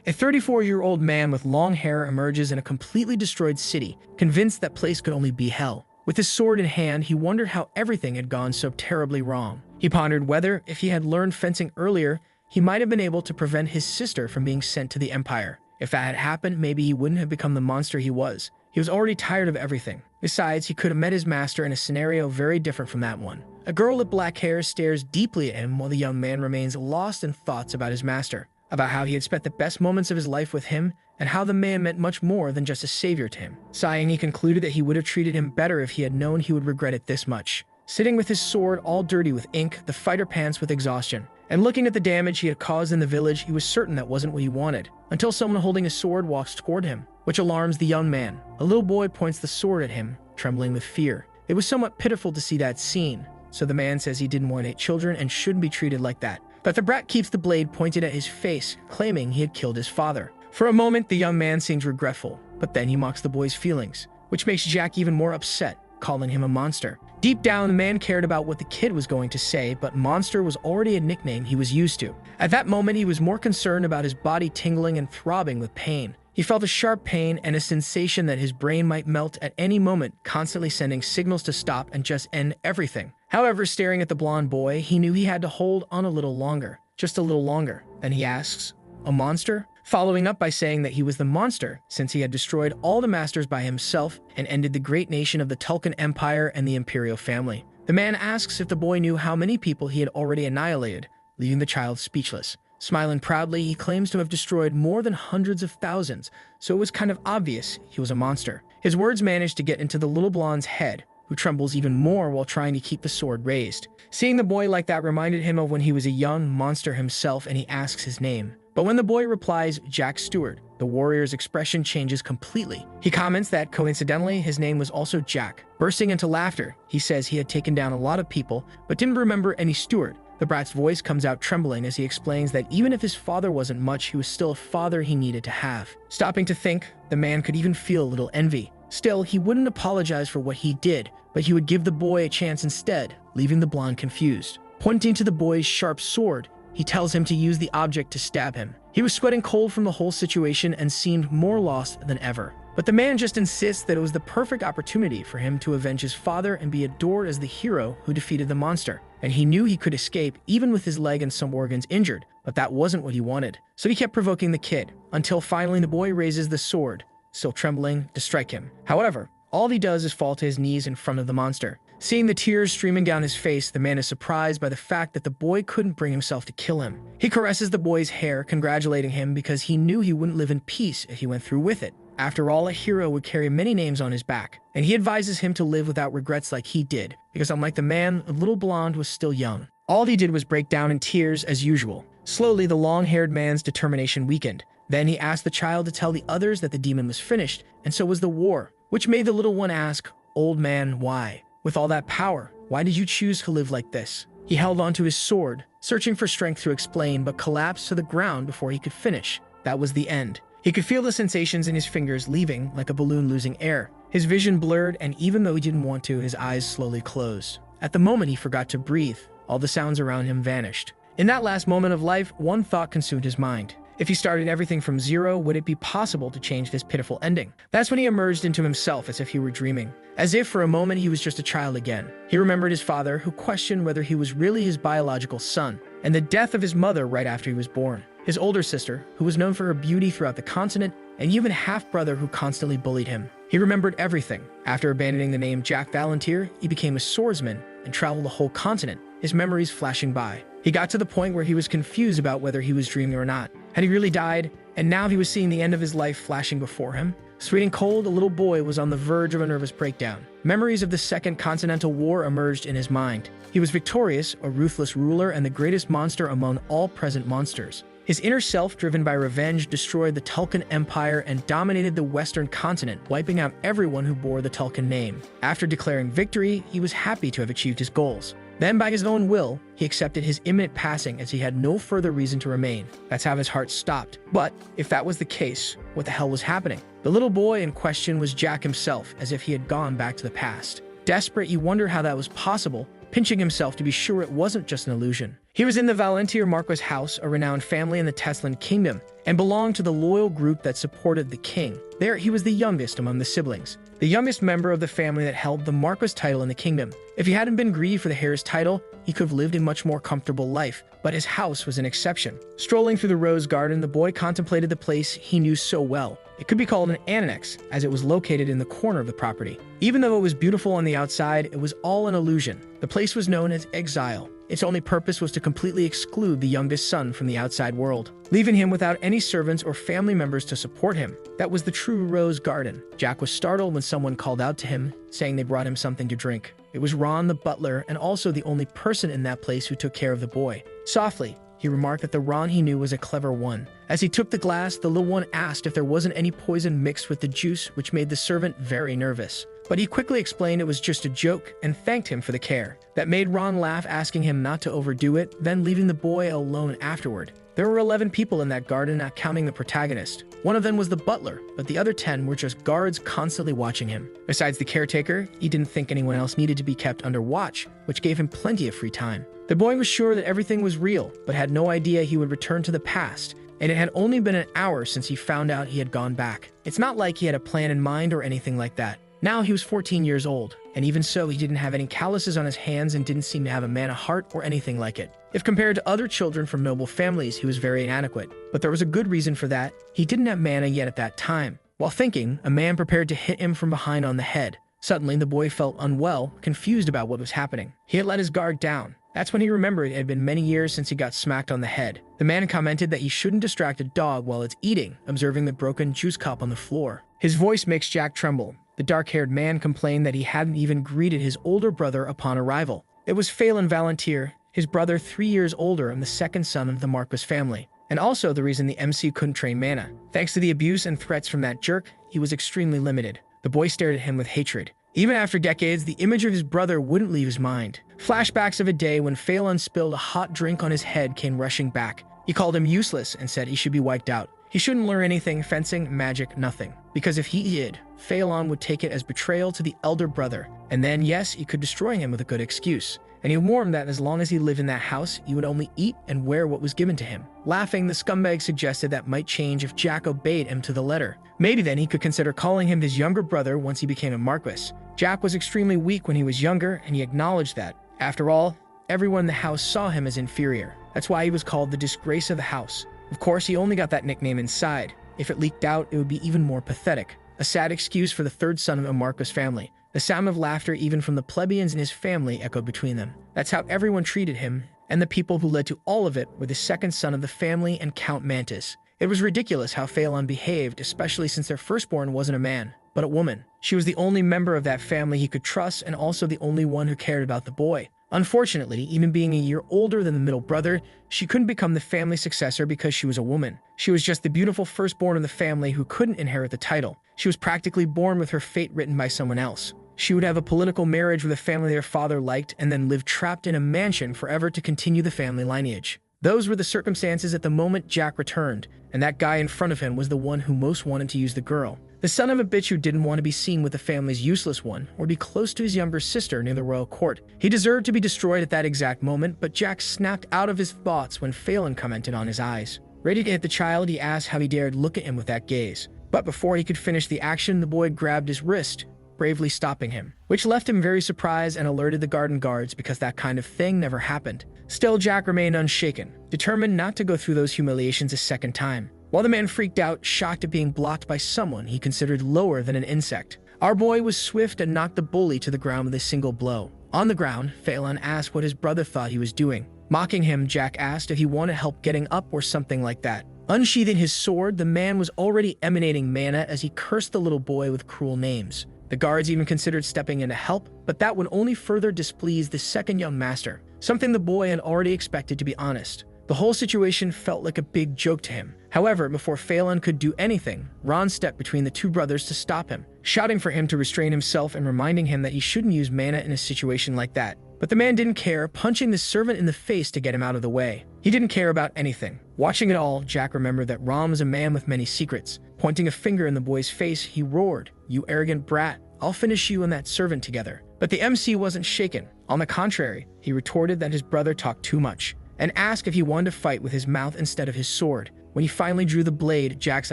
A 34-year-old man with long hair emerges in a completely destroyed city, convinced that place could only be hell. With his sword in hand, he wondered how everything had gone so terribly wrong. He pondered whether, if he had learned fencing earlier, he might have been able to prevent his sister from being sent to the Empire. If that had happened, maybe he wouldn't have become the monster he was. He was already tired of everything. Besides, he could have met his master in a scenario very different from that one. A girl with black hair stares deeply at him while the young man remains lost in thoughts about his master, about how he had spent the best moments of his life with him, and how the man meant much more than just a savior to him. Sighing, he concluded that he would have treated him better if he had known he would regret it this much. Sitting with his sword all dirty with ink, the fighter pants with exhaustion. And looking at the damage he had caused in the village, he was certain that wasn't what he wanted, until someone holding a sword walks toward him, which alarms the young man. A little boy points the sword at him, trembling with fear. It was somewhat pitiful to see that scene, so the man says he didn't want to hate children and shouldn't be treated like that. But the brat keeps the blade pointed at his face, claiming he had killed his father. For a moment, the young man seems regretful, but then he mocks the boy's feelings, which makes Jack even more upset, calling him a monster. Deep down, the man cared about what the kid was going to say, but monster was already a nickname he was used to. At that moment, he was more concerned about his body tingling and throbbing with pain. He felt a sharp pain and a sensation that his brain might melt at any moment, constantly sending signals to stop and just end everything. However, staring at the blonde boy, he knew he had to hold on a little longer, just a little longer. Then he asks, "A monster?" Following up by saying that he was the monster, since he had destroyed all the masters by himself and ended the great nation of the Tulkun Empire and the Imperial family. The man asks if the boy knew how many people he had already annihilated, leaving the child speechless. Smiling proudly, he claims to have destroyed more than hundreds of thousands, so it was kind of obvious he was a monster. His words managed to get into the little blonde's head, who trembles even more while trying to keep the sword raised. Seeing the boy like that reminded him of when he was a young monster himself, and he asks his name. But when the boy replies, Jack Stewart, the warrior's expression changes completely. He comments that, coincidentally, his name was also Jack. Bursting into laughter, he says he had taken down a lot of people, but didn't remember any Stewart. The brat's voice comes out trembling as he explains that even if his father wasn't much, he was still a father he needed to have. Stopping to think, the man could even feel a little envy. Still, he wouldn't apologize for what he did, but he would give the boy a chance instead, leaving the blonde confused. Pointing to the boy's sharp sword, he tells him to use the object to stab him. He was sweating cold from the whole situation and seemed more lost than ever. But the man just insists that it was the perfect opportunity for him to avenge his father and be adored as the hero who defeated the monster. And he knew he could escape even with his leg and some organs injured, but that wasn't what he wanted. So he kept provoking the kid, until finally the boy raises the sword, still trembling, to strike him. However, all he does is fall to his knees in front of the monster. Seeing the tears streaming down his face, the man is surprised by the fact that the boy couldn't bring himself to kill him. He caresses the boy's hair, congratulating him because he knew he wouldn't live in peace if he went through with it. After all, a hero would carry many names on his back, and he advises him to live without regrets like he did, because unlike the man, the little blonde was still young. All he did was break down in tears as usual. Slowly, the long-haired man's determination weakened. Then he asked the child to tell the others that the demon was finished, and so was the war, which made the little one ask, "Old man, why? With all that power, why did you choose to live like this?" He held onto his sword, searching for strength to explain, but collapsed to the ground before he could finish. That was the end. He could feel the sensations in his fingers leaving, like a balloon losing air. His vision blurred, and even though he didn't want to, his eyes slowly closed. At the moment he forgot to breathe, all the sounds around him vanished. In that last moment of life, one thought consumed his mind. If he started everything from zero, would it be possible to change this pitiful ending? That's when he emerged into himself as if he were dreaming. As if for a moment he was just a child again. He remembered his father, who questioned whether he was really his biological son, and the death of his mother right after he was born. His older sister, who was known for her beauty throughout the continent, and even half-brother who constantly bullied him. He remembered everything. After abandoning the name Jack Valantier, he became a swordsman and traveled the whole continent, his memories flashing by. He got to the point where he was confused about whether he was dreaming or not. Had he really died? And now he was seeing the end of his life flashing before him. Sweet and cold, a little boy was on the verge of a nervous breakdown. Memories of the Second Continental War emerged in his mind. He was victorious, a ruthless ruler, and the greatest monster among all present monsters. His inner self, driven by revenge, destroyed the Tulkun Empire and dominated the Western continent, wiping out everyone who bore the Tulkun name. After declaring victory, he was happy to have achieved his goals. Then, by his own will, he accepted his imminent passing as he had no further reason to remain. That's how his heart stopped. But, if that was the case, what the hell was happening? The little boy in question was Jack himself, as if he had gone back to the past. Desperate, he wondered how that was possible, pinching himself to be sure it wasn't just an illusion. He was in the Valantier Marquis house, a renowned family in the Teslan kingdom, and belonged to the loyal group that supported the king. There, he was the youngest among the siblings, the youngest member of the family that held the Marquess title in the kingdom. If he hadn't been greedy for the heir's title, he could have lived a much more comfortable life, but his house was an exception. Strolling through the rose garden, the boy contemplated the place he knew so well. It could be called an annex, as it was located in the corner of the property. Even though it was beautiful on the outside, it was all an illusion. The place was known as exile. Its only purpose was to completely exclude the youngest son from the outside world, leaving him without any servants or family members to support him. That was the true rose garden. Jack was startled when someone called out to him, saying they brought him something to drink. It was Ron, the butler, and also the only person in that place who took care of the boy. Softly, he remarked that the Ron he knew was a clever one. As he took the glass, the little one asked if there wasn't any poison mixed with the juice, which made the servant very nervous. But he quickly explained it was just a joke and thanked him for the care. That made Ron laugh, asking him not to overdo it, then leaving the boy alone afterward. There were 11 people in that garden, not counting the protagonist. One of them was the butler, but the other 10 were just guards constantly watching him. Besides the caretaker, he didn't think anyone else needed to be kept under watch, which gave him plenty of free time. The boy was sure that everything was real, but had no idea he would return to the past, and it had only been an hour since he found out he had gone back. It's not like he had a plan in mind or anything like that. Now he was 14 years old, and even so, he didn't have any calluses on his hands and didn't seem to have a mana heart or anything like it. If compared to other children from noble families, he was very inadequate. But there was a good reason for that. He didn't have mana yet at that time. While thinking, a man prepared to hit him from behind on the head. Suddenly, the boy felt unwell, confused about what was happening. He had let his guard down. That's when he remembered it had been many years since he got smacked on the head. The man commented that he shouldn't distract a dog while it's eating, observing the broken juice cup on the floor. His voice makes Jack tremble. The dark-haired man complained that he hadn't even greeted his older brother upon arrival. It was Phelan Valantier, his brother 3 years older and the second son of the Marquess family, and also the reason the MC couldn't train mana. Thanks to the abuse and threats from that jerk, he was extremely limited. The boy stared at him with hatred. Even after decades, the image of his brother wouldn't leave his mind. Flashbacks of a day when Phelan spilled a hot drink on his head came rushing back. He called him useless and said he should be wiped out. He shouldn't learn anything, fencing, magic, nothing. Because if he did, Phelan would take it as betrayal to the elder brother. And then, yes, he could destroy him with a good excuse. And he warned that as long as he lived in that house, he would only eat and wear what was given to him. Laughing, the scumbag suggested that might change if Jack obeyed him to the letter. Maybe then he could consider calling him his younger brother once he became a Marquess. Jack was extremely weak when he was younger, and he acknowledged that. After all, everyone in the house saw him as inferior. That's why he was called the disgrace of the house. Of course, he only got that nickname inside. If it leaked out, it would be even more pathetic. A sad excuse for the third son of a Marquess family. The sound of laughter even from the plebeians in his family echoed between them. That's how everyone treated him, and the people who led to all of it were the second son of the family and Count Mantis. It was ridiculous how Phelan behaved, especially since their firstborn wasn't a man, but a woman. She was the only member of that family he could trust and also the only one who cared about the boy. Unfortunately, even being a year older than the middle brother, she couldn't become the family successor because she was a woman. She was just the beautiful firstborn of the family who couldn't inherit the title. She was practically born with her fate written by someone else. She would have a political marriage with a family their father liked and then live trapped in a mansion forever to continue the family lineage. Those were the circumstances at the moment Jack returned, and that guy in front of him was the one who most wanted to use the girl. The son of a bitch who didn't want to be seen with the family's useless one, or be close to his younger sister near the royal court. He deserved to be destroyed at that exact moment, but Jack snapped out of his thoughts when Phelan commented on his eyes. Ready to hit the child, he asked how he dared look at him with that gaze. But before he could finish the action, the boy grabbed his wrist, bravely stopping him, which left him very surprised and alerted the garden guards because that kind of thing never happened. Still, Jack remained unshaken, determined not to go through those humiliations a second time. While the man freaked out, shocked at being blocked by someone he considered lower than an insect, our boy was swift and knocked the bully to the ground with a single blow. On the ground, Phelan asked what his brother thought he was doing. Mocking him, Jack asked if he wanted help getting up or something like that. Unsheathing his sword, the man was already emanating mana as he cursed the little boy with cruel names. The guards even considered stepping in to help, but that would only further displease the second young master, something the boy had already expected, to be honest. The whole situation felt like a big joke to him. However, before Phelan could do anything, Ron stepped between the two brothers to stop him, shouting for him to restrain himself and reminding him that he shouldn't use mana in a situation like that. But the man didn't care, punching the servant in the face to get him out of the way. He didn't care about anything. Watching it all, Jack remembered that Ron was a man with many secrets. Pointing a finger in the boy's face, he roared, "You arrogant brat, I'll finish you and that servant together." But the MC wasn't shaken. On the contrary, he retorted that his brother talked too much, and asked if he wanted to fight with his mouth instead of his sword. When he finally drew the blade, Jack's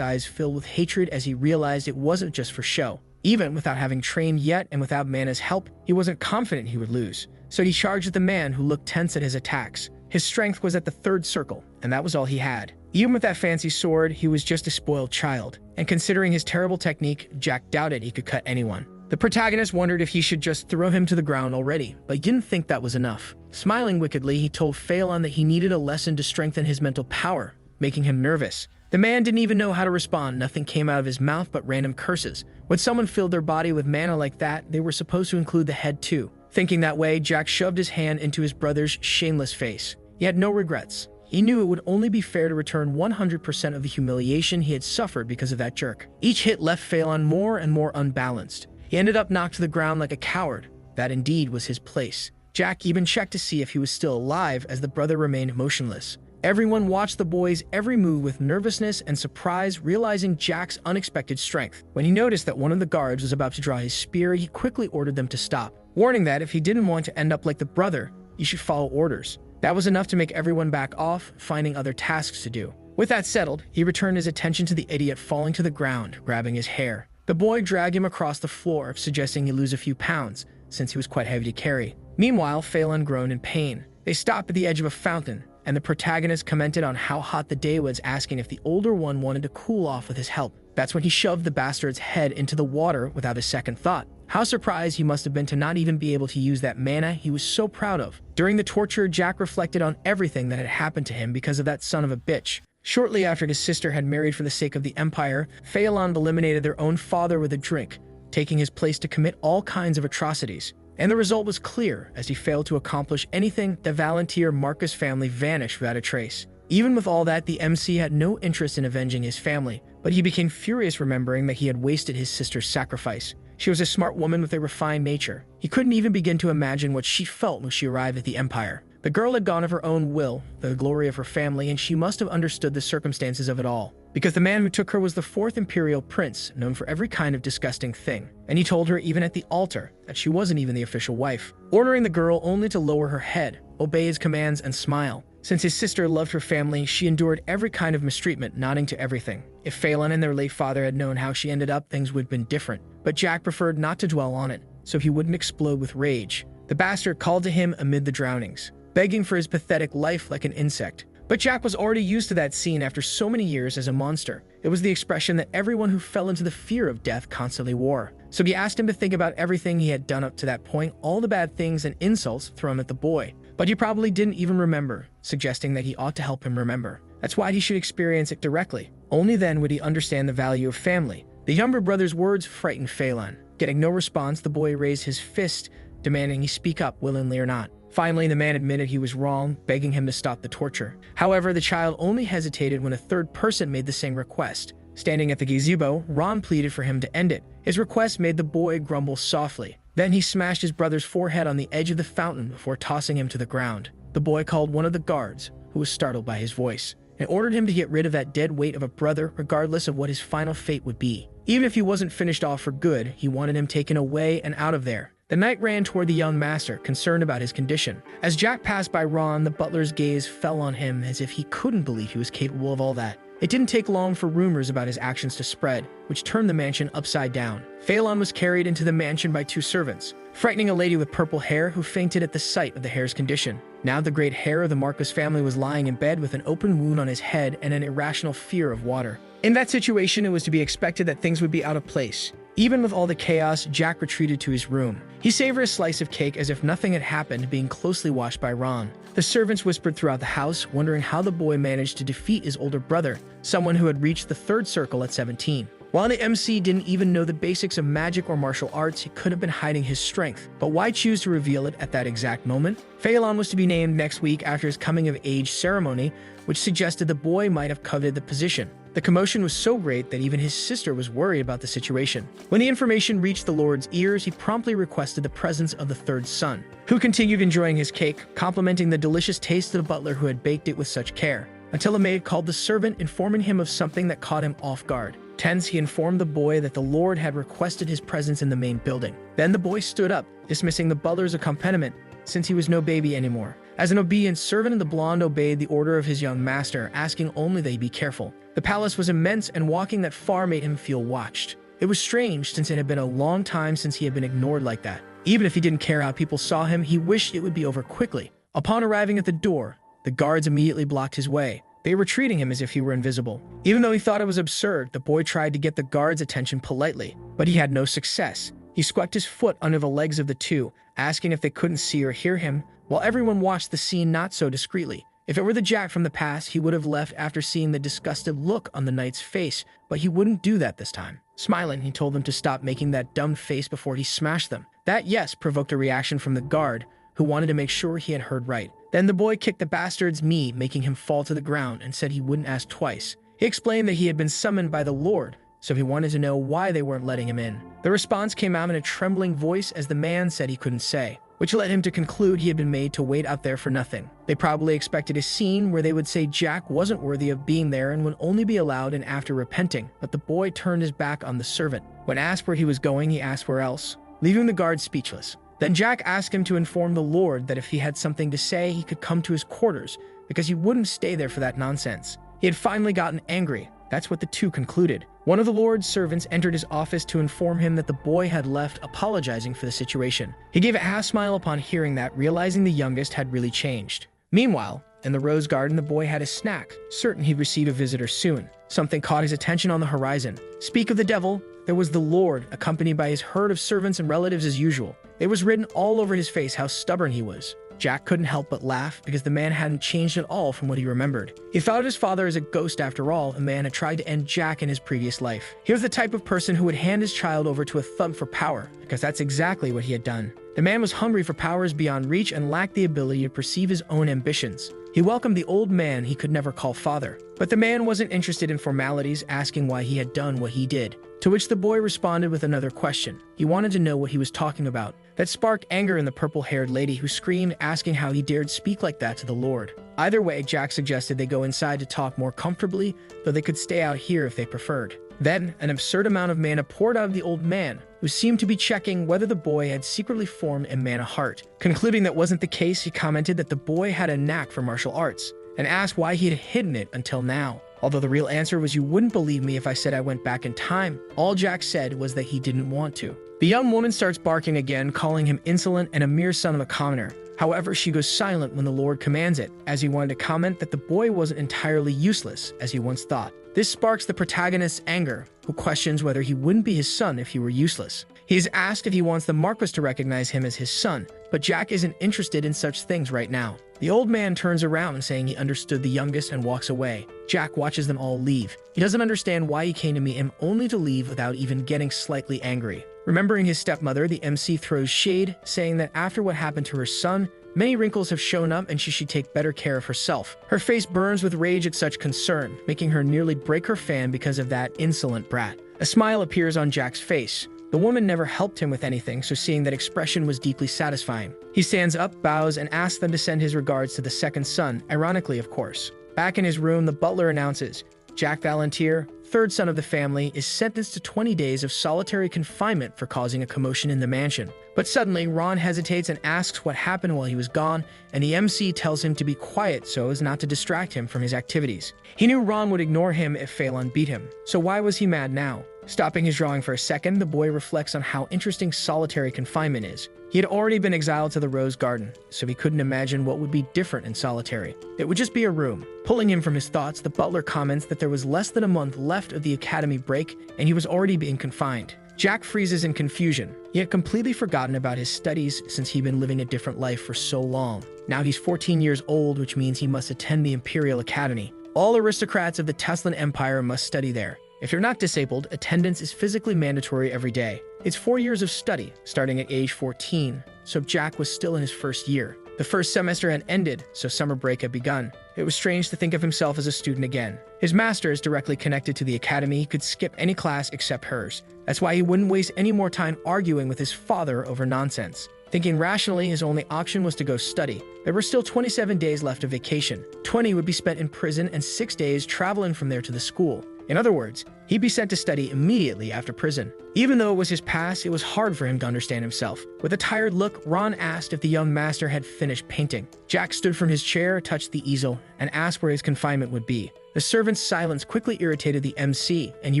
eyes filled with hatred as he realized it wasn't just for show. Even without having trained yet and without Mana's help, he wasn't confident he would lose. So he charged at the man who looked tense at his attacks. His strength was at the third circle, and that was all he had. Even with that fancy sword, he was just a spoiled child. And considering his terrible technique, Jack doubted he could cut anyone. The protagonist wondered if he should just throw him to the ground already, but he didn't think that was enough. Smiling wickedly, he told Phelan that he needed a lesson to strengthen his mental power, making him nervous. The man didn't even know how to respond. Nothing came out of his mouth but random curses. When someone filled their body with mana like that, they were supposed to include the head too. Thinking that way, Jack shoved his hand into his brother's shameless face. He had no regrets. He knew it would only be fair to return 100% of the humiliation he had suffered because of that jerk. Each hit left Phelan more and more unbalanced. He ended up knocked to the ground like a coward. That indeed was his place. Jack even checked to see if he was still alive as the brother remained motionless. Everyone watched the boy's every move with nervousness and surprise, realizing Jack's unexpected strength. When he noticed that one of the guards was about to draw his spear, he quickly ordered them to stop, warning that if he didn't want to end up like the brother, he should follow orders. That was enough to make everyone back off, finding other tasks to do. With that settled, he returned his attention to the idiot falling to the ground, grabbing his hair. The boy dragged him across the floor, suggesting he lose a few pounds, since he was quite heavy to carry. Meanwhile, Phelan groaned in pain. They stopped at the edge of a fountain, and the protagonist commented on how hot the day was, asking if the older one wanted to cool off with his help. That's when he shoved the bastard's head into the water without a second thought. How surprised he must have been to not even be able to use that mana he was so proud of. During the torture, Jack reflected on everything that had happened to him because of that son of a bitch. Shortly after his sister had married for the sake of the Empire, Phelan eliminated their own father with a drink, taking his place to commit all kinds of atrocities. And the result was clear. As he failed to accomplish anything, the Volunteer Marcus family vanished without a trace. Even with all that, the MC had no interest in avenging his family, but he became furious remembering that he had wasted his sister's sacrifice. She was a smart woman with a refined nature. He couldn't even begin to imagine what she felt when she arrived at the Empire. The girl had gone of her own will, the glory of her family, and she must have understood the circumstances of it all. Because the man who took her was the 4th Imperial Prince, known for every kind of disgusting thing. And he told her even at the altar that she wasn't even the official wife, ordering the girl only to lower her head, obey his commands, and smile. Since his sister loved her family, she endured every kind of mistreatment, nodding to everything. If Phelan and their late father had known how she ended up, things would have been different. But Jack preferred not to dwell on it, so he wouldn't explode with rage. The bastard called to him amid the drownings, begging for his pathetic life like an insect. But Jack was already used to that scene after so many years as a monster. It was the expression that everyone who fell into the fear of death constantly wore. So he asked him to think about everything he had done up to that point, all the bad things and insults thrown at the boy. But he probably didn't even remember, suggesting that he ought to help him remember. That's why he should experience it directly. Only then would he understand the value of family. The younger brother's words frightened Phelan. Getting no response, the boy raised his fist, demanding he speak up willingly or not. Finally, the man admitted he was wrong, begging him to stop the torture. However, the child only hesitated when a third person made the same request. Standing at the gazebo, Ron pleaded for him to end it. His request made the boy grumble softly. Then he smashed his brother's forehead on the edge of the fountain before tossing him to the ground. The boy called one of the guards, who was startled by his voice, and ordered him to get rid of that dead weight of a brother regardless of what his final fate would be. Even if he wasn't finished off for good, he wanted him taken away and out of there. The knight ran toward the young master, concerned about his condition. As Jack passed by Ron, the butler's gaze fell on him as if he couldn't believe he was capable of all that. It didn't take long for rumors about his actions to spread, which turned the mansion upside down. Phelan was carried into the mansion by 2 servants, frightening a lady with purple hair who fainted at the sight of the hair's condition. Now the great hair of the Marcus family was lying in bed with an open wound on his head and an irrational fear of water. In that situation, it was to be expected that things would be out of place. Even with all the chaos, Jack retreated to his room. He savored a slice of cake as if nothing had happened, being closely watched by Ron. The servants whispered throughout the house, wondering how the boy managed to defeat his older brother, someone who had reached the 3rd circle at 17. While the MC didn't even know the basics of magic or martial arts, he could have been hiding his strength. But why choose to reveal it at that exact moment? Phelan was to be named next week after his coming-of-age ceremony, which suggested the boy might have coveted the position. The commotion was so great that even his sister was worried about the situation. When the information reached the Lord's ears, he promptly requested the presence of the 3rd son, who continued enjoying his cake, complimenting the delicious taste of the butler who had baked it with such care, until a maid called the servant, informing him of something that caught him off guard. Tense, he informed the boy that the Lord had requested his presence in the main building. Then the boy stood up, dismissing the butler's accompaniment, since he was no baby anymore. As an obedient servant, the blonde obeyed the order of his young master, asking only that he be careful. The palace was immense, and walking that far made him feel watched. It was strange, since it had been a long time since he had been ignored like that. Even if he didn't care how people saw him, he wished it would be over quickly. Upon arriving at the door, the guards immediately blocked his way. They were treating him as if he were invisible. Even though he thought it was absurd, the boy tried to get the guards' attention politely, but he had no success. He squeaked his foot under the legs of the two, asking if they couldn't see or hear him, while everyone watched the scene not so discreetly. If it were the Jack from the past, he would have left after seeing the disgusted look on the knight's face, but he wouldn't do that this time. Smiling, he told them to stop making that dumb face before he smashed them. That yes provoked a reaction from the guard, who wanted to make sure he had heard right. Then the boy kicked the bastard's knee, making him fall to the ground, and said he wouldn't ask twice. He explained that he had been summoned by the Lord, so he wanted to know why they weren't letting him in. The response came out in a trembling voice as the man said he couldn't say, which led him to conclude he had been made to wait out there for nothing. They probably expected a scene where they would say Jack wasn't worthy of being there and would only be allowed in after repenting, but the boy turned his back on the servant. When asked where he was going, he asked where else, leaving the guard speechless. Then Jack asked him to inform the Lord that if he had something to say, he could come to his quarters, because he wouldn't stay there for that nonsense. He had finally gotten angry. That's what the two concluded. One of the Lord's servants entered his office to inform him that the boy had left, apologizing for the situation. He gave a half smile upon hearing that, realizing the youngest had really changed. Meanwhile, in the rose garden, the boy had a snack, certain he'd receive a visitor soon. Something caught his attention on the horizon. Speak of the devil, there was the Lord, accompanied by his herd of servants and relatives as usual. It was written all over his face how stubborn he was. Jack couldn't help but laugh, because the man hadn't changed at all from what he remembered. He thought of his father as a ghost after all. A man had tried to end Jack in his previous life. He was the type of person who would hand his child over to a thug for power, because that's exactly what he had done. The man was hungry for powers beyond reach and lacked the ability to perceive his own ambitions. He welcomed the old man he could never call father. But the man wasn't interested in formalities, asking why he had done what he did. To which the boy responded with another question. He wanted to know what he was talking about. That sparked anger in the purple-haired lady, who screamed, asking how he dared speak like that to the Lord. Either way, Jack suggested they go inside to talk more comfortably, though they could stay out here if they preferred. Then, an absurd amount of mana poured out of the old man, who seemed to be checking whether the boy had secretly formed a mana heart. Concluding that wasn't the case, he commented that the boy had a knack for martial arts, and asked why he had hidden it until now. Although the real answer was, "You wouldn't believe me if I said I went back in time," all Jack said was that he didn't want to. The young woman starts barking again, calling him insolent and a mere son of a commoner. However, she goes silent when the Lord commands it, as he wanted to comment that the boy wasn't entirely useless, as he once thought. This sparks the protagonist's anger, who questions whether he wouldn't be his son if he were useless. He is asked if he wants the Marquis to recognize him as his son, but Jack isn't interested in such things right now. The old man turns around, saying he understood the youngest, and walks away. Jack watches them all leave. He doesn't understand why he came to meet him, only to leave without even getting slightly angry. Remembering his stepmother, the MC throws shade, saying that after what happened to her son, many wrinkles have shown up and she should take better care of herself. Her face burns with rage at such concern, making her nearly break her fan because of that insolent brat. A smile appears on Jack's face. The woman never helped him with anything, so seeing that expression was deeply satisfying. He stands up, bows, and asks them to send his regards to the second son, ironically of course. Back in his room, the butler announces, Jack Valantier, third son of the family, is sentenced to 20 days of solitary confinement for causing a commotion in the mansion. But suddenly, Ron hesitates and asks what happened while he was gone, and the MC tells him to be quiet so as not to distract him from his activities. He knew Ron would ignore him if Phelan beat him, so why was he mad now? Stopping his drawing for a second, the boy reflects on how interesting solitary confinement is. He had already been exiled to the Rose Garden, so he couldn't imagine what would be different in solitary. It would just be a room. Pulling him from his thoughts, the butler comments that there was less than a month left of the academy break, and he was already being confined. Jack freezes in confusion. He had completely forgotten about his studies since he'd been living a different life for so long. Now he's 14 years old, which means he must attend the Imperial Academy. All aristocrats of the Teslan Empire must study there. If you're not disabled, attendance is physically mandatory every day. It's 4 years of study, starting at age 14, so Jack was still in his first year. The first semester had ended, so summer break had begun. It was strange to think of himself as a student again. His master is directly connected to the academy. He could skip any class except hers. That's why he wouldn't waste any more time arguing with his father over nonsense. Thinking rationally, his only option was to go study. There were still 27 days left of vacation. 20 would be spent in prison and 6 days traveling from there to the school. In other words, he'd be sent to study immediately after prison. Even though it was his past, it was hard for him to understand himself. With a tired look, Ron asked if the young master had finished painting. Jack stood from his chair, touched the easel, and asked where his confinement would be. The servant's silence quickly irritated the MC, and he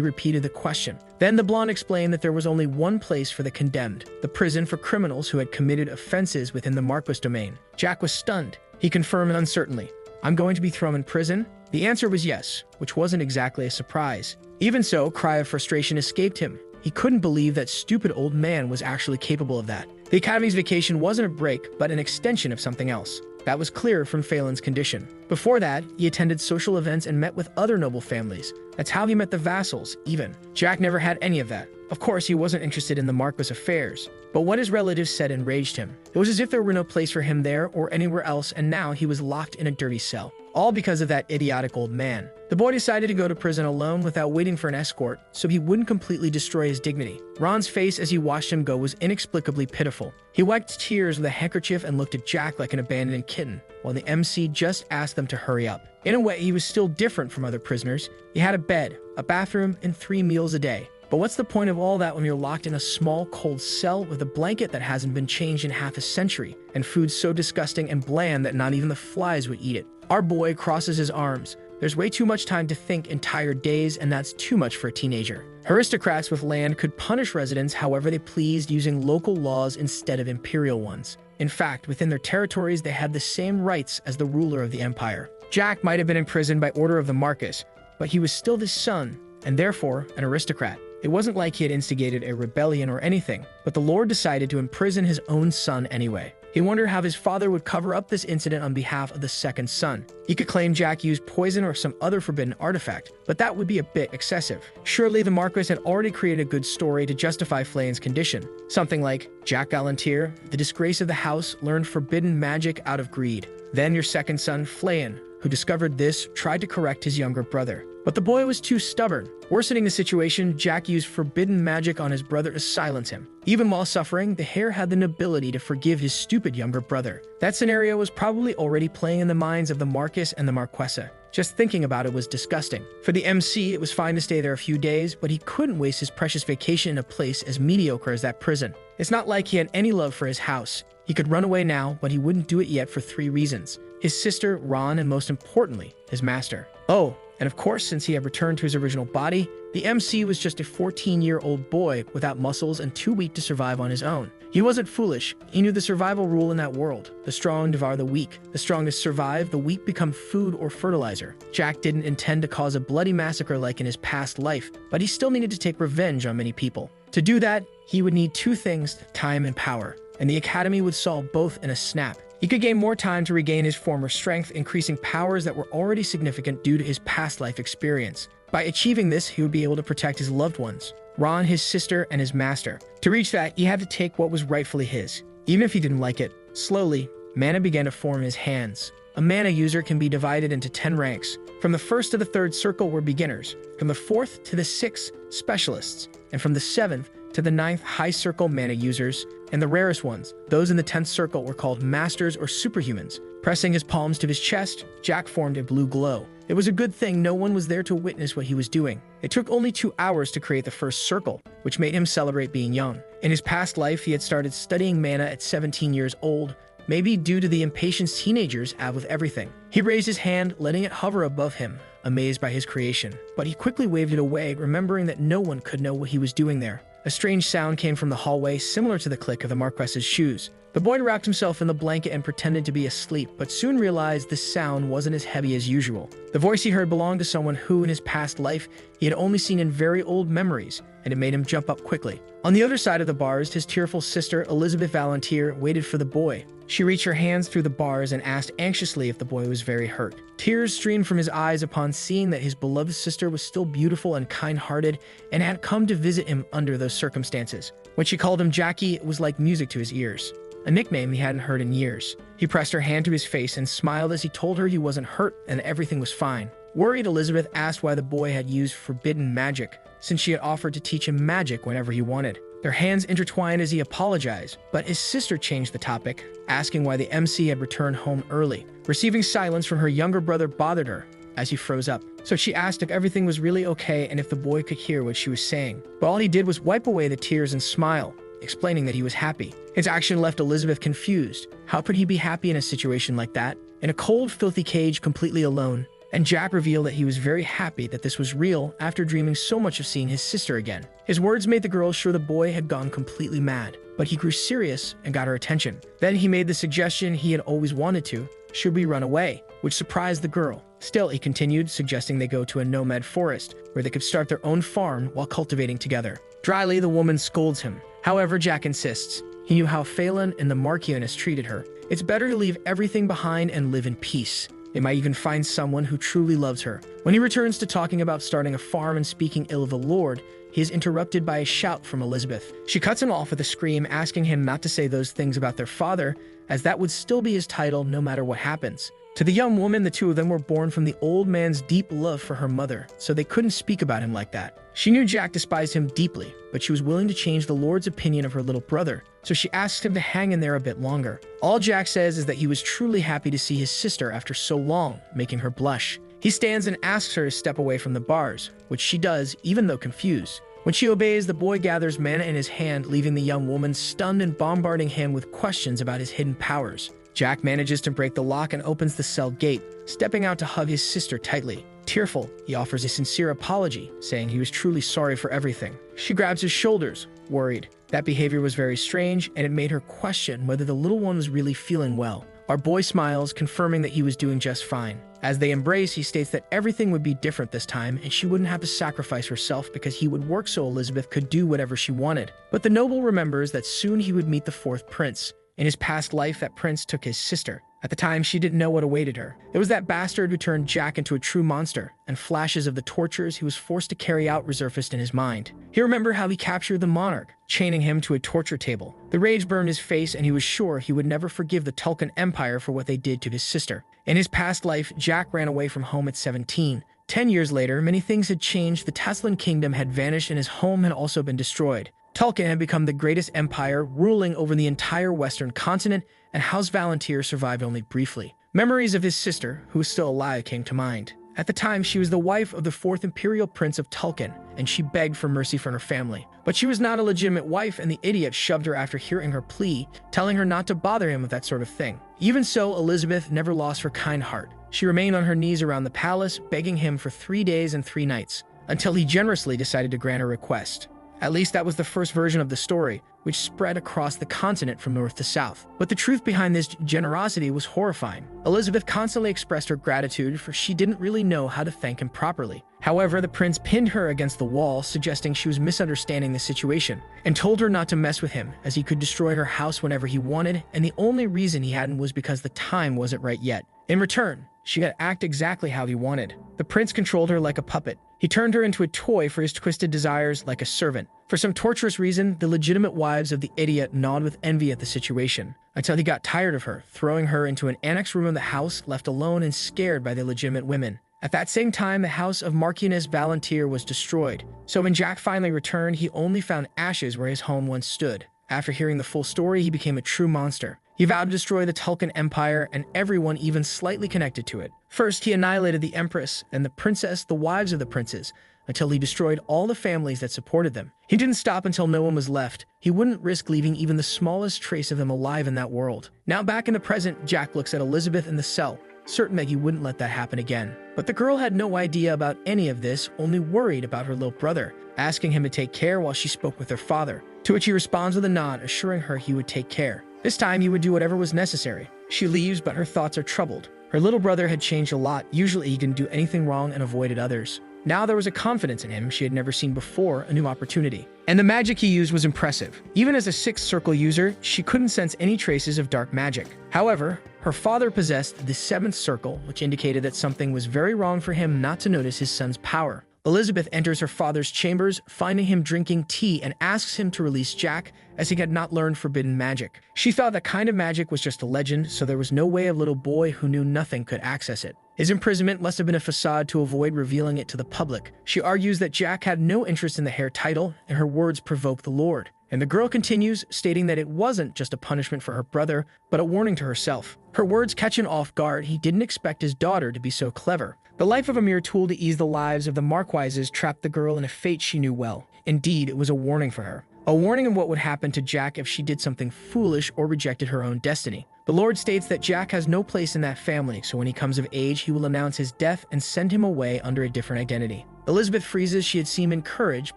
repeated the question. Then the blonde explained that there was only one place for the condemned, the prison for criminals who had committed offenses within the Marquis domain. Jack was stunned. He confirmed uncertainly, "I'm going to be thrown in prison?" The answer was yes, which wasn't exactly a surprise. Even so, a cry of frustration escaped him. He couldn't believe that stupid old man was actually capable of that. The Academy's vacation wasn't a break, but an extension of something else. That was clear from Phelan's condition. Before that, he attended social events and met with other noble families. That's how he met the vassals, even. Jack never had any of that. Of course, he wasn't interested in the Marquis' affairs, but what his relatives said enraged him. It was as if there were no place for him there or anywhere else, and now he was locked in a dirty cell. All because of that idiotic old man. The boy decided to go to prison alone without waiting for an escort, so he wouldn't completely destroy his dignity. Ron's face as he watched him go was inexplicably pitiful. He wiped tears with a handkerchief and looked at Jack like an abandoned kitten, while the MC just asked them to hurry up. In a way, he was still different from other prisoners. He had a bed, a bathroom, and 3 meals a day. But what's the point of all that when you're locked in a small, cold cell with a blanket that hasn't been changed in half a century, and food so disgusting and bland that not even the flies would eat it? Our boy crosses his arms. There's way too much time to think in tired days, and that's too much for a teenager. Aristocrats with land could punish residents however they pleased using local laws instead of imperial ones. In fact, within their territories, they had the same rights as the ruler of the empire. Jack might have been imprisoned by order of the Marquis, but he was still the son, and therefore an aristocrat. It wasn't like he had instigated a rebellion or anything, but the Lord decided to imprison his own son anyway. He wondered how his father would cover up this incident on behalf of the second son. He could claim Jack used poison or some other forbidden artifact, but that would be a bit excessive. Surely the Marquis had already created a good story to justify Flayn's condition. Something like, Jack Galantier, the disgrace of the house, learned forbidden magic out of greed. Then your second son, Flayn, who discovered this, tried to correct his younger brother. But the boy was too stubborn. Worsening the situation, Jack used forbidden magic on his brother to silence him. Even while suffering, the Hare had the nobility to forgive his stupid younger brother. That scenario was probably already playing in the minds of the Marquis and the Marquesa. Just thinking about it was disgusting. For the MC, it was fine to stay there a few days, but he couldn't waste his precious vacation in a place as mediocre as that prison. It's not like he had any love for his house. He could run away now, but he wouldn't do it yet for 3 reasons. His sister, Ron, and most importantly, his master. Oh, and of course, since he had returned to his original body, the MC was just a 14-year-old boy without muscles and too weak to survive on his own. He wasn't foolish. He knew the survival rule in that world. The strong devour the weak. The strongest survive, the weak become food or fertilizer. Jack didn't intend to cause a bloody massacre like in his past life, but he still needed to take revenge on many people. To do that, he would need 2 things, time and power, and the Academy would solve both in a snap. He could gain more time to regain his former strength, increasing powers that were already significant due to his past life experience. By achieving this, he would be able to protect his loved ones, Ron, his sister, and his master. To reach that, he had to take what was rightfully his, even if he didn't like it. Slowly, mana began to form in his hands. A mana user can be divided into 10 ranks. From the 1st to the 3rd circle were beginners, from the 4th to the 6th, specialists, and from the 7th to the 9th high circle mana users, and the rarest ones, those in the 10th circle, were called masters or superhumans. Pressing his palms to his chest, Jack formed a blue glow. It was a good thing no one was there to witness what he was doing. It took only 2 hours to create the first circle, which made him celebrate being young. In his past life, he had started studying mana at 17 years old, maybe due to the impatience teenagers have with everything. He raised his hand, letting it hover above him, amazed by his creation. But he quickly waved it away, remembering that no one could know what he was doing there. A strange sound came from the hallway, similar to the click of the Marquess's shoes. The boy wrapped himself in the blanket and pretended to be asleep, but soon realized this sound wasn't as heavy as usual. The voice he heard belonged to someone who, in his past life, he had only seen in very old memories, and it made him jump up quickly. On the other side of the bars, his tearful sister, Elizabeth Valantier, waited for the boy. She reached her hands through the bars and asked anxiously if the boy was very hurt. Tears streamed from his eyes upon seeing that his beloved sister was still beautiful and kind-hearted and had come to visit him under those circumstances. When she called him Jackie, it was like music to his ears, a nickname he hadn't heard in years. He pressed her hand to his face and smiled as he told her he wasn't hurt and everything was fine. Worried, Elizabeth asked why the boy had used forbidden magic, since she had offered to teach him magic whenever he wanted. Their hands intertwined as he apologized, but his sister changed the topic, asking why the MC had returned home early. Receiving silence from her younger brother bothered her, as he froze up. so she asked if everything was really okay and if the boy could hear what she was saying. But all he did was wipe away the tears and smile, explaining that he was happy. His action left Elizabeth confused. How could he be happy in a situation like that? In a cold, filthy cage, completely alone? And Jack revealed that he was very happy that this was real after dreaming so much of seeing his sister again. His words made the girl sure the boy had gone completely mad, but he grew serious and got her attention. Then he made the suggestion he had always wanted to: should we run away? Which surprised the girl. Still, he continued, suggesting they go to a nomad forest where they could start their own farm while cultivating together. Dryly, the woman scolds him. However, Jack insists. He knew how Phelan and the Marchioness treated her. It's better to leave everything behind and live in peace. They might even find someone who truly loves her. When he returns to talking about starting a farm and speaking ill of the Lord, he is interrupted by a shout from Elizabeth. She cuts him off with a scream, asking him not to say those things about their father, as that would still be his title no matter what happens. To the young woman, the two of them were born from the old man's deep love for her mother, so they couldn't speak about him like that. She knew Jack despised him deeply, but she was willing to change the Lord's opinion of her little brother, so she asked him to hang in there a bit longer. All Jack says is that he was truly happy to see his sister after so long, making her blush. He stands and asks her to step away from the bars, which she does, even though confused. When she obeys, the boy gathers mana in his hand, leaving the young woman stunned and bombarding him with questions about his hidden powers. Jack manages to break the lock and opens the cell gate, stepping out to hug his sister tightly. Tearful, he offers a sincere apology, saying he was truly sorry for everything. She grabs his shoulders, worried. That behavior was very strange, and it made her question whether the little one was really feeling well. Our boy smiles, confirming that he was doing just fine. As they embrace, he states that everything would be different this time, and she wouldn't have to sacrifice herself because he would work so Elizabeth could do whatever she wanted. But the noble remembers that soon he would meet the fourth prince. In his past life, that prince took his sister. At the time, she didn't know what awaited her. It was that bastard who turned Jack into a true monster, and flashes of the tortures he was forced to carry out resurfaced in his mind. He remembered how he captured the monarch, chaining him to a torture table. The rage burned his face, and he was sure he would never forgive the Tulkun Empire for what they did to his sister. In his past life, Jack ran away from home at 17. 10 years later, many things had changed. The Taslan kingdom had vanished, and his home had also been destroyed. Tulkun had become the greatest empire, ruling over the entire western continent, and House Valantyr survived only briefly. Memories of his sister, who was still alive, came to mind. At the time, she was the wife of the fourth imperial prince of Tulkun, and she begged for mercy from her family. But she was not a legitimate wife, and the idiot shoved her after hearing her plea, telling her not to bother him with that sort of thing. Even so, Elizabeth never lost her kind heart. She remained on her knees around the palace, begging him for 3 days and 3 nights, until he generously decided to grant her request. At least that was the first version of the story, which spread across the continent from north to south. But the truth behind this generosity was horrifying. Elizabeth constantly expressed her gratitude, for she didn't really know how to thank him properly. However, the prince pinned her against the wall, suggesting she was misunderstanding the situation, and told her not to mess with him, as he could destroy her house whenever he wanted, and the only reason he hadn't was because the time wasn't right yet. In return, she got to act exactly how he wanted. The prince controlled her like a puppet. He turned her into a toy for his twisted desires, like a servant. For some torturous reason, the legitimate wives of the idiot gnawed with envy at the situation, until he got tired of her, throwing her into an annex room of the house, left alone and scared by the legitimate women. At that same time, the house of Marchioness Valantyr was destroyed, so when Jack finally returned, he only found ashes where his home once stood. After hearing the full story, he became a true monster. He vowed to destroy the Tulkun Empire and everyone even slightly connected to it. First, he annihilated the Empress and the Princess, the wives of the princes, until he destroyed all the families that supported them. He didn't stop until no one was left. He wouldn't risk leaving even the smallest trace of them alive in that world. Now back in the present, Jack looks at Elizabeth in the cell, certain that he wouldn't let that happen again. But the girl had no idea about any of this, only worried about her little brother, asking him to take care while she spoke with her father, to which he responds with a nod, assuring her he would take care. This time he would do whatever was necessary. She leaves, but her thoughts are troubled. Her little brother had changed a lot. Usually he didn't do anything wrong and avoided others. Now there was a confidence in him she had never seen before, a new opportunity. And the magic he used was impressive. Even as a sixth circle user, she couldn't sense any traces of dark magic. However, her father possessed the seventh circle, which indicated that something was very wrong for him not to notice his son's power. Elizabeth enters her father's chambers, finding him drinking tea, and asks him to release Jack, as he had not learned forbidden magic. She thought that kind of magic was just a legend, so there was no way a little boy who knew nothing could access it. His imprisonment must have been a facade to avoid revealing it to the public. She argues that Jack had no interest in the heir title, and her words provoke the Lord. And the girl continues, stating that it wasn't just a punishment for her brother, but a warning to herself. Her words catch him off guard. He didn't expect his daughter to be so clever. The life of a mere tool to ease the lives of the Marquises trapped the girl in a fate she knew well. Indeed, it was a warning for her. A warning of what would happen to Jack if she did something foolish or rejected her own destiny. The Lord states that Jack has no place in that family, so when he comes of age, he will announce his death and send him away under a different identity. Elizabeth freezes. She had seemed encouraged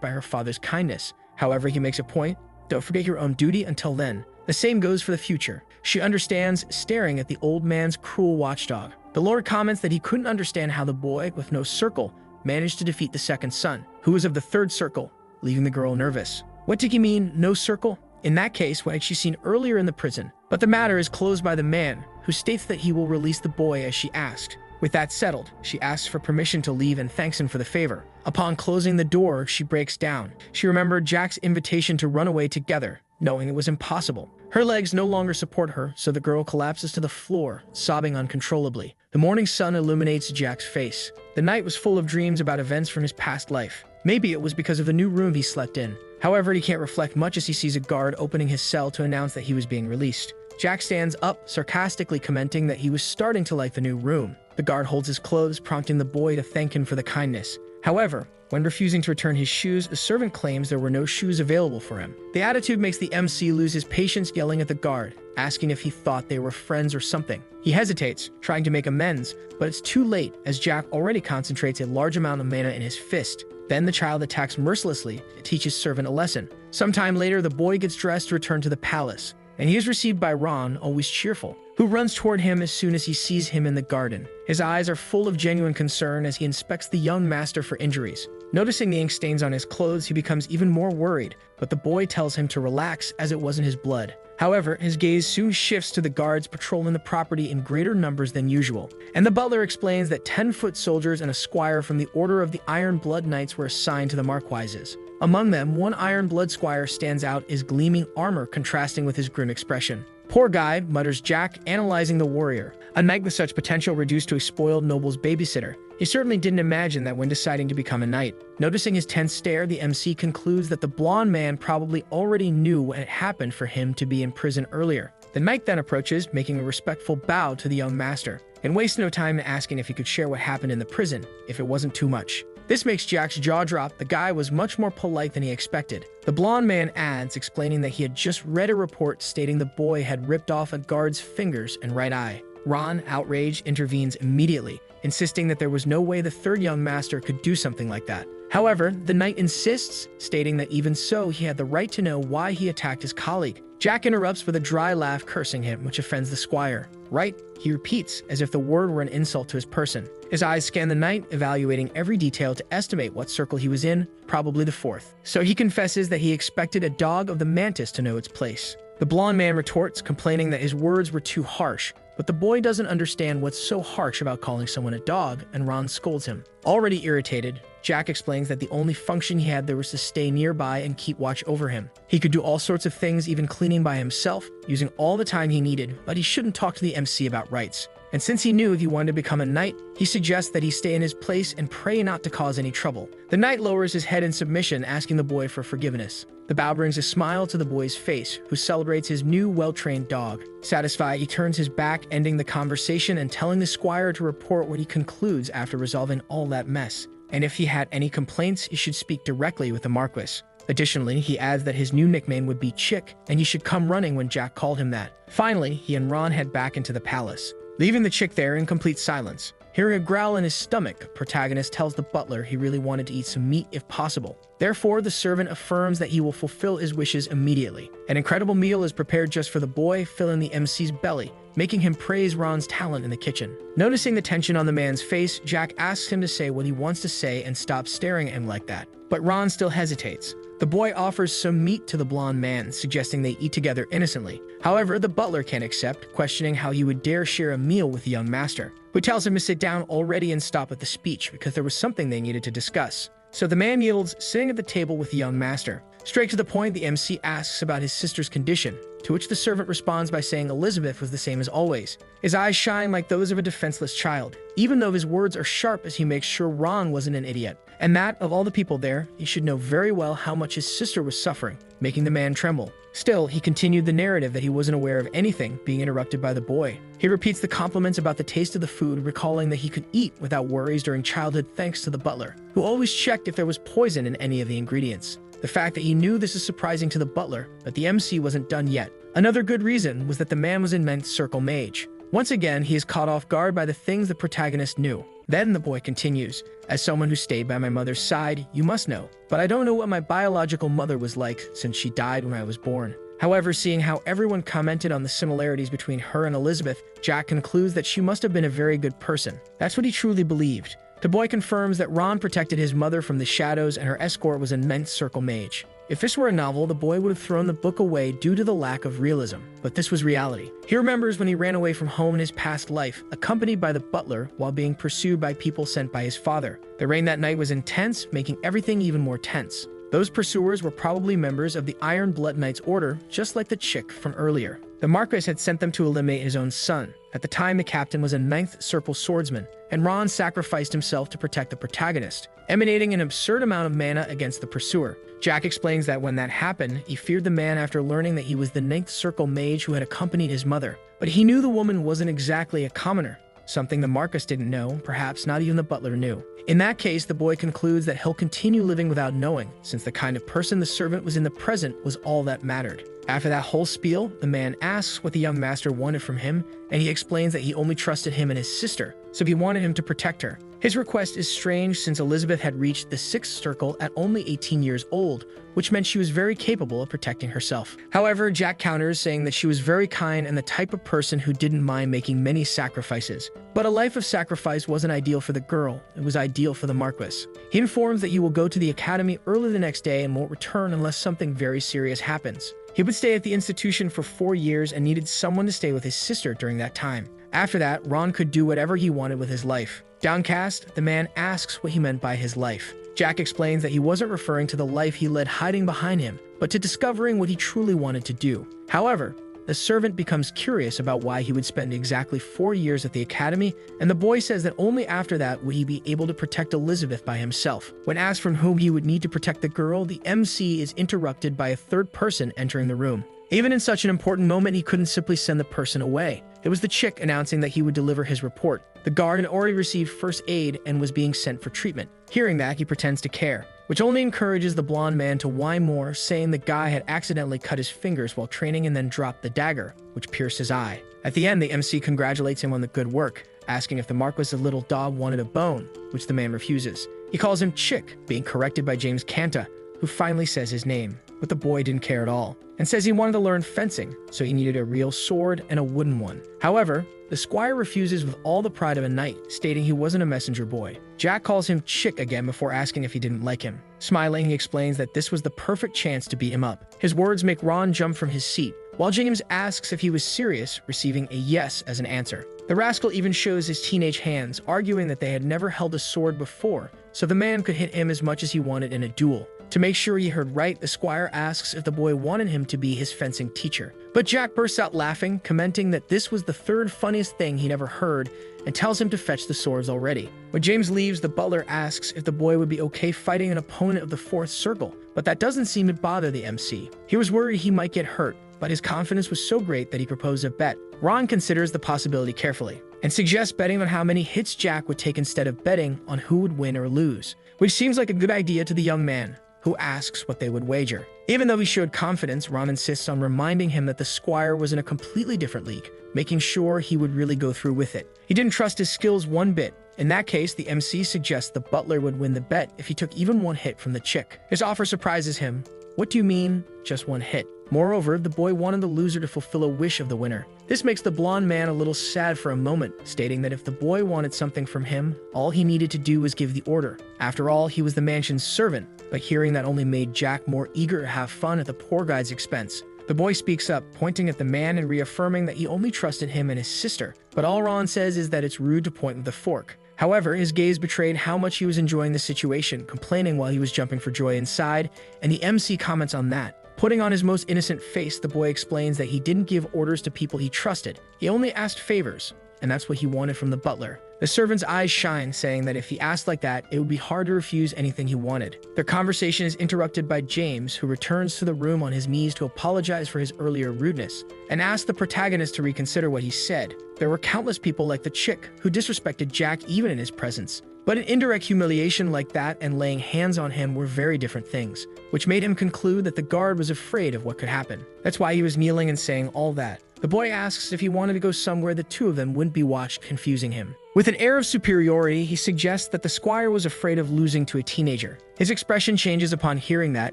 by her father's kindness. However, he makes a point: don't forget your own duty until then. The same goes for the future. She understands, staring at the old man's cruel watchdog. The Lord comments that he couldn't understand how the boy, with no circle, managed to defeat the second son, who was of the third circle, leaving the girl nervous. What did he mean, no circle? In that case, what had she seen earlier in the prison? But the matter is closed by the man, who states that he will release the boy as she asked. With that settled, she asks for permission to leave and thanks him for the favor. Upon closing the door, she breaks down. She remembered Jack's invitation to run away together, knowing it was impossible. Her legs no longer support her, so the girl collapses to the floor, sobbing uncontrollably. The morning sun illuminates Jack's face. The night was full of dreams about events from his past life. Maybe it was because of the new room he slept in. However, he can't reflect much as he sees a guard opening his cell to announce that he was being released. Jack stands up, sarcastically commenting that he was starting to like the new room. The guard holds his clothes, prompting the boy to thank him for the kindness. However, when refusing to return his shoes, the servant claims there were no shoes available for him. The attitude makes the MC lose his patience, yelling at the guard, asking if he thought they were friends or something. He hesitates, trying to make amends, but it's too late as Jack already concentrates a large amount of mana in his fist. Then the child attacks mercilessly to teach his servant a lesson. Sometime later, the boy gets dressed to return to the palace, and he is received by Ron, always cheerful, who runs toward him as soon as he sees him in the garden. His eyes are full of genuine concern as he inspects the young master for injuries. Noticing the ink stains on his clothes, he becomes even more worried, but the boy tells him to relax as it wasn't his blood. However, his gaze soon shifts to the guards patrolling the property in greater numbers than usual, and the butler explains that 10-foot soldiers and a squire from the Order of the Iron Blood Knights were assigned to the Marquises. Among them, one Iron Blood squire stands out, his gleaming armor contrasting with his grim expression. "Poor guy," mutters Jack, analyzing the warrior. A knight with such potential reduced to a spoiled noble's babysitter. He certainly didn't imagine that when deciding to become a knight. Noticing his tense stare, the MC concludes that the blonde man probably already knew what had happened for him to be in prison earlier. The knight then approaches, making a respectful bow to the young master, and wastes no time in asking if he could share what happened in the prison, if it wasn't too much. This makes Jack's jaw drop. The guy was much more polite than he expected. The blonde man adds, explaining that he had just read a report stating the boy had ripped off a guard's fingers and right eye. Ron, outraged, intervenes immediately, insisting that there was no way the third young master could do something like that. However, the knight insists, stating that even so, he had the right to know why he attacked his colleague. Jack interrupts with a dry laugh, cursing him, which offends the squire. "Right," he repeats, as if the word were an insult to his person. His eyes scan the knight, evaluating every detail to estimate what circle he was in, probably the fourth. So he confesses that he expected a dog of the mantis to know its place. The blonde man retorts, complaining that his words were too harsh, but the boy doesn't understand what's so harsh about calling someone a dog, and Ron scolds him. Already irritated, Jack explains that the only function he had there was to stay nearby and keep watch over him. He could do all sorts of things, even cleaning by himself, using all the time he needed, but he shouldn't talk to the MC about rights. And since he knew if he wanted to become a knight, he suggests that he stay in his place and pray not to cause any trouble. The knight lowers his head in submission, asking the boy for forgiveness. The bow brings a smile to the boy's face, who celebrates his new well-trained dog. Satisfied, he turns his back, ending the conversation and telling the squire to report what he concludes after resolving all that mess. And if he had any complaints, he should speak directly with the Marquis. Additionally, he adds that his new nickname would be Chick, and he should come running when Jack called him that. Finally, he and Ron head back into the palace, leaving the Chick there in complete silence. Hearing a growl in his stomach, protagonist tells the butler he really wanted to eat some meat if possible. Therefore, the servant affirms that he will fulfill his wishes immediately. An incredible meal is prepared just for the boy, filling the MC's belly, making him praise Ron's talent in the kitchen. Noticing the tension on the man's face, Jack asks him to say what he wants to say and stop staring at him like that. But Ron still hesitates. The boy offers some meat to the blonde man, suggesting they eat together innocently. However, the butler can't accept, questioning how he would dare share a meal with the young master, who tells him to sit down already and stop at the speech because there was something they needed to discuss. So the man yields, sitting at the table with the young master. Straight to the point, the MC asks about his sister's condition, to which the servant responds by saying Elizabeth was the same as always. His eyes shine like those of a defenseless child, even though his words are sharp as he makes sure Ron wasn't an idiot. and that, of all the people there, he should know very well how much his sister was suffering, making the man tremble. Still, he continued the narrative that he wasn't aware of anything being interrupted by the boy. He repeats the compliments about the taste of the food, recalling that he could eat without worries during childhood thanks to the butler, who always checked if there was poison in any of the ingredients. The fact that he knew this is surprising to the butler, but the MC wasn't done yet. Another good reason was that the man was an immense circle mage. Once again, he is caught off guard by the things the protagonist knew. Then the boy continues, "As someone who stayed by my mother's side, you must know. But I don't know what my biological mother was like since she died when I was born." However, seeing how everyone commented on the similarities between her and Elizabeth, Jack concludes that she must have been a very good person. That's what he truly believed. The boy confirms that Ron protected his mother from the shadows and her escort was an immense circle mage. If this were a novel, the boy would have thrown the book away due to the lack of realism. But this was reality. He remembers when he ran away from home in his past life, accompanied by the butler while being pursued by people sent by his father. The rain that night was intense, making everything even more tense. Those pursuers were probably members of the Iron Blood Knights Order, just like the chick from earlier. The Marquis had sent them to eliminate his own son. At the time, the captain was a ninth circle swordsman, and Ron sacrificed himself to protect the protagonist, emanating an absurd amount of mana against the pursuer. Jack explains that when that happened, he feared the man after learning that he was the ninth circle mage who had accompanied his mother. But he knew the woman wasn't exactly a commoner, something the Marquis didn't know, perhaps not even the butler knew. In that case, the boy concludes that he'll continue living without knowing, since the kind of person the servant was in the present was all that mattered. After that whole spiel, the man asks what the young master wanted from him, and he explains that he only trusted him and his sister, so he wanted him to protect her. His request is strange since Elizabeth had reached the sixth circle at only 18 years old, which meant she was very capable of protecting herself. However, Jack counters, saying that she was very kind and the type of person who didn't mind making many sacrifices. But a life of sacrifice wasn't ideal for the girl, it was ideal for the Marquis. He informs that he will go to the academy early the next day and won't return unless something very serious happens. He would stay at the institution for 4 years and needed someone to stay with his sister during that time. After that, Ron could do whatever he wanted with his life. Downcast, the man asks what he meant by his life. Jack explains that he wasn't referring to the life he led hiding behind him, but to discovering what he truly wanted to do. However, the servant becomes curious about why he would spend exactly 4 years at the academy, and the boy says that only after that would he be able to protect Elizabeth by himself. When asked from whom he would need to protect the girl, the MC is interrupted by a third person entering the room. Even in such an important moment, he couldn't simply send the person away. It was the chick announcing that he would deliver his report. The guard had already received first aid and was being sent for treatment. Hearing that, he pretends to care, which only encourages the blonde man to whine more, saying the guy had accidentally cut his fingers while training and then dropped the dagger, which pierced his eye. At the end, the MC congratulates him on the good work, asking if the Marquis' little dog wanted a bone, which the man refuses. He calls him Chick, being corrected by James Canta, who finally says his name, but the boy didn't care at all, and says he wanted to learn fencing, so he needed a real sword and a wooden one. However, the squire refuses with all the pride of a knight, stating he wasn't a messenger boy. Jack calls him Chick again before asking if he didn't like him. Smiling, he explains that this was the perfect chance to beat him up. His words make Ron jump from his seat, while James asks if he was serious, receiving a yes as an answer. The rascal even shows his teenage hands, arguing that they had never held a sword before, so the man could hit him as much as he wanted in a duel. To make sure he heard right, the squire asks if the boy wanted him to be his fencing teacher. But Jack bursts out laughing, commenting that this was the third funniest thing he'd ever heard, and tells him to fetch the swords already. When James leaves, the butler asks if the boy would be okay fighting an opponent of the fourth circle, but that doesn't seem to bother the MC. He was worried he might get hurt, but his confidence was so great that he proposed a bet. Ron considers the possibility carefully, and suggests betting on how many hits Jack would take instead of betting on who would win or lose, which seems like a good idea to the young man, who asks what they would wager. Even though he showed confidence, Ron insists on reminding him that the squire was in a completely different league, making sure he would really go through with it. He didn't trust his skills one bit. In that case, the MC suggests the butler would win the bet if he took even one hit from the chick. His offer surprises him. What do you mean, just one hit? Moreover, the boy wanted the loser to fulfill a wish of the winner. This makes the blonde man a little sad for a moment, stating that if the boy wanted something from him, all he needed to do was give the order. After all, he was the mansion's servant, but hearing that only made Jack more eager to have fun at the poor guy's expense. The boy speaks up, pointing at the man and reaffirming that he only trusted him and his sister, but all Ron says is that it's rude to point with a fork. However, his gaze betrayed how much he was enjoying the situation, complaining while he was jumping for joy inside, and the MC comments on that. Putting on his most innocent face, the boy explains that he didn't give orders to people he trusted. He only asked favors, and that's what he wanted from the butler. The servant's eyes shine, saying that if he asked like that, it would be hard to refuse anything he wanted. Their conversation is interrupted by James, who returns to the room on his knees to apologize for his earlier rudeness, and asks the protagonist to reconsider what he said. There were countless people like the chick who disrespected Jack even in his presence. But an indirect humiliation like that and laying hands on him were very different things, which made him conclude that the guard was afraid of what could happen. That's why he was kneeling and saying all that. The boy asks if he wanted to go somewhere the two of them wouldn't be watched, confusing him. With an air of superiority, he suggests that the squire was afraid of losing to a teenager. His expression changes upon hearing that,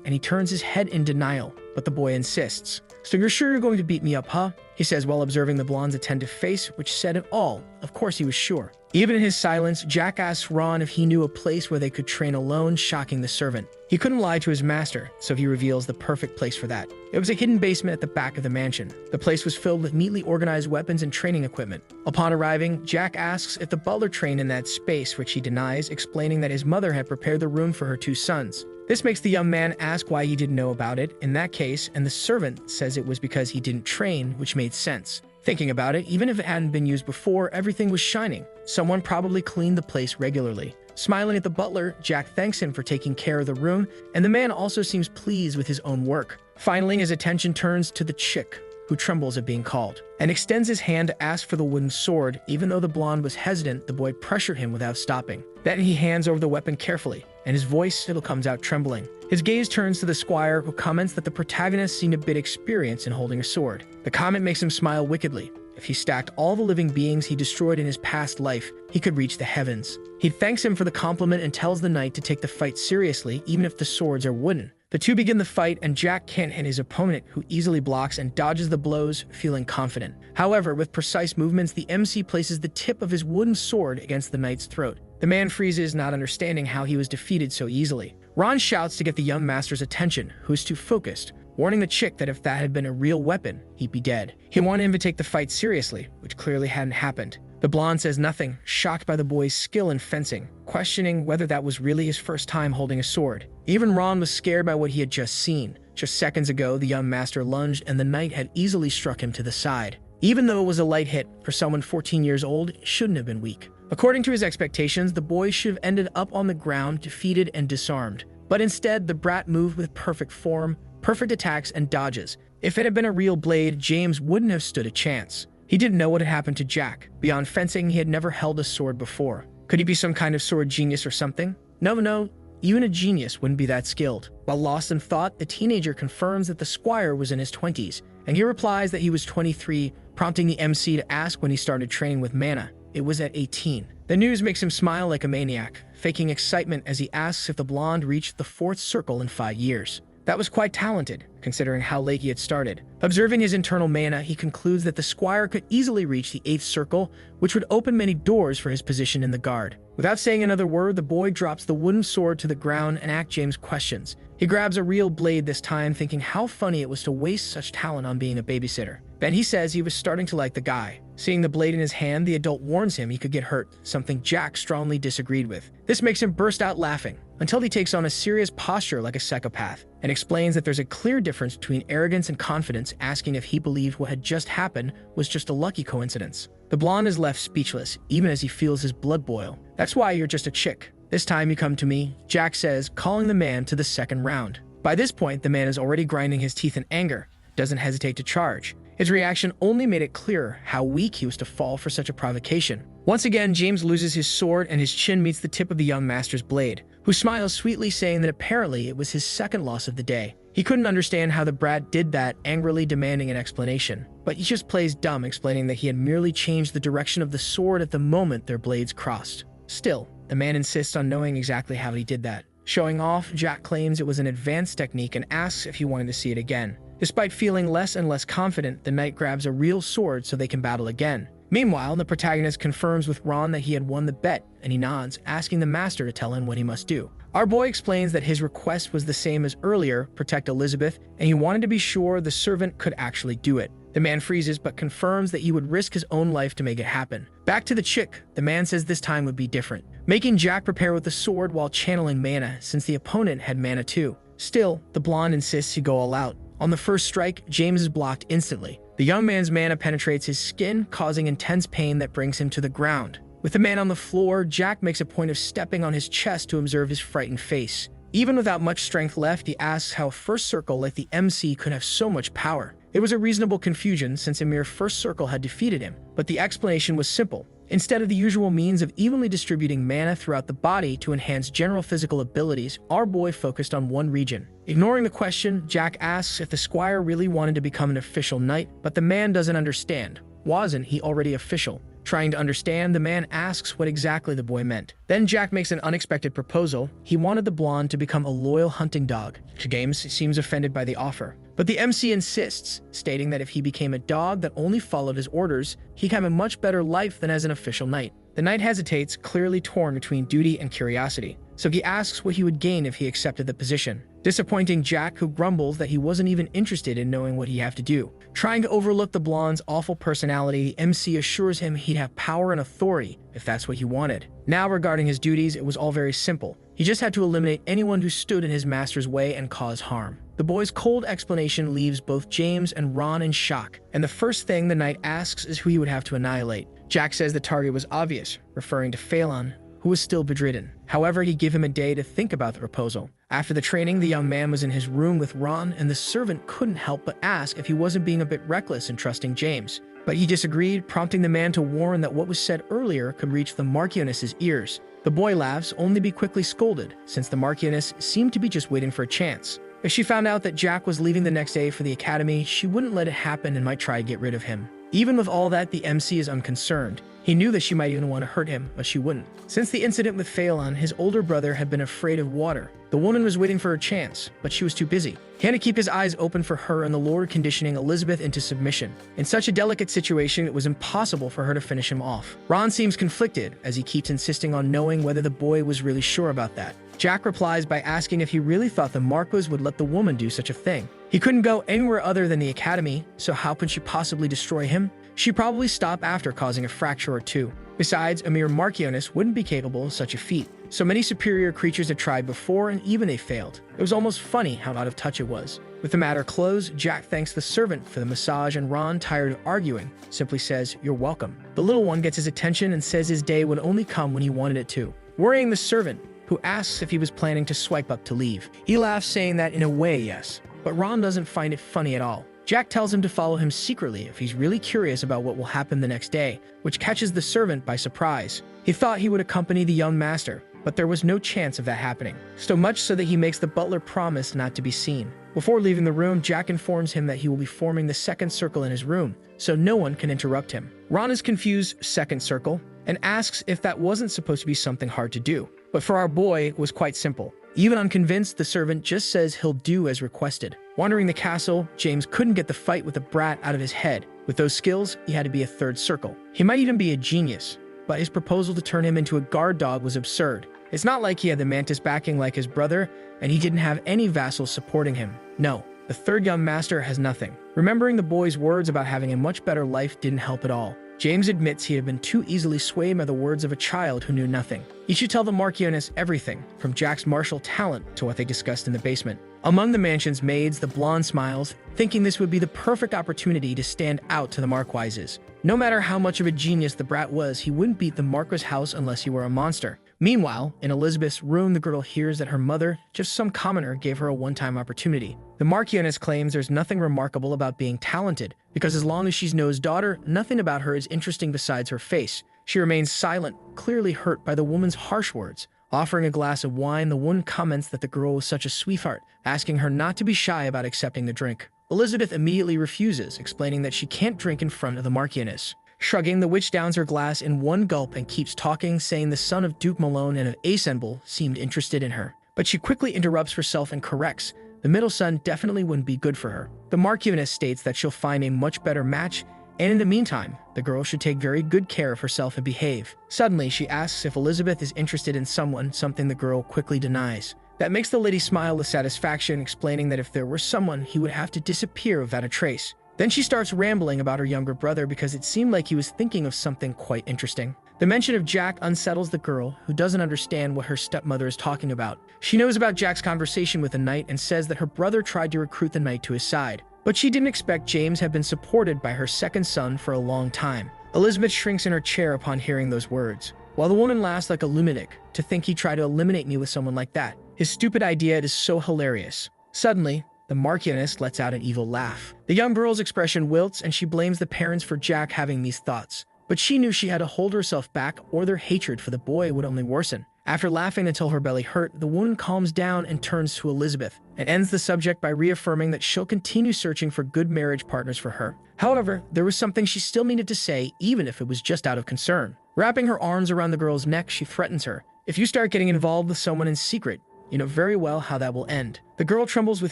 and he turns his head in denial, but the boy insists. "So you're sure you're going to beat me up, huh?" he says while observing the blonde's attentive face, which said it all. Of course he was sure. Even in his silence, Jack asks Ron if he knew a place where they could train alone, shocking the servant. He couldn't lie to his master, so he reveals the perfect place for that. It was a hidden basement at the back of the mansion. The place was filled with neatly organized weapons and training equipment. Upon arriving, Jack asks if the butler trained in that space, which he denies, explaining that his mother had prepared the room for her two sons. This makes the young man ask why he didn't know about it in that case, and the servant says it was because he didn't train, which made sense. Thinking about it, even if it hadn't been used before, everything was shining. Someone probably cleaned the place regularly. Smiling at the butler, Jack thanks him for taking care of the room, and the man also seems pleased with his own work. Finally, his attention turns to the chick, who trembles at being called, and extends his hand to ask for the wooden sword. Even though the blonde was hesitant, the boy pressured him without stopping. Then he hands over the weapon carefully, and his voice still comes out trembling. His gaze turns to the squire, who comments that the protagonist seemed a bit experienced in holding a sword. The comment makes him smile wickedly. If he stacked all the living beings he destroyed in his past life, he could reach the heavens. He thanks him for the compliment and tells the knight to take the fight seriously, even if the swords are wooden. The two begin the fight, and Jack can't hit his opponent, who easily blocks and dodges the blows, feeling confident. However, with precise movements, the MC places the tip of his wooden sword against the knight's throat. The man freezes, not understanding how he was defeated so easily. Ron shouts to get the young master's attention, who is too focused, warning the chick that if that had been a real weapon, he'd be dead. He wanted him to take the fight seriously, which clearly hadn't happened. The blonde says nothing, shocked by the boy's skill in fencing, questioning whether that was really his first time holding a sword. Even Ron was scared by what he had just seen. Just seconds ago, the young master lunged and the knight had easily struck him to the side. Even though it was a light hit, for someone 14 years old, it shouldn't have been weak. According to his expectations, the boy should have ended up on the ground, defeated and disarmed. But instead, the brat moved with perfect form, perfect attacks and dodges. If it had been a real blade, James wouldn't have stood a chance. He didn't know what had happened to Jack. Beyond fencing, he had never held a sword before. Could he be some kind of sword genius or something? No, even a genius wouldn't be that skilled. While lost in thought, the teenager confirms that the squire was in his 20s, and he replies that he was 23, prompting the MC to ask when he started training with Manhwa. It was at 18. The news makes him smile like a maniac, faking excitement as he asks if the blonde reached the 4th circle in 5 years. That was quite talented, considering how late he had started. Observing his internal mana, he concludes that the squire could easily reach the 8th circle, which would open many doors for his position in the guard. Without saying another word, the boy drops the wooden sword to the ground and asks James questions. He grabs a real blade this time, thinking how funny it was to waste such talent on being a babysitter. Then he says he was starting to like the guy. Seeing the blade in his hand, the adult warns him he could get hurt, something Jack strongly disagreed with. This makes him burst out laughing, until he takes on a serious posture like a psychopath, and explains that there's a clear difference between arrogance and confidence, asking if he believed what had just happened was just a lucky coincidence. The blonde is left speechless, even as he feels his blood boil. "That's why you're just a chick. This time you come to me," Jack says, calling the man to the second round. By this point, the man is already grinding his teeth in anger, doesn't hesitate to charge. His reaction only made it clear how weak he was to fall for such a provocation. Once again, James loses his sword and his chin meets the tip of the young master's blade, who smiles sweetly, saying that apparently it was his second loss of the day. He couldn't understand how the brat did that, angrily demanding an explanation. But he just plays dumb, explaining that he had merely changed the direction of the sword at the moment their blades crossed. Still, the man insists on knowing exactly how he did that. Showing off, Jack claims it was an advanced technique and asks if he wanted to see it again. Despite feeling less and less confident, the knight grabs a real sword so they can battle again. Meanwhile, the protagonist confirms with Ron that he had won the bet, and he nods, asking the master to tell him what he must do. Our boy explains that his request was the same as earlier, protect Elizabeth, and he wanted to be sure the servant could actually do it. The man freezes but confirms that he would risk his own life to make it happen. Back to the chick, the man says this time would be different, making Jack prepare with the sword while channeling mana, since the opponent had mana too. Still, the blonde insists he go all out. On the first strike, James is blocked instantly. The young man's mana penetrates his skin, causing intense pain that brings him to the ground. With the man on the floor, Jack makes a point of stepping on his chest to observe his frightened face. Even without much strength left, he asks how a first circle like the MC could have so much power. It was a reasonable confusion since a mere first circle had defeated him, but the explanation was simple. Instead of the usual means of evenly distributing mana throughout the body to enhance general physical abilities, our boy focused on one region. Ignoring the question, Jack asks if the squire really wanted to become an official knight, but the man doesn't understand. Wasn't he already official? Trying to understand, the man asks what exactly the boy meant. Then Jack makes an unexpected proposal. He wanted the blonde to become a loyal hunting dog. James seems offended by the offer, but the MC insists, stating that if he became a dog that only followed his orders, he'd have a much better life than as an official knight. The knight hesitates, clearly torn between duty and curiosity, so he asks what he would gain if he accepted the position. Disappointing Jack, who grumbles that he wasn't even interested in knowing what he'd have to do. Trying to overlook the blonde's awful personality, the MC assures him he'd have power and authority if that's what he wanted. Now, regarding his duties, it was all very simple. He just had to eliminate anyone who stood in his master's way and cause harm. The boy's cold explanation leaves both James and Ron in shock, and the first thing the knight asks is who he would have to annihilate. Jack says the target was obvious, referring to Phelan, who was still bedridden. However, he gave him a day to think about the proposal. After the training, the young man was in his room with Ron, and the servant couldn't help but ask if he wasn't being a bit reckless in trusting James. But he disagreed, prompting the man to warn that what was said earlier could reach the Marchioness's ears. The boy laughs, only to be quickly scolded, since the Marchioness seemed to be just waiting for a chance. If she found out that Jack was leaving the next day for the academy, she wouldn't let it happen and might try to get rid of him. Even with all that, the MC is unconcerned. He knew that she might even want to hurt him, but she wouldn't. Since the incident with Phelan, his older brother had been afraid of water. The woman was waiting for her chance, but she was too busy. He had to keep his eyes open for her and the Lord, conditioning Elizabeth into submission. In such a delicate situation, it was impossible for her to finish him off. Ron seems conflicted, as he keeps insisting on knowing whether the boy was really sure about that. Jack replies by asking if he really thought the Marquis would let the woman do such a thing. He couldn't go anywhere other than the academy, so how could she possibly destroy him? She'd probably stop after causing a fracture or two. Besides, a mere Marchioness wouldn't be capable of such a feat. So many superior creatures had tried before, and even they failed. It was almost funny how out of touch it was. With the matter closed, Jack thanks the servant for the massage, and Ron, tired of arguing, simply says, "You're welcome." The little one gets his attention and says his day would only come when he wanted it to, worrying the servant, who asks if he was planning to swipe up to leave. He laughs, saying that in a way, yes, but Ron doesn't find it funny at all. Jack tells him to follow him secretly if he's really curious about what will happen the next day, which catches the servant by surprise. He thought he would accompany the young master, but there was no chance of that happening. So much so that he makes the butler promise not to be seen. Before leaving the room, Jack informs him that he will be forming the second circle in his room, so no one can interrupt him. Ron is confused, second circle, and asks if that wasn't supposed to be something hard to do. But for our boy, it was quite simple. Even unconvinced, the servant just says he'll do as requested. Wandering the castle, James couldn't get the fight with the brat out of his head. With those skills, he had to be a third circle. He might even be a genius, but his proposal to turn him into a guard dog was absurd. It's not like he had the Mantis backing like his brother, and he didn't have any vassals supporting him. No, the third young master has nothing. Remembering the boy's words about having a much better life didn't help at all. James admits he had been too easily swayed by the words of a child who knew nothing. He should tell the Marchioness everything, from Jack's martial talent to what they discussed in the basement. Among the mansion's maids, the blonde smiles, thinking this would be the perfect opportunity to stand out to the Marquises. No matter how much of a genius the brat was, he wouldn't beat the Marquis' house unless he were a monster. Meanwhile, in Elizabeth's room, the girl hears that her mother, just some commoner, gave her a one-time opportunity. The Marchioness claims there's nothing remarkable about being talented, because as long as she's Noah's daughter, nothing about her is interesting besides her face. She remains silent, clearly hurt by the woman's harsh words. Offering a glass of wine, the woman comments that the girl was such a sweetheart, asking her not to be shy about accepting the drink. Elizabeth immediately refuses, explaining that she can't drink in front of the Marchioness. Shrugging, the witch downs her glass in one gulp and keeps talking, saying the son of Duke Malone and of Assemble seemed interested in her. But she quickly interrupts herself and corrects. The middle son definitely wouldn't be good for her. The Marchioness states that she'll find a much better match, and in the meantime, the girl should take very good care of herself and behave. Suddenly, she asks if Elizabeth is interested in someone, something the girl quickly denies. That makes the lady smile with satisfaction, explaining that if there were someone, he would have to disappear without a trace. Then she starts rambling about her younger brother because it seemed like he was thinking of something quite interesting. The mention of Jack unsettles the girl, who doesn't understand what her stepmother is talking about. She knows about Jack's conversation with the knight and says that her brother tried to recruit the knight to his side. But she didn't expect James had been supported by her second son for a long time. Elizabeth shrinks in her chair upon hearing those words, while the woman laughs like a lunatic. To think he tried to eliminate me with someone like that. His stupid idea is so hilarious. Suddenly, the Marchioness lets out an evil laugh. The young girl's expression wilts and she blames the parents for Jack having these thoughts. But she knew she had to hold herself back or their hatred for the boy would only worsen. After laughing until her belly hurt, the woman calms down and turns to Elizabeth and ends the subject by reaffirming that she'll continue searching for good marriage partners for her. However, there was something she still needed to say, even if it was just out of concern. Wrapping her arms around the girl's neck, she threatens her. If you start getting involved with someone in secret, you know very well how that will end. The girl trembles with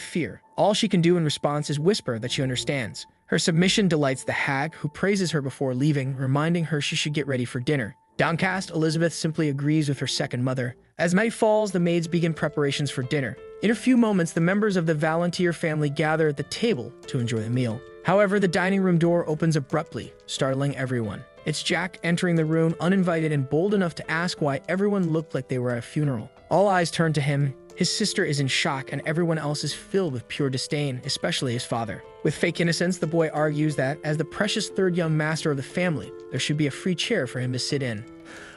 fear. All she can do in response is whisper that she understands. Her submission delights the hag, who praises her before leaving, reminding her she should get ready for dinner. Downcast, Elizabeth simply agrees with her second mother. As night falls, the maids begin preparations for dinner. In a few moments, the members of the Valentier family gather at the table to enjoy the meal. However, the dining room door opens abruptly, startling everyone. It's Jack entering the room uninvited and bold enough to ask why everyone looked like they were at a funeral. All eyes turn to him. His sister is in shock and everyone else is filled with pure disdain, especially his father. With fake innocence, the boy argues that, as the precious third young master of the family, there should be a free chair for him to sit in.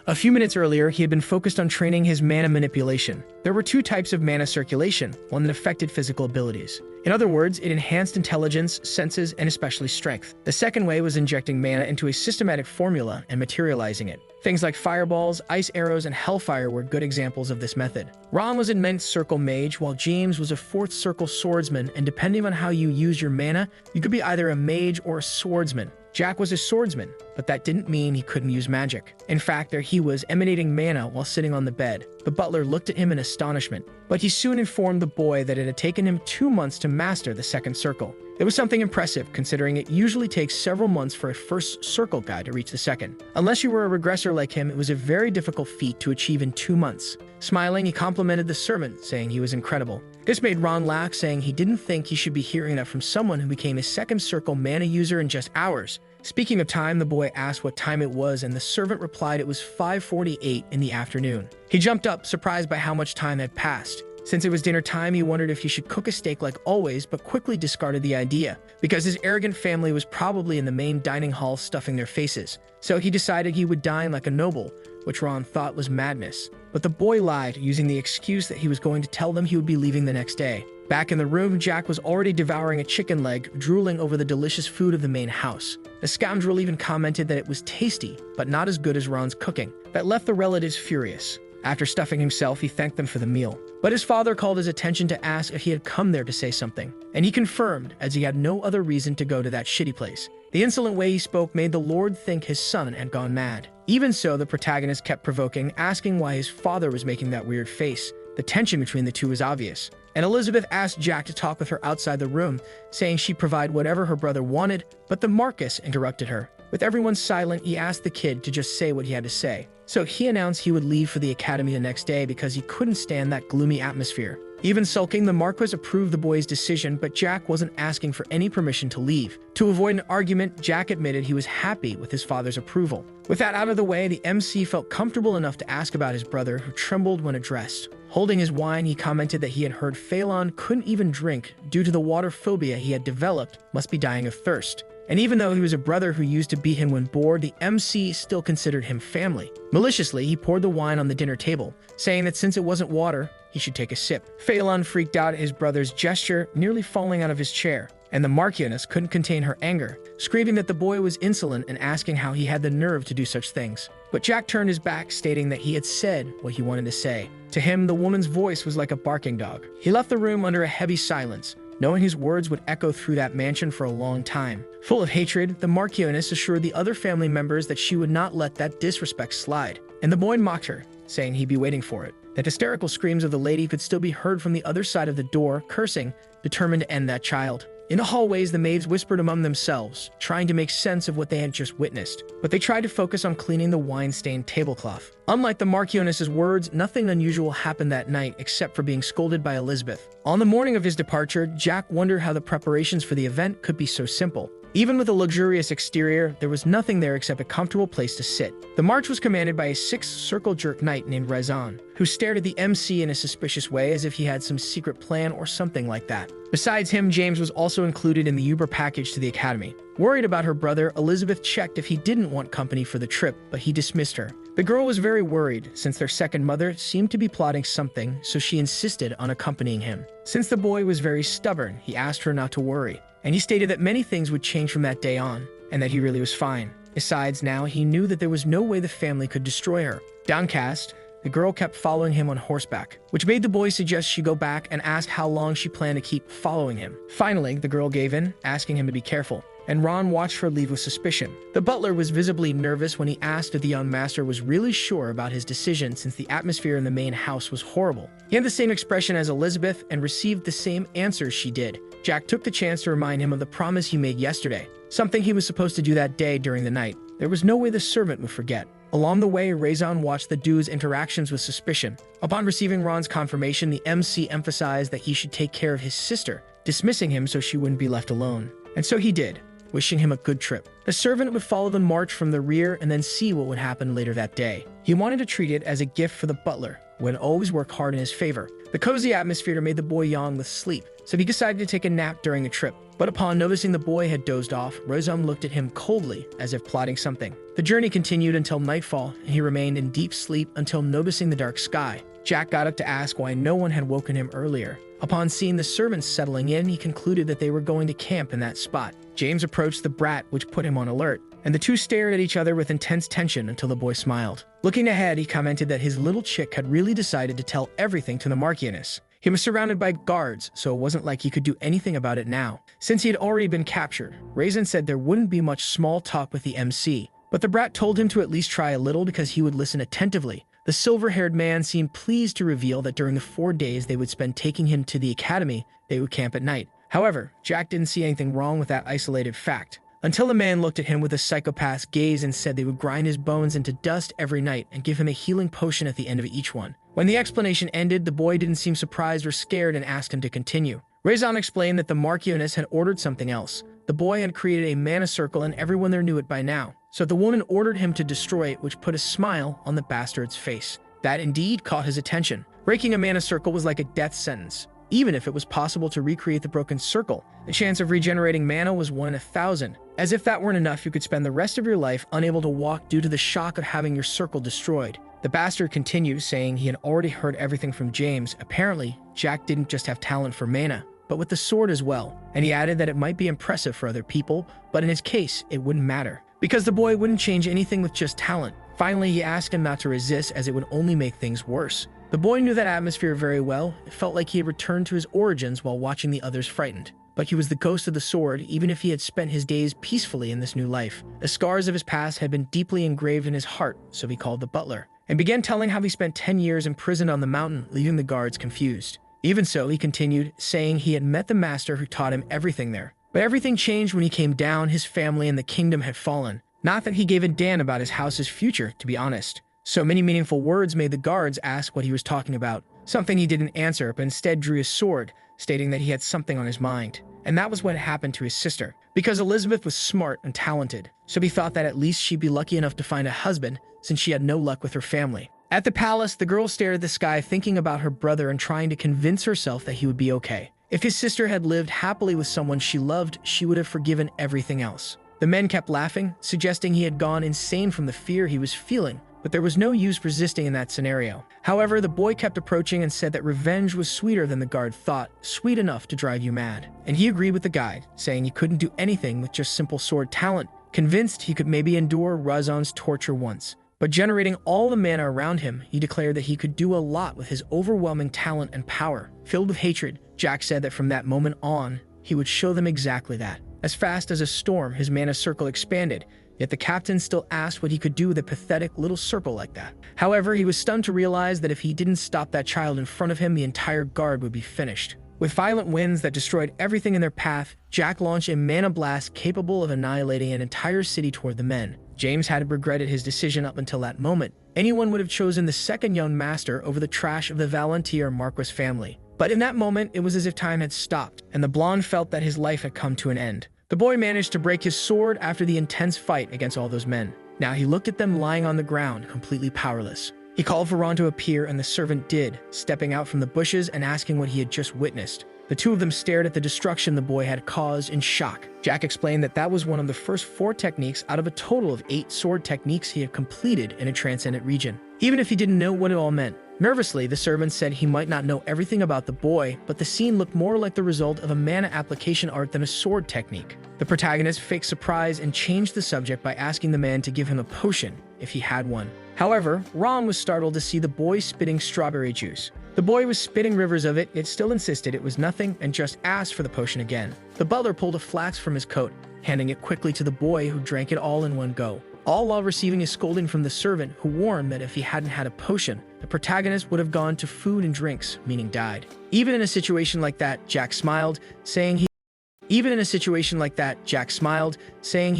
A few minutes earlier, he had been focused on training his mana manipulation. There were two types of mana circulation, one that affected physical abilities. In other words, it enhanced intelligence, senses, and especially strength. The second way was injecting mana into a systematic formula and materializing it. Things like fireballs, ice arrows, and hellfire were good examples of this method. Ron was a ninth circle mage, while James was a fourth circle swordsman, and depending on how you use your mana, you could be either a mage or a swordsman. Jack was a swordsman, but that didn't mean he couldn't use magic. In fact, there he was, emanating mana while sitting on the bed. The butler looked at him in astonishment, but he soon informed the boy that it had taken him 2 months to master the second circle. It was something impressive, considering it usually takes several months for a first circle guy to reach the second. Unless you were a regressor like him, it was a very difficult feat to achieve in 2 months. Smiling, he complimented the servant, saying he was incredible. This made Ron laugh, saying he didn't think he should be hearing that from someone who became a second circle mana user in just hours. Speaking of time, the boy asked what time it was, and the servant replied it was 5:48 in the afternoon. He jumped up, surprised by how much time had passed. Since it was dinner time, he wondered if he should cook a steak like always, but quickly discarded the idea, because his arrogant family was probably in the main dining hall stuffing their faces. So he decided he would dine like a noble, which Ron thought was madness. But the boy lied, using the excuse that he was going to tell them he would be leaving the next day. Back in the room, Jack was already devouring a chicken leg, drooling over the delicious food of the main house. The scoundrel even commented that it was tasty, but not as good as Ron's cooking. That left the relatives furious. After stuffing himself, he thanked them for the meal. But his father called his attention to ask if he had come there to say something, and he confirmed, as he had no other reason to go to that shitty place. The insolent way he spoke made the Lord think his son had gone mad. Even so, the protagonist kept provoking, asking why his father was making that weird face. The tension between the two was obvious, and Elizabeth asked Jack to talk with her outside the room, saying she'd provide whatever her brother wanted, but the Marcus interrupted her. With everyone silent, he asked the kid to just say what he had to say. So he announced he would leave for the academy the next day because he couldn't stand that gloomy atmosphere. Even sulking, the Marquis approved the boy's decision, but Jack wasn't asking for any permission to leave. To avoid an argument, Jack admitted he was happy with his father's approval. With that out of the way, the MC felt comfortable enough to ask about his brother, who trembled when addressed. Holding his wine, he commented that he had heard Phelan couldn't even drink due to the water phobia he had developed, must be dying of thirst. And even though he was a brother who used to beat him when bored, the MC still considered him family. Maliciously, he poured the wine on the dinner table, saying that since it wasn't water, he should take a sip. Phelan freaked out at his brother's gesture, nearly falling out of his chair, and the Marchioness couldn't contain her anger, screaming that the boy was insolent and asking how he had the nerve to do such things. But Jack turned his back, stating that he had said what he wanted to say. To him, the woman's voice was like a barking dog. He left the room under a heavy silence, knowing his words would echo through that mansion for a long time. Full of hatred, the Marchioness assured the other family members that she would not let that disrespect slide, and the boy mocked her, saying he'd be waiting for it. The hysterical screams of the lady could still be heard from the other side of the door, cursing, determined to end that child. In the hallways, the maids whispered among themselves, trying to make sense of what they had just witnessed, but they tried to focus on cleaning the wine-stained tablecloth. Unlike the Marchioness's words, nothing unusual happened that night except for being scolded by Elizabeth. On the morning of his departure, Jack wondered how the preparations for the event could be so simple. Even with a luxurious exterior, there was nothing there except a comfortable place to sit. The march was commanded by a six-circle jerk knight named Reborn, who stared at the MC in a suspicious way as if he had some secret plan or something like that. Besides him, James was also included in the Uber package to the academy. Worried about her brother, Elizabeth checked if he didn't want company for the trip, but he dismissed her. The girl was very worried, since their second mother seemed to be plotting something, so she insisted on accompanying him. Since the boy was very stubborn, he asked her not to worry, and he stated that many things would change from that day on, and that he really was fine. Besides, now he knew that there was no way the family could destroy her. Downcast, the girl kept following him on horseback, which made the boy suggest she go back and ask how long she planned to keep following him. Finally, the girl gave in, asking him to be careful, and Ron watched her leave with suspicion. The butler was visibly nervous when he asked if the young master was really sure about his decision, since the atmosphere in the main house was horrible. He had the same expression as Elizabeth and received the same answers she did. Jack took the chance to remind him of the promise he made yesterday, something he was supposed to do that day during the night. There was no way the servant would forget. Along the way, Reborn watched the dude's interactions with suspicion. Upon receiving Ron's confirmation, the MC emphasized that he should take care of his sister, dismissing him so she wouldn't be left alone. And so he did, wishing him a good trip. The servant would follow the march from the rear and then see what would happen later that day. He wanted to treat it as a gift for the butler, who would always work hard in his favor. The cozy atmosphere made the boy yawn with sleep, so he decided to take a nap during the trip. But upon noticing the boy had dozed off, Reborn looked at him coldly, as if plotting something. The journey continued until nightfall, and he remained in deep sleep until noticing the dark sky. Jack got up to ask why no one had woken him earlier. Upon seeing the servants settling in, he concluded that they were going to camp in that spot. James approached the brat, which put him on alert, and the two stared at each other with intense tension until the boy smiled. Looking ahead, he commented that his little chick had really decided to tell everything to the Marchioness. He was surrounded by guards, so it wasn't like he could do anything about it now. Since he had already been captured, Reborn said there wouldn't be much small talk with the MC, but the brat told him to at least try a little because he would listen attentively. The silver-haired man seemed pleased to reveal that during the 4 days they would spend taking him to the academy, they would camp at night. However, Jack didn't see anything wrong with that isolated fact, until the man looked at him with a psychopath's gaze and said they would grind his bones into dust every night and give him a healing potion at the end of each one. When the explanation ended, the boy didn't seem surprised or scared and asked him to continue. Reborn explained that the Marchioness had ordered something else. The boy had created a mana circle and everyone there knew it by now, so the woman ordered him to destroy it, which put a smile on the bastard's face. That indeed caught his attention. Breaking a mana circle was like a death sentence. Even if it was possible to recreate the broken circle, the chance of regenerating mana was 1 in 1,000. As if that weren't enough, you could spend the rest of your life unable to walk due to the shock of having your circle destroyed. The bastard continued, saying he had already heard everything from James. Apparently, Jack didn't just have talent for mana, but with the sword as well. And he added that it might be impressive for other people, but in his case, it wouldn't matter, because the boy wouldn't change anything with just talent. Finally, he asked him not to resist, as it would only make things worse. The boy knew that atmosphere very well. It felt like he had returned to his origins while watching the others frightened. But he was the ghost of the sword, even if he had spent his days peacefully in this new life. The scars of his past had been deeply engraved in his heart, so he called the butler, and began telling how he spent 10 years imprisoned on the mountain, leaving the guards confused. Even so, he continued, saying he had met the master who taught him everything there. But everything changed when he came down. His family and the kingdom had fallen. Not that he gave a damn about his house's future, to be honest. So many meaningful words made the guards ask what he was talking about. Something he didn't answer, but instead drew his sword, stating that he had something on his mind. And that was what happened to his sister. Because Elizabeth was smart and talented, so he thought that at least she'd be lucky enough to find a husband, since she had no luck with her family. At the palace, the girl stared at the sky, thinking about her brother and trying to convince herself that he would be okay. If his sister had lived happily with someone she loved, she would have forgiven everything else. The men kept laughing, suggesting he had gone insane from the fear he was feeling, but there was no use resisting in that scenario. However, the boy kept approaching and said that revenge was sweeter than the guard thought, sweet enough to drive you mad. And he agreed with the guide, saying he couldn't do anything with just simple sword talent, convinced he could maybe endure Reborn's torture once. But generating all the mana around him, he declared that he could do a lot with his overwhelming talent and power. Filled with hatred, Jack said that from that moment on, he would show them exactly that. As fast as a storm, his mana circle expanded, yet the captain still asked what he could do with a pathetic little circle like that. However, he was stunned to realize that if he didn't stop that child in front of him, the entire guard would be finished. With violent winds that destroyed everything in their path, Jack launched a mana blast capable of annihilating an entire city toward the men. James had regretted his decision up until that moment. Anyone would have chosen the second young master over the trash of the Valentier Marquis family. But in that moment, it was as if time had stopped, and the blonde felt that his life had come to an end. The boy managed to break his sword after the intense fight against all those men. Now he looked at them lying on the ground, completely powerless. He called for Ron to appear, and the servant did, stepping out from the bushes and asking what he had just witnessed. The two of them stared at the destruction the boy had caused in shock. Jack explained that that was one of the first 4 techniques out of a total of 8 sword techniques he had completed in a transcendent region, even if he didn't know what it all meant. Nervously, the servant said he might not know everything about the boy, but the scene looked more like the result of a mana application art than a sword technique. The protagonist faked surprise and changed the subject by asking the man to give him a potion, if he had one. However, Ron was startled to see the boy spitting strawberry juice. The boy was spitting rivers of it, yet still insisted it was nothing and just asked for the potion again. The butler pulled a flask from his coat, handing it quickly to the boy, who drank it all in one go, all while receiving a scolding from the servant, who warned that if he hadn't had a potion, the protagonist would have gone to food and drinks, meaning died. Even in a situation like that, Jack smiled, saying he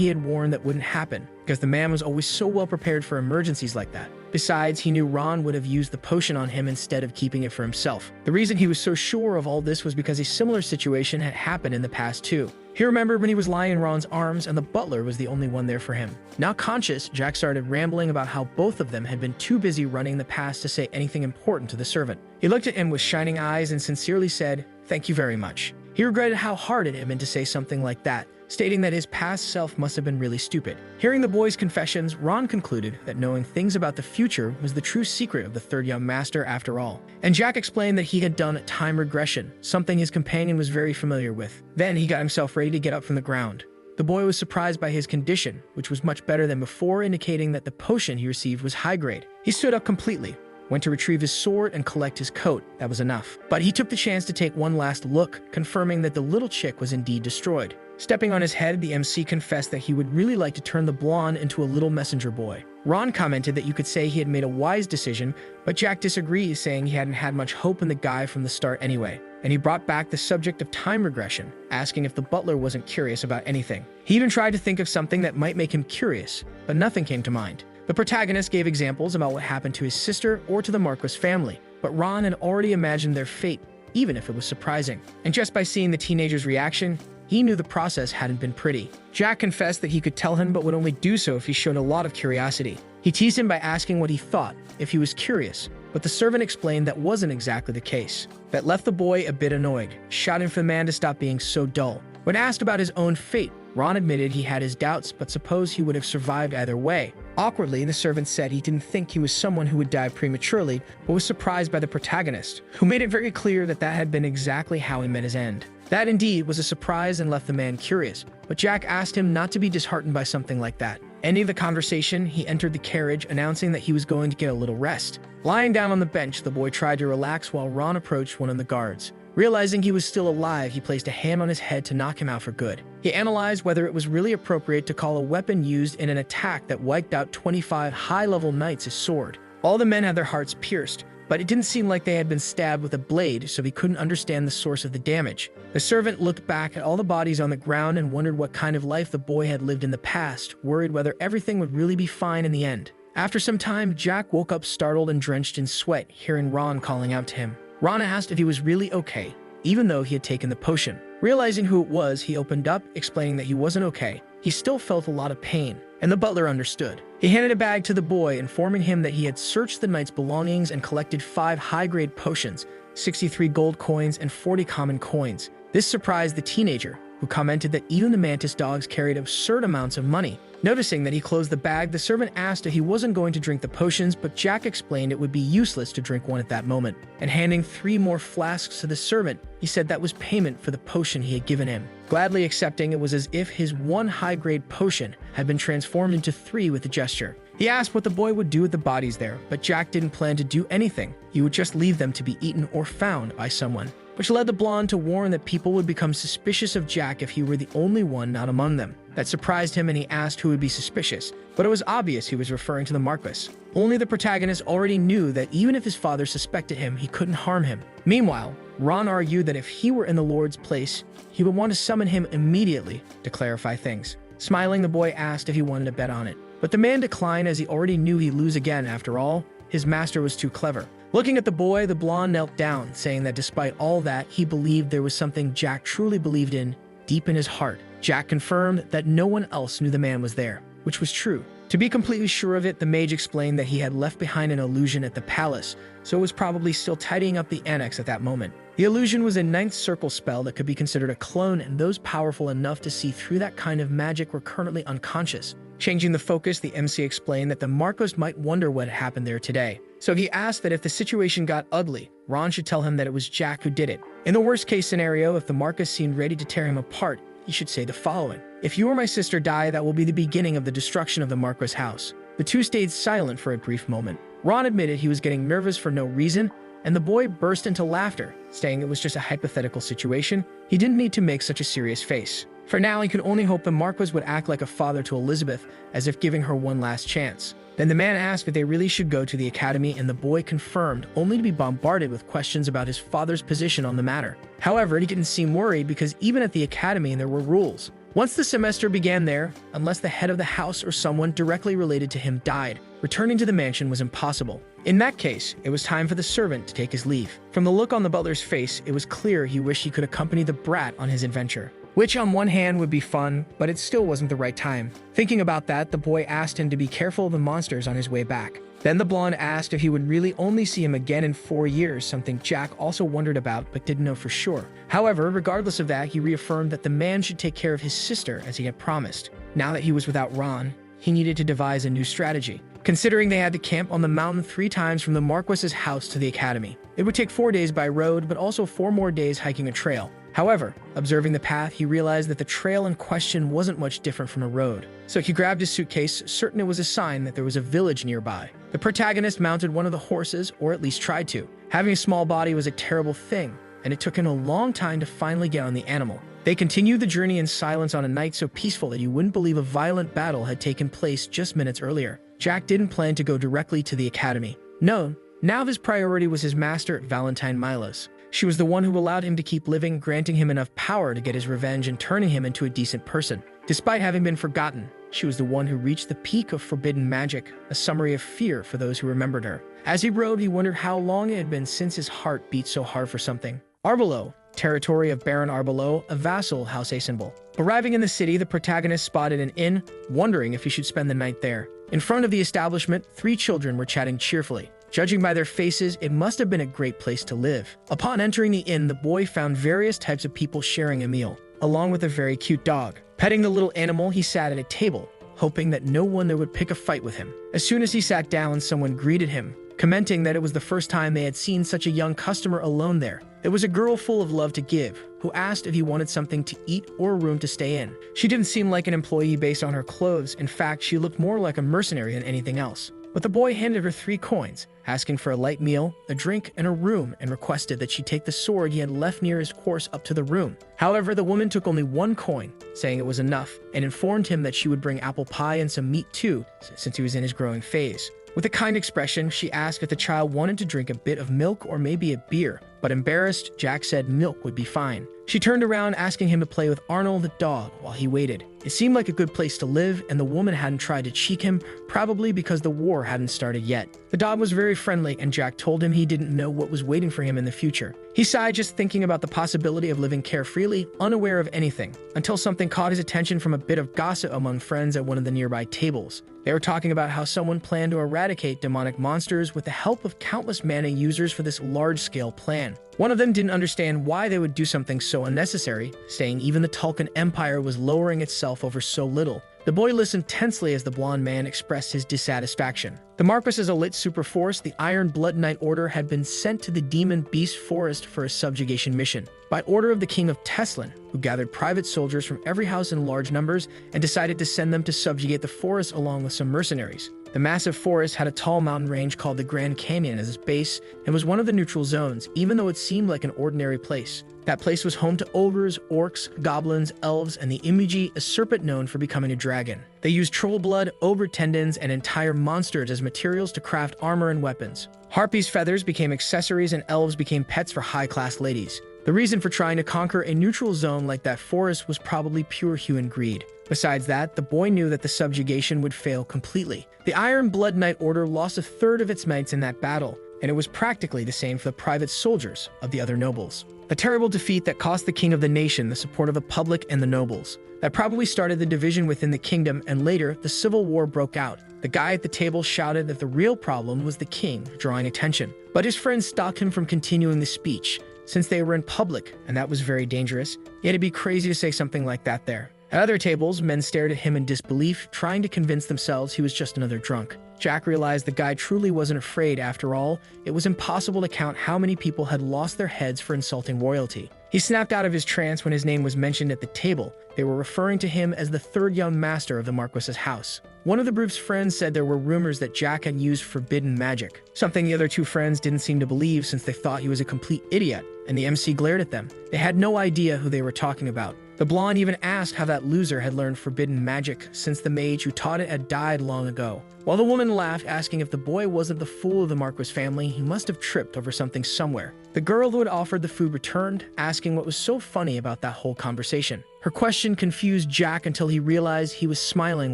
had warned that wouldn't happen, because the man was always so well prepared for emergencies like that. Besides, he knew Ron would have used the potion on him instead of keeping it for himself. The reason he was so sure of all this was because a similar situation had happened in the past too. He remembered when he was lying in Ron's arms and the butler was the only one there for him. Now conscious, Jack started rambling about how both of them had been too busy running the past to say anything important to the servant. He looked at him with shining eyes and sincerely said, "Thank you very much." He regretted how hard it had been to say something like that, stating that his past self must have been really stupid. Hearing the boy's confessions, Ron concluded that knowing things about the future was the true secret of the third young master after all. And Jack explained that he had done time regression, something his companion was very familiar with. Then he got himself ready to get up from the ground. The boy was surprised by his condition, which was much better than before, indicating that the potion he received was high grade. He stood up completely, went to retrieve his sword and collect his coat. That was enough. But he took the chance to take one last look, confirming that the little chick was indeed destroyed. Stepping on his head, the MC confessed that he would really like to turn the blonde into a little messenger boy. Ron commented that you could say he had made a wise decision, but Jack disagreed, saying he hadn't had much hope in the guy from the start anyway. And he brought back the subject of time regression, asking if the butler wasn't curious about anything. He even tried to think of something that might make him curious, but nothing came to mind. The protagonist gave examples about what happened to his sister or to the Marquis family, but Ron had already imagined their fate, even if it was surprising. And just by seeing the teenager's reaction, he knew the process hadn't been pretty. Jack confessed that he could tell him, but would only do so if he showed a lot of curiosity. He teased him by asking what he thought, if he was curious, but the servant explained that wasn't exactly the case. That left the boy a bit annoyed, shouting for the man to stop being so dull. When asked about his own fate, Ron admitted he had his doubts, but supposed he would have survived either way. Awkwardly, the servant said he didn't think he was someone who would die prematurely, but was surprised by the protagonist, who made it very clear that that had been exactly how he met his end. That indeed was a surprise and left the man curious, but Jack asked him not to be disheartened by something like that. Ending the conversation, he entered the carriage, announcing that he was going to get a little rest. Lying down on the bench, the boy tried to relax while Ron approached one of the guards. Realizing he was still alive, he placed a hand on his head to knock him out for good. He analyzed whether it was really appropriate to call a weapon used in an attack that wiped out 25 high-level knights a sword. All the men had their hearts pierced, but it didn't seem like they had been stabbed with a blade, so he couldn't understand the source of the damage. The servant looked back at all the bodies on the ground and wondered what kind of life the boy had lived in the past, worried whether everything would really be fine in the end. After some time, Jack woke up startled and drenched in sweat, hearing Ron calling out to him. Ron asked if he was really okay, even though he had taken the potion. Realizing who it was, he opened up, explaining that he wasn't okay. He still felt a lot of pain, and the butler understood. He handed a bag to the boy, informing him that he had searched the knight's belongings and collected 5 high-grade potions, 63 gold coins, and 40 common coins. This surprised the teenager, who commented that even the mantis dogs carried absurd amounts of money. Noticing that he closed the bag, the servant asked if he wasn't going to drink the potions, but Jack explained it would be useless to drink one at that moment. And handing 3 more flasks to the servant, he said that was payment for the potion he had given him. Gladly accepting, it was as if his 1 high-grade potion had been transformed into 3 with a gesture. He asked what the boy would do with the bodies there, but Jack didn't plan to do anything. He would just leave them to be eaten or found by someone, which led the blonde to warn that people would become suspicious of Jack if he were the only one not among them. That surprised him, and he asked who would be suspicious, but it was obvious he was referring to the Marquis. Only the protagonist already knew that even if his father suspected him, he couldn't harm him. Meanwhile, Ron argued that if he were in the Lord's place, he would want to summon him immediately to clarify things. Smiling, the boy asked if he wanted to bet on it, but the man declined, as he already knew he'd lose again. After all, his master was too clever. Looking at the boy, the blonde knelt down, saying that despite all that, he believed there was something Jack truly believed in, deep in his heart. Jack confirmed that no one else knew the man was there, which was true. To be completely sure of it, the mage explained that he had left behind an illusion at the palace, so it was probably still tidying up the annex at that moment. The illusion was a ninth circle spell that could be considered a clone, and those powerful enough to see through that kind of magic were currently unconscious. Changing the focus, the MC explained that the Marcos might wonder what happened there today. So he asked that if the situation got ugly, Ron should tell him that it was Jack who did it. In the worst case scenario, if the Marcos seemed ready to tear him apart, he should say the following: "If you or my sister die, that will be the beginning of the destruction of the Marcos house." The two stayed silent for a brief moment. Ron admitted he was getting nervous for no reason, and the boy burst into laughter, saying it was just a hypothetical situation. He didn't need to make such a serious face. For now, he could only hope the Marcos would act like a father to Elizabeth, as if giving her one last chance. Then the man asked if they really should go to the academy, and the boy confirmed, only to be bombarded with questions about his father's position on the matter. However, he didn't seem worried because even at the academy there were rules. Once the semester began there, unless the head of the house or someone directly related to him died, returning to the mansion was impossible. In that case, it was time for the servant to take his leave. From the look on the butler's face, it was clear he wished he could accompany the brat on his adventure. Which on one hand would be fun, but it still wasn't the right time. Thinking about that, the boy asked him to be careful of the monsters on his way back. Then the blonde asked if he would really only see him again in 4 years, something Jack also wondered about but didn't know for sure. However, regardless of that, he reaffirmed that the man should take care of his sister as he had promised. Now that he was without Ron, he needed to devise a new strategy. Considering they had to camp on the mountain 3 times from the Marquis's house to the academy, it would take 4 days by road, but also 4 more days hiking a trail. However, observing the path, he realized that the trail in question wasn't much different from a road. So he grabbed his suitcase, certain it was a sign that there was a village nearby. The protagonist mounted one of the horses, or at least tried to. Having a small body was a terrible thing, and it took him a long time to finally get on the animal. They continued the journey in silence on a night so peaceful that you wouldn't believe a violent battle had taken place just minutes earlier. Jack didn't plan to go directly to the academy. No, now his priority was his master, Valentine Milos. She was the one who allowed him to keep living, granting him enough power to get his revenge and turning him into a decent person. Despite having been forgotten, she was the one who reached the peak of forbidden magic, a summary of fear for those who remembered her. As he rode, he wondered how long it had been since his heart beat so hard for something. Arbelo, territory of Baron Arbelo, a vassal house symbol. Arriving in the city, the protagonist spotted an inn, wondering if he should spend the night there. In front of the establishment, 3 children were chatting cheerfully. Judging by their faces, it must have been a great place to live. Upon entering the inn, the boy found various types of people sharing a meal, along with a very cute dog. Petting the little animal, he sat at a table, hoping that no one there would pick a fight with him. As soon as he sat down, someone greeted him, commenting that it was the first time they had seen such a young customer alone there. It was a girl full of love to give, who asked if he wanted something to eat or a room to stay in. She didn't seem like an employee based on her clothes. In fact, she looked more like a mercenary than anything else. But the boy handed her 3 coins, asking for a light meal, a drink, and a room, and requested that she take the sword he had left near his horse up to the room. However, the woman took only 1 coin, saying it was enough, and informed him that she would bring apple pie and some meat too, since he was in his growing phase. With a kind expression, she asked if the child wanted to drink a bit of milk or maybe a beer, but embarrassed, Jack said milk would be fine. She turned around, asking him to play with Arnold the dog while he waited. It seemed like a good place to live, and the woman hadn't tried to cheek him, probably because the war hadn't started yet. The dog was very friendly, and Jack told him he didn't know what was waiting for him in the future. He sighed, just thinking about the possibility of living carefreely, unaware of anything, until something caught his attention from a bit of gossip among friends at one of the nearby tables. They were talking about how someone planned to eradicate demonic monsters with the help of countless mana users for this large-scale plan. One of them didn't understand why they would do something so unnecessary, saying even the Tulkan Empire was lowering itself over so little. The boy listened tensely as the blonde man expressed his dissatisfaction. The Marquis's elite superforce, the Iron Blood Knight Order, had been sent to the Demon Beast Forest for a subjugation mission. By order of the King of Teslin, who gathered private soldiers from every house in large numbers and decided to send them to subjugate the forest along with some mercenaries. The massive forest had a tall mountain range called the Grand Canyon as its base and was one of the neutral zones, even though it seemed like an ordinary place. That place was home to ogres, orcs, goblins, elves, and the Imiji, a serpent known for becoming a dragon. They used troll blood, ogre tendons, and entire monsters as materials to craft armor and weapons. Harpies' feathers became accessories and elves became pets for high-class ladies. The reason for trying to conquer a neutral zone like that forest was probably pure human greed. Besides that, the boy knew that the subjugation would fail completely. The Iron Blood Knight Order lost 1/3 of its knights in that battle, and it was practically the same for the private soldiers of the other nobles. A terrible defeat that cost the king of the nation the support of the public and the nobles. That probably started the division within the kingdom, and later, the civil war broke out. The guy at the table shouted that the real problem was the king drawing attention. But his friends stopped him from continuing the speech, since they were in public, and that was very dangerous. It'd be crazy to say something like that there. At other tables, men stared at him in disbelief, trying to convince themselves he was just another drunk. Jack realized the guy truly wasn't afraid. After all, it was impossible to count how many people had lost their heads for insulting royalty. He snapped out of his trance when his name was mentioned at the table. They were referring to him as the third young master of the Marquis's house. One of the group's friends said there were rumors that Jack had used forbidden magic, something the other two friends didn't seem to believe since they thought he was a complete idiot, and the MC glared at them. They had no idea who they were talking about. The blonde even asked how that loser had learned forbidden magic since the mage who taught it had died long ago. While the woman laughed, asking if the boy wasn't the fool of the Marquis family, he must have tripped over something somewhere. The girl who had offered the food returned, asking what was so funny about that whole conversation. Her question confused Jack until he realized he was smiling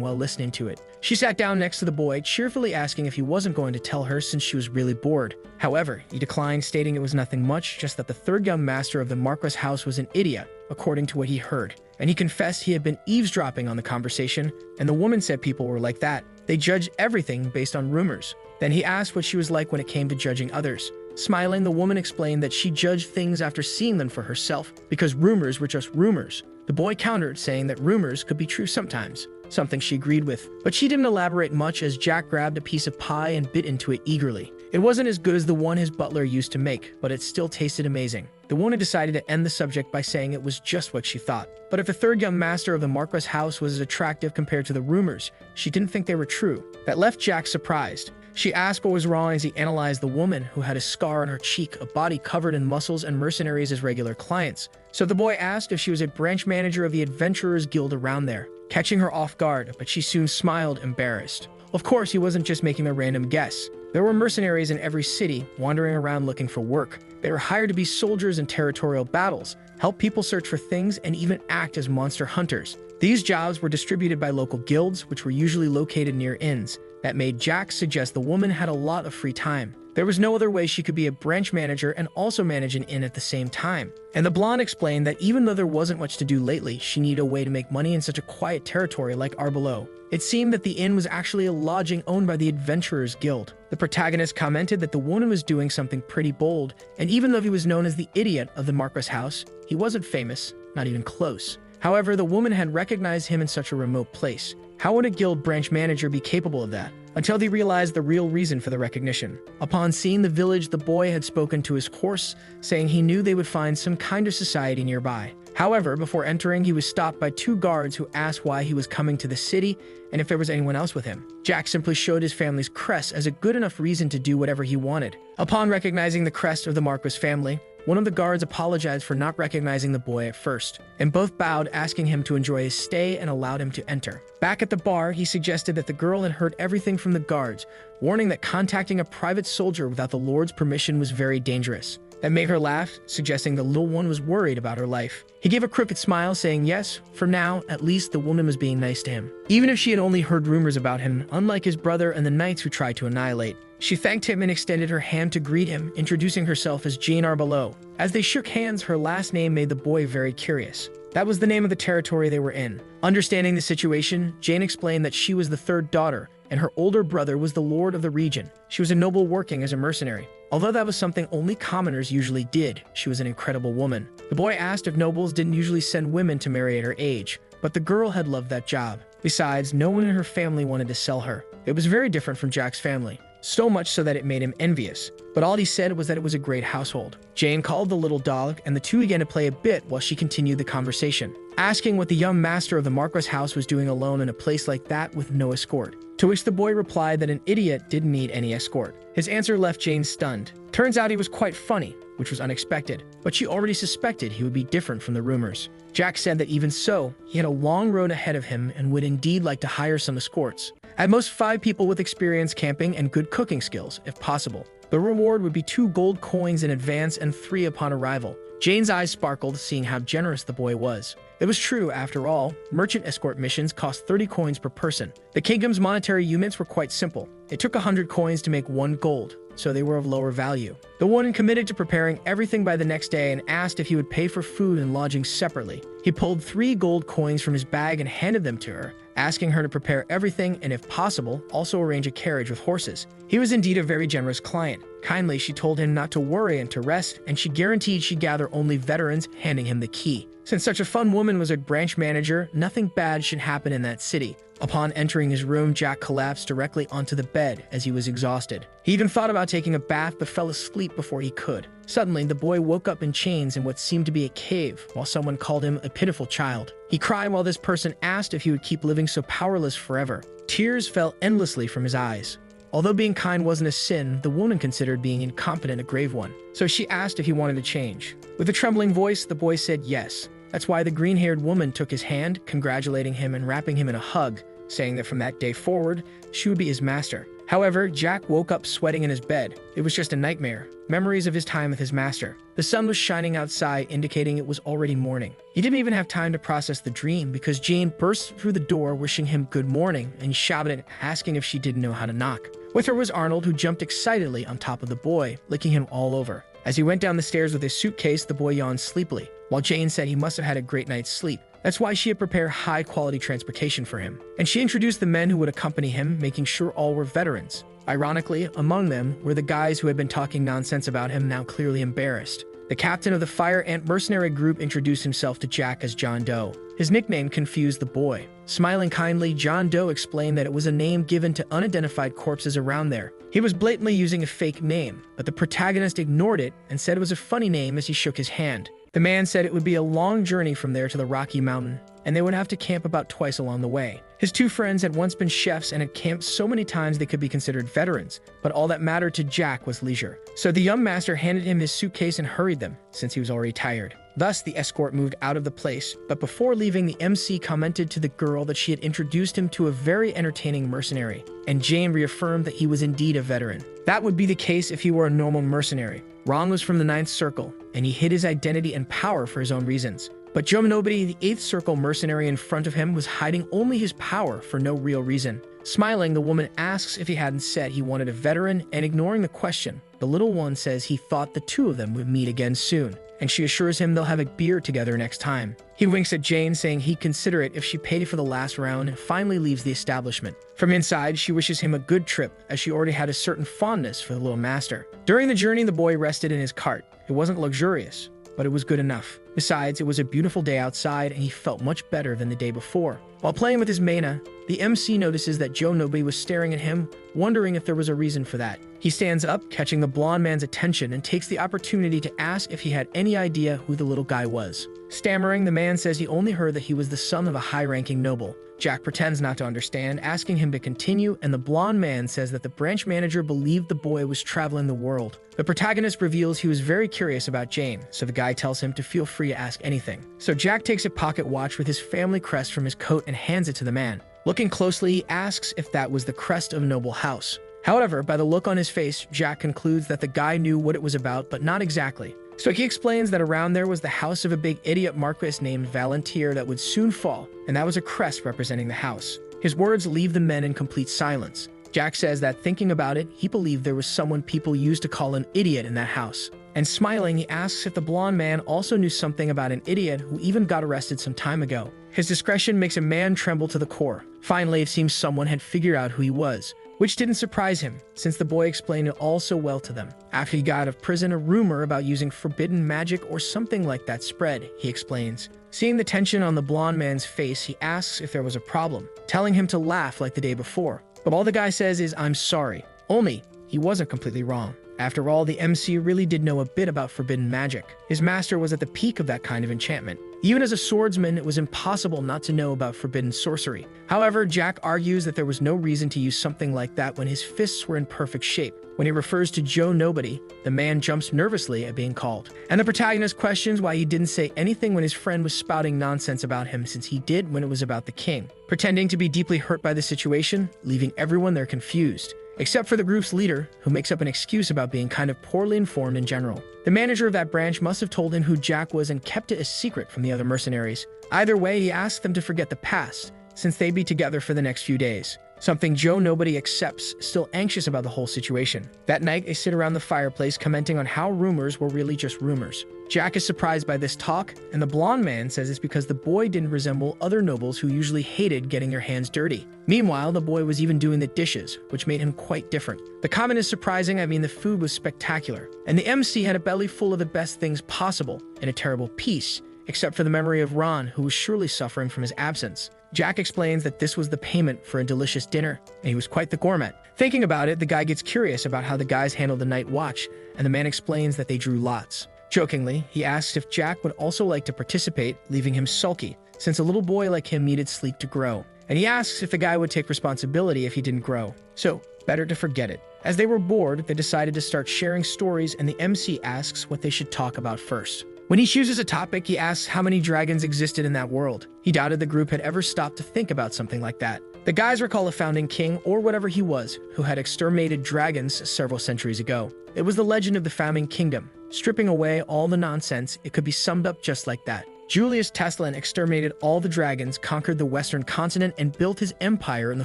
while listening to it. She sat down next to the boy, cheerfully asking if he wasn't going to tell her since she was really bored. However, he declined, stating it was nothing much, just that the third young master of the Marquis house was an idiot, according to what he heard. And he confessed he had been eavesdropping on the conversation, and the woman said people were like that. They judged everything based on rumors. Then he asked what she was like when it came to judging others. Smiling, the woman explained that she judged things after seeing them for herself, because rumors were just rumors. The boy countered, saying that rumors could be true sometimes, something she agreed with. But she didn't elaborate much as Jack grabbed a piece of pie and bit into it eagerly. It wasn't as good as the one his butler used to make, but it still tasted amazing. The woman decided to end the subject by saying it was just what she thought. But if the third young master of the Marquis house was as attractive compared to the rumors, she didn't think they were true. That left Jack surprised. She asked what was wrong as he analyzed the woman, who had a scar on her cheek, a body covered in muscles, and mercenaries as regular clients. So the boy asked if she was a branch manager of the Adventurers Guild around there, catching her off guard, but she soon smiled, embarrassed. Of course, he wasn't just making a random guess. There were mercenaries in every city, wandering around looking for work. They were hired to be soldiers in territorial battles, help people search for things, and even act as monster hunters. These jobs were distributed by local guilds, which were usually located near inns. That made Jack suggest the woman had a lot of free time. There was no other way she could be a branch manager and also manage an inn at the same time. And the blonde explained that even though there wasn't much to do lately, she needed a way to make money in such a quiet territory like Arbeloa. It seemed that the inn was actually a lodging owned by the Adventurers Guild. The protagonist commented that the woman was doing something pretty bold, and even though he was known as the idiot of the Marquis house, he wasn't famous, not even close. However, the woman had recognized him in such a remote place. How would a guild branch manager be capable of that? Until they realized the real reason for the recognition. Upon seeing the village, the boy had spoken to his horse, saying he knew they would find some kind of society nearby. However, before entering, he was stopped by two guards who asked why he was coming to the city and if there was anyone else with him. Jack simply showed his family's crest as a good enough reason to do whatever he wanted. Upon recognizing the crest of the Marquis family, one of the guards apologized for not recognizing the boy at first, and both bowed, asking him to enjoy his stay and allowed him to enter. Back at the bar, he suggested that the girl had heard everything from the guards, warning that contacting a private soldier without the Lord's permission was very dangerous. That made her laugh, suggesting the little one was worried about her life. He gave a crooked smile, saying yes, for now, at least the woman was being nice to him. Even if she had only heard rumors about him, unlike his brother and the knights who tried to annihilate. She thanked him and extended her hand to greet him, introducing herself as Jane Arbeloa. As they shook hands, her last name made the boy very curious. That was the name of the territory they were in. Understanding the situation, Jane explained that she was the third daughter, and her older brother was the lord of the region. She was a noble working as a mercenary. Although that was something only commoners usually did, she was an incredible woman. The boy asked if nobles didn't usually send women to marry at her age, but the girl had loved that job. Besides, no one in her family wanted to sell her. It was very different from Jack's family, so much so that it made him envious. But all he said was that it was a great household. Jane called the little dog, and the two began to play a bit while she continued the conversation, asking what the young master of the Marquis house was doing alone in a place like that with no escort. To which the boy replied that an idiot didn't need any escort. His answer left Jane stunned. Turns out he was quite funny, which was unexpected, but she already suspected he would be different from the rumors. Jack said that even so, he had a long road ahead of him and would indeed like to hire some escorts. At most 5 people with experience camping and good cooking skills, if possible. The reward would be 2 gold coins in advance and 3 upon arrival. Jane's eyes sparkled, seeing how generous the boy was. It was true, after all. Merchant escort missions cost 30 coins per person. The kingdom's monetary units were quite simple. It took 100 coins to make 1 gold, so they were of lower value. The woman committed to preparing everything by the next day and asked if he would pay for food and lodging separately. He pulled 3 gold coins from his bag and handed them to her, asking her to prepare everything and, if possible, also arrange a carriage with horses. He was indeed a very generous client. Kindly, she told him not to worry and to rest, and she guaranteed she'd gather only veterans, handing him the key. Since such a fun woman was a branch manager, nothing bad should happen in that city. Upon entering his room, Jack collapsed directly onto the bed as he was exhausted. He even thought about taking a bath but fell asleep before he could. Suddenly, the boy woke up in chains in what seemed to be a cave while someone called him a pitiful child. He cried while this person asked if he would keep living so powerless forever. Tears fell endlessly from his eyes. Although being kind wasn't a sin, the woman considered being incompetent a grave one. So she asked if he wanted to change. With a trembling voice, the boy said yes. That's why the green-haired woman took his hand, congratulating him and wrapping him in a hug, saying that from that day forward, she would be his master. However, Jack woke up sweating in his bed. It was just a nightmare. Memories of his time with his master. The sun was shining outside, indicating it was already morning. He didn't even have time to process the dream because Jane burst through the door wishing him good morning and shouted, asking if she didn't know how to knock. With her was Arnold, who jumped excitedly on top of the boy, licking him all over. As he went down the stairs with his suitcase, the boy yawned sleepily, while Jane said he must have had a great night's sleep. That's why she had prepared high-quality transportation for him. And she introduced the men who would accompany him, making sure all were veterans. Ironically, among them were the guys who had been talking nonsense about him, now clearly embarrassed. The captain of the Fire Ant mercenary group introduced himself to Jack as John Doe. His nickname confused the boy. Smiling kindly, John Doe explained that it was a name given to unidentified corpses around there. He was blatantly using a fake name, but the protagonist ignored it and said it was a funny name as he shook his hand. The man said it would be a long journey from there to the Rocky Mountain, and they would have to camp about twice along the way. His 2 friends had once been chefs and had camped so many times they could be considered veterans, but all that mattered to Jack was leisure. So the young master handed him his suitcase and hurried them, since he was already tired. Thus, the escort moved out of the place, but before leaving, the MC commented to the girl that she had introduced him to a very entertaining mercenary, and Jane reaffirmed that he was indeed a veteran. That would be the case if he were a normal mercenary. Ron was from the 9th Circle, and he hid his identity and power for his own reasons. But Joe Nobody, the 8th Circle mercenary in front of him, was hiding only his power for no real reason. Smiling, the woman asks if he hadn't said he wanted a veteran, and ignoring the question, the little one says he thought the 2 of them would meet again soon, and she assures him they'll have a beer together next time. He winks at Jane, saying he'd consider it if she paid for the last round, and finally leaves the establishment. From inside, she wishes him a good trip, as she already had a certain fondness for the little master. During the journey, the boy rested in his cart. It wasn't luxurious, but it was good enough. Besides, it was a beautiful day outside, and he felt much better than the day before. While playing with his Mana, the MC notices that Joe Nobody was staring at him, wondering if there was a reason for that. He stands up, catching the blonde man's attention, and takes the opportunity to ask if he had any idea who the little guy was. Stammering, the man says he only heard that he was the son of a high-ranking noble. Jack pretends not to understand, asking him to continue, and the blonde man says that the branch manager believed the boy was traveling the world. The protagonist reveals he was very curious about Jane, so the guy tells him to feel free to ask anything. So Jack takes a pocket watch with his family crest from his coat and hands it to the man. Looking closely, he asks if that was the crest of a noble house. However, by the look on his face, Jack concludes that the guy knew what it was about, but not exactly. So he explains that around there was the house of a big idiot marquis named Valentier that would soon fall, and that was a crest representing the house. His words leave the men in complete silence. Jack says that thinking about it, he believed there was someone people used to call an idiot in that house. And smiling, he asks if the blonde man also knew something about an idiot who even got arrested some time ago. His discretion makes a man tremble to the core. Finally, it seems someone had figured out who he was, which didn't surprise him, since the boy explained it all so well to them. After he got out of prison, a rumor about using forbidden magic or something like that spread, he explains. Seeing the tension on the blonde man's face, he asks if there was a problem, telling him to laugh like the day before. But all the guy says is, "I'm sorry." Only, he wasn't completely wrong. After all, the MC really did know a bit about forbidden magic. His master was at the peak of that kind of enchantment. Even as a swordsman, it was impossible not to know about forbidden sorcery. However, Jack argues that there was no reason to use something like that when his fists were in perfect shape. When he refers to Joe Nobody, the man jumps nervously at being called. And the protagonist questions why he didn't say anything when his friend was spouting nonsense about him, since he did when it was about the king, pretending to be deeply hurt by the situation, leaving everyone there confused. Except for the group's leader, who makes up an excuse about being kind of poorly informed in general. The manager of that branch must have told him who Jack was and kept it a secret from the other mercenaries. Either way, he asked them to forget the past, since they'd be together for the next few days. Something Joe Nobody accepts, still anxious about the whole situation. That night, they sit around the fireplace commenting on how rumors were really just rumors. Jack is surprised by this talk, and the blonde man says it's because the boy didn't resemble other nobles who usually hated getting their hands dirty. Meanwhile, the boy was even doing the dishes, which made him quite different. The comment is surprising. The food was spectacular, and the MC had a belly full of the best things possible in a terrible piece, except for the memory of Ron, who was surely suffering from his absence. Jack explains that this was the payment for a delicious dinner, and he was quite the gourmet. Thinking about it, the guy gets curious about how the guys handled the night watch, and the man explains that they drew lots. Jokingly, he asks if Jack would also like to participate, leaving him sulky, since a little boy like him needed sleep to grow. And he asks if the guy would take responsibility if he didn't grow. So, better to forget it. As they were bored, they decided to start sharing stories, and the MC asks what they should talk about first. When he chooses a topic, he asks how many dragons existed in that world. He doubted the group had ever stopped to think about something like that. The guys recall a founding king, or whatever he was, who had exterminated dragons several centuries ago. It was the legend of the founding kingdom. Stripping away all the nonsense, it could be summed up just like that. Julius Tesla exterminated all the dragons, conquered the western continent, and built his empire in the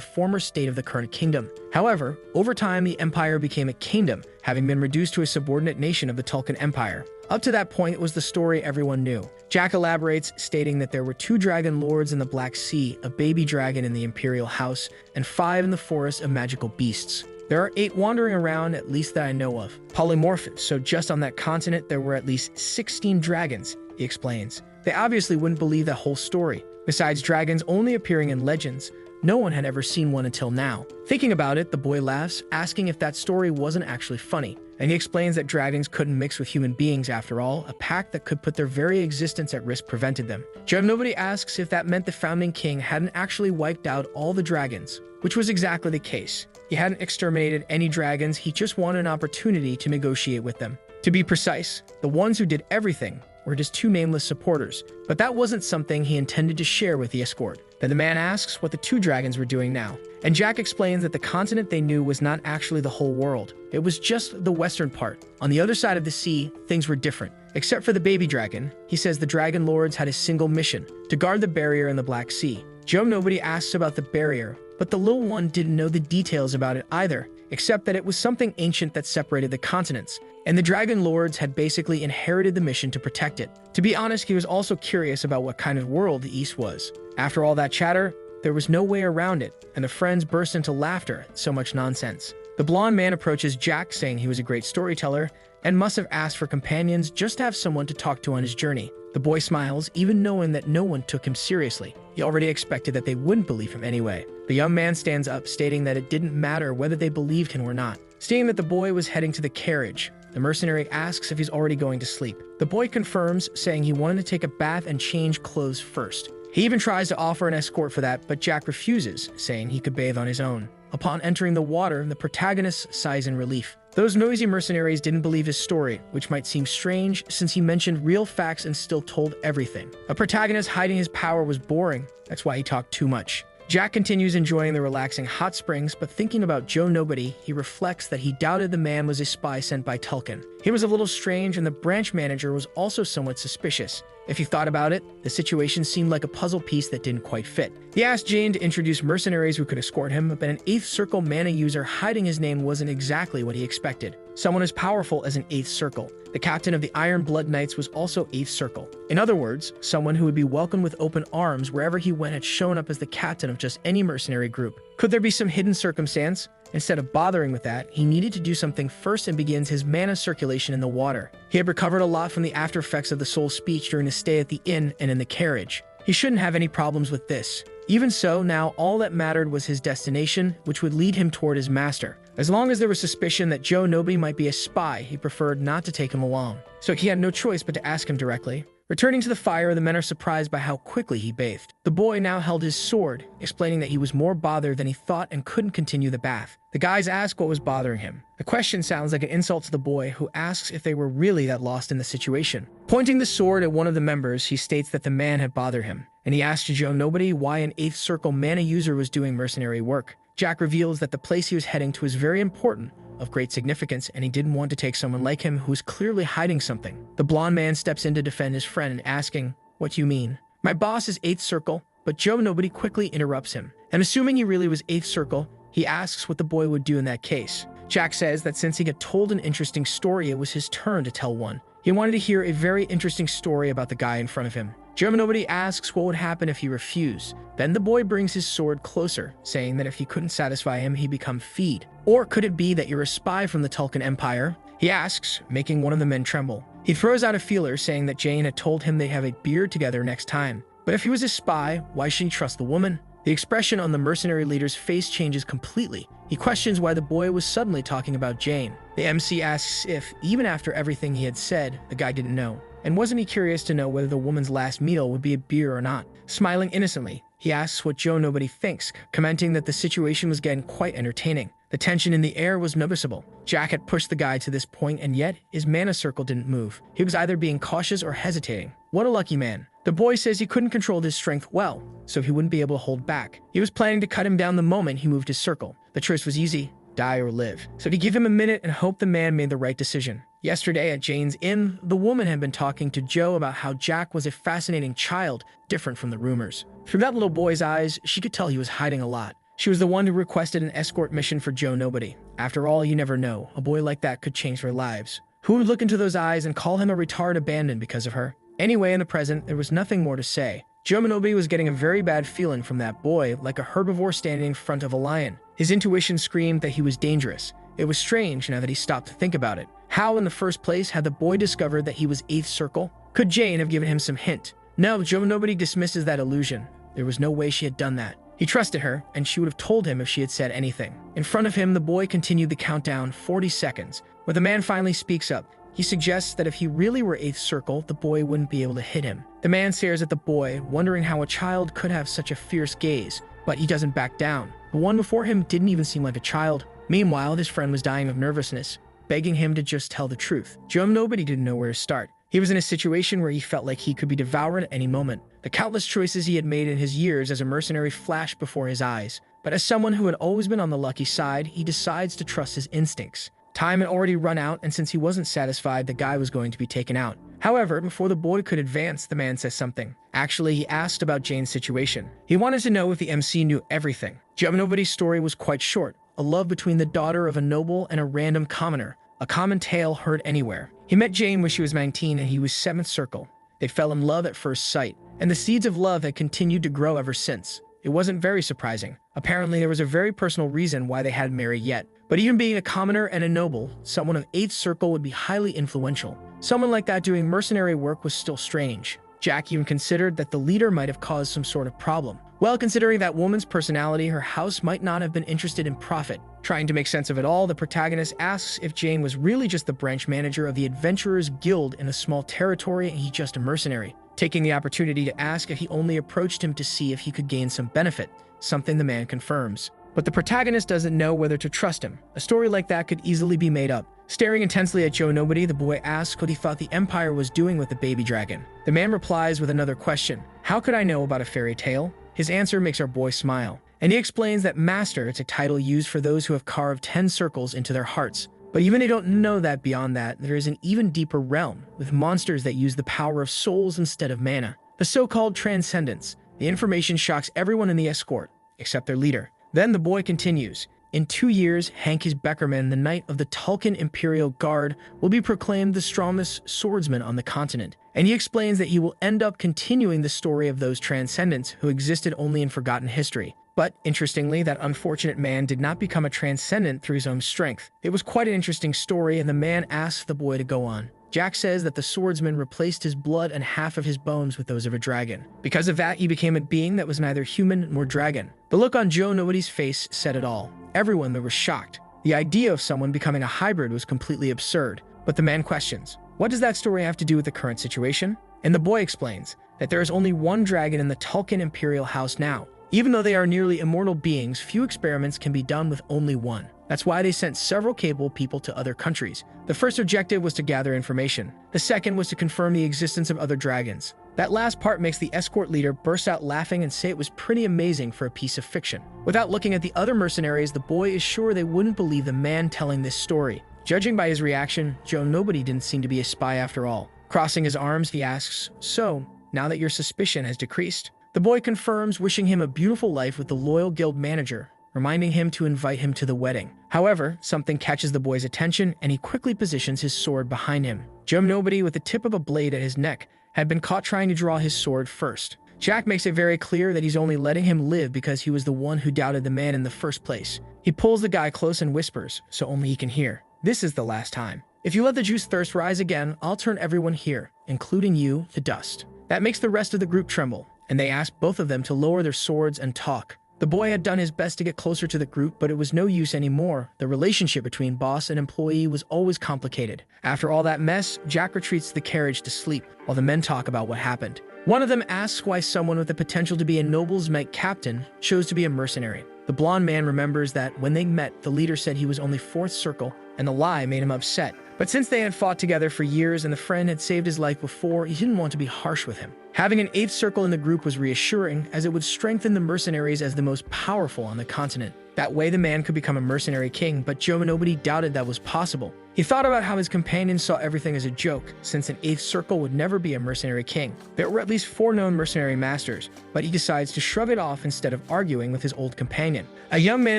former state of the current kingdom. However, over time, the empire became a kingdom, having been reduced to a subordinate nation of the Tulkun Empire. Up to that point, it was the story everyone knew. Jack elaborates, stating that there were 2 dragon lords in the Black Sea, a baby dragon in the Imperial House, and 5 in the forest of magical beasts. There are 8 wandering around, at least that I know of. Polymorphous, so just on that continent there were at least 16 dragons, he explains. They obviously wouldn't believe that whole story. Besides dragons only appearing in legends, no one had ever seen one until now. Thinking about it, the boy laughs, asking if that story wasn't actually funny. And he explains that dragons couldn't mix with human beings after all. A pact that could put their very existence at risk prevented them. Joe Nobody asks if that meant the founding king hadn't actually wiped out all the dragons, which was exactly the case. He hadn't exterminated any dragons, he just wanted an opportunity to negotiate with them. To be precise, the ones who did everything were just 2 nameless supporters, but that wasn't something he intended to share with the escort. Then the man asks what the 2 dragons were doing now, and Jack explains that the continent they knew was not actually the whole world. It was just the western part. On the other side of the sea, things were different. Except for the baby dragon, he says the dragon lords had a single mission, to guard the barrier in the Black Sea. Joe Nobody asks about the barrier, but the little one didn't know the details about it either, except that it was something ancient that separated the continents, and the Dragon Lords had basically inherited the mission to protect it. To be honest, he was also curious about what kind of world the East was. After all that chatter, there was no way around it, and the friends burst into laughter at so much nonsense. The blonde man approaches Jack, saying he was a great storyteller and must have asked for companions just to have someone to talk to on his journey. The boy smiles, even knowing that no one took him seriously. He already expected that they wouldn't believe him anyway. The young man stands up, stating that it didn't matter whether they believed him or not. Seeing that the boy was heading to the carriage, the mercenary asks if he's already going to sleep. The boy confirms, saying he wanted to take a bath and change clothes first. He even tries to offer an escort for that, but Jack refuses, saying he could bathe on his own. Upon entering the water, the protagonist sighs in relief. Those noisy mercenaries didn't believe his story, which might seem strange since he mentioned real facts and still told everything. A protagonist hiding his power was boring, that's why he talked too much. Jack continues enjoying the relaxing hot springs, but thinking about Joe Nobody, he reflects that he doubted the man was a spy sent by Tulkun. He was a little strange, and the branch manager was also somewhat suspicious. If you thought about it, the situation seemed like a puzzle piece that didn't quite fit. He asked Jane to introduce mercenaries who could escort him, but an 8th Circle mana user hiding his name wasn't exactly what he expected. Someone as powerful as an 8th Circle. The captain of the Iron Blood Knights was also 8th Circle. In other words, someone who would be welcomed with open arms wherever he went had shown up as the captain of just any mercenary group. Could there be some hidden circumstance? Instead of bothering with that, he needed to do something first and begins his mana circulation in the water. He had recovered a lot from the after effects of the soul speech during his stay at the inn and in the carriage. He shouldn't have any problems with this. Even so, now all that mattered was his destination, which would lead him toward his master. As long as there was suspicion that Joe Nobody might be a spy, he preferred not to take him along. So he had no choice but to ask him directly. Returning to the fire, the men are surprised by how quickly he bathed. The boy now held his sword, explaining that he was more bothered than he thought and couldn't continue the bath. The guys ask what was bothering him. The question sounds like an insult to the boy, who asks if they were really that lost in the situation. Pointing the sword at one of the members, he states that the man had bothered him, and he asked Joe Nobody why an 8th Circle mana user was doing mercenary work. Jack reveals that the place he was heading to is very important, of great significance, and he didn't want to take someone like him who was clearly hiding something. The blonde man steps in to defend his friend, asking, "What do you mean?" My boss is 8th Circle, but Joe Nobody quickly interrupts him. And assuming he really was 8th Circle, he asks what the boy would do in that case. Jack says that since he got told an interesting story, it was his turn to tell one. He wanted to hear a very interesting story about the guy in front of him. Joe Nobody asks what would happen if he refused. Then the boy brings his sword closer, saying that if he couldn't satisfy him, he'd become feed. Or could it be that you're a spy from the Tulkun Empire? He asks, making one of the men tremble. He throws out a feeler, saying that Jane had told him they'd have a beer together next time. But if he was a spy, why should he trust the woman? The expression on the mercenary leader's face changes completely. He questions why the boy was suddenly talking about Jane. The MC asks if, even after everything he had said, the guy didn't know. And wasn't he curious to know whether the woman's last meal would be a beer or not? Smiling innocently, he asks what Joe Nobody thinks, commenting that the situation was getting quite entertaining. The tension in the air was noticeable. Jack had pushed the guy to this point, and yet his mana circle didn't move. He was either being cautious or hesitating. What a lucky man. The boy says he couldn't control his strength well, so he wouldn't be able to hold back. He was planning to cut him down the moment he moved his circle. The choice was easy: die or live. So he gave him a minute and hoped the man made the right decision. Yesterday at Jane's inn, the woman had been talking to Joe about how Jack was a fascinating child, different from the rumors. Through that little boy's eyes, she could tell he was hiding a lot. She was the one who requested an escort mission for Joe Nobody. After all, you never know. A boy like that could change their lives. Who would look into those eyes and call him a retard abandoned because of her? Anyway, in the present, there was nothing more to say. Joe Nobody was getting a very bad feeling from that boy, like a herbivore standing in front of a lion. His intuition screamed that he was dangerous. It was strange now that he stopped to think about it. How in the first place had the boy discovered that he was 8th Circle? Could Jane have given him some hint? No, Joe Nobody dismisses that illusion. There was no way she had done that. He trusted her, and she would have told him if she had said anything. In front of him, the boy continued the countdown, 40 seconds. When the man finally speaks up, he suggests that if he really were 8th Circle, the boy wouldn't be able to hit him. The man stares at the boy, wondering how a child could have such a fierce gaze, but he doesn't back down. The one before him didn't even seem like a child. Meanwhile, his friend was dying of nervousness, begging him to just tell the truth. Joe Nobody didn't know where to start. He was in a situation where he felt like he could be devoured at any moment. The countless choices he had made in his years as a mercenary flashed before his eyes. But as someone who had always been on the lucky side, he decides to trust his instincts. Time had already run out, and since he wasn't satisfied, the guy was going to be taken out. However, before the boy could advance, the man says something. Actually, he asked about Jane's situation. He wanted to know if the MC knew everything. Joe Nobody's story was quite short. A love between the daughter of a noble and a random commoner. A common tale heard anywhere. He met Jane when she was 19 and he was 7th Circle. They fell in love at first sight, and the seeds of love had continued to grow ever since. It wasn't very surprising. Apparently, there was a very personal reason why they hadn't married yet. But even being a commoner and a noble, someone of 8th Circle would be highly influential. Someone like that doing mercenary work was still strange. Jack even considered that the leader might have caused some sort of problem. Well, considering that woman's personality, her house might not have been interested in profit. Trying to make sense of it all, the protagonist asks if Jane was really just the branch manager of the Adventurers Guild in a small territory and he's just a mercenary. Taking the opportunity to ask if he only approached him to see if he could gain some benefit, something the man confirms. But the protagonist doesn't know whether to trust him. A story like that could easily be made up. Staring intensely at Joe Nobody, the boy asks what he thought the Empire was doing with the baby dragon. The man replies with another question. How could I know about a fairy tale? His answer makes our boy smile. And he explains that Master is a title used for those who have carved 10 circles into their hearts. But even they don't know that beyond that, there is an even deeper realm, with monsters that use the power of souls instead of mana. The so-called transcendence. The information shocks everyone in the escort, except their leader. Then the boy continues. In 2 years, Hankes Beckerman, the knight of the Tulkun Imperial Guard, will be proclaimed the strongest swordsman on the continent. And he explains that he will end up continuing the story of those transcendents who existed only in forgotten history. But, interestingly, that unfortunate man did not become a transcendent through his own strength. It was quite an interesting story, and the man asks the boy to go on. Jack says that the swordsman replaced his blood and half of his bones with those of a dragon. Because of that, he became a being that was neither human nor dragon. The look on Joe Nobody's face said it all. Everyone there was shocked. The idea of someone becoming a hybrid was completely absurd. But the man questions, what does that story have to do with the current situation? And the boy explains that there is only one dragon in the Tulkun Imperial House now. Even though they are nearly immortal beings, few experiments can be done with only one. That's why they sent several capable people to other countries. The first objective was to gather information. The second was to confirm the existence of other dragons. That last part makes the escort leader burst out laughing and say it was pretty amazing for a piece of fiction. Without looking at the other mercenaries, the boy is sure they wouldn't believe the man telling this story. Judging by his reaction, Joe Nobody didn't seem to be a spy after all. Crossing his arms, he asks, so, now that your suspicion has decreased. The boy confirms, wishing him a beautiful life with the loyal guild manager, reminding him to invite him to the wedding. However, something catches the boy's attention and he quickly positions his sword behind him. Joe Nobody, with the tip of a blade at his neck, had been caught trying to draw his sword first. Jack makes it very clear that he's only letting him live because he was the one who doubted the man in the first place. He pulls the guy close and whispers, so only he can hear, "This is the last time. If you let the juice thirst rise again, I'll turn everyone here, including you, to dust." That makes the rest of the group tremble, and they ask both of them to lower their swords and talk. The boy had done his best to get closer to the group, but it was no use anymore. The relationship between boss and employee was always complicated. After all that mess, Jack retreats to the carriage to sleep, while the men talk about what happened. One of them asks why someone with the potential to be a noble's knight captain chose to be a mercenary. The blonde man remembers that when they met, the leader said he was only fourth circle, and the lie made him upset. But since they had fought together for years and the friend had saved his life before, he didn't want to be harsh with him. Having an eighth circle in the group was reassuring, as it would strengthen the mercenaries as the most powerful on the continent. That way the man could become a mercenary king, but Joe Nobody doubted that was possible. He thought about how his companions saw everything as a joke, since an eighth circle would never be a mercenary king. There were at least 4 known mercenary masters, but he decides to shrug it off instead of arguing with his old companion. A young man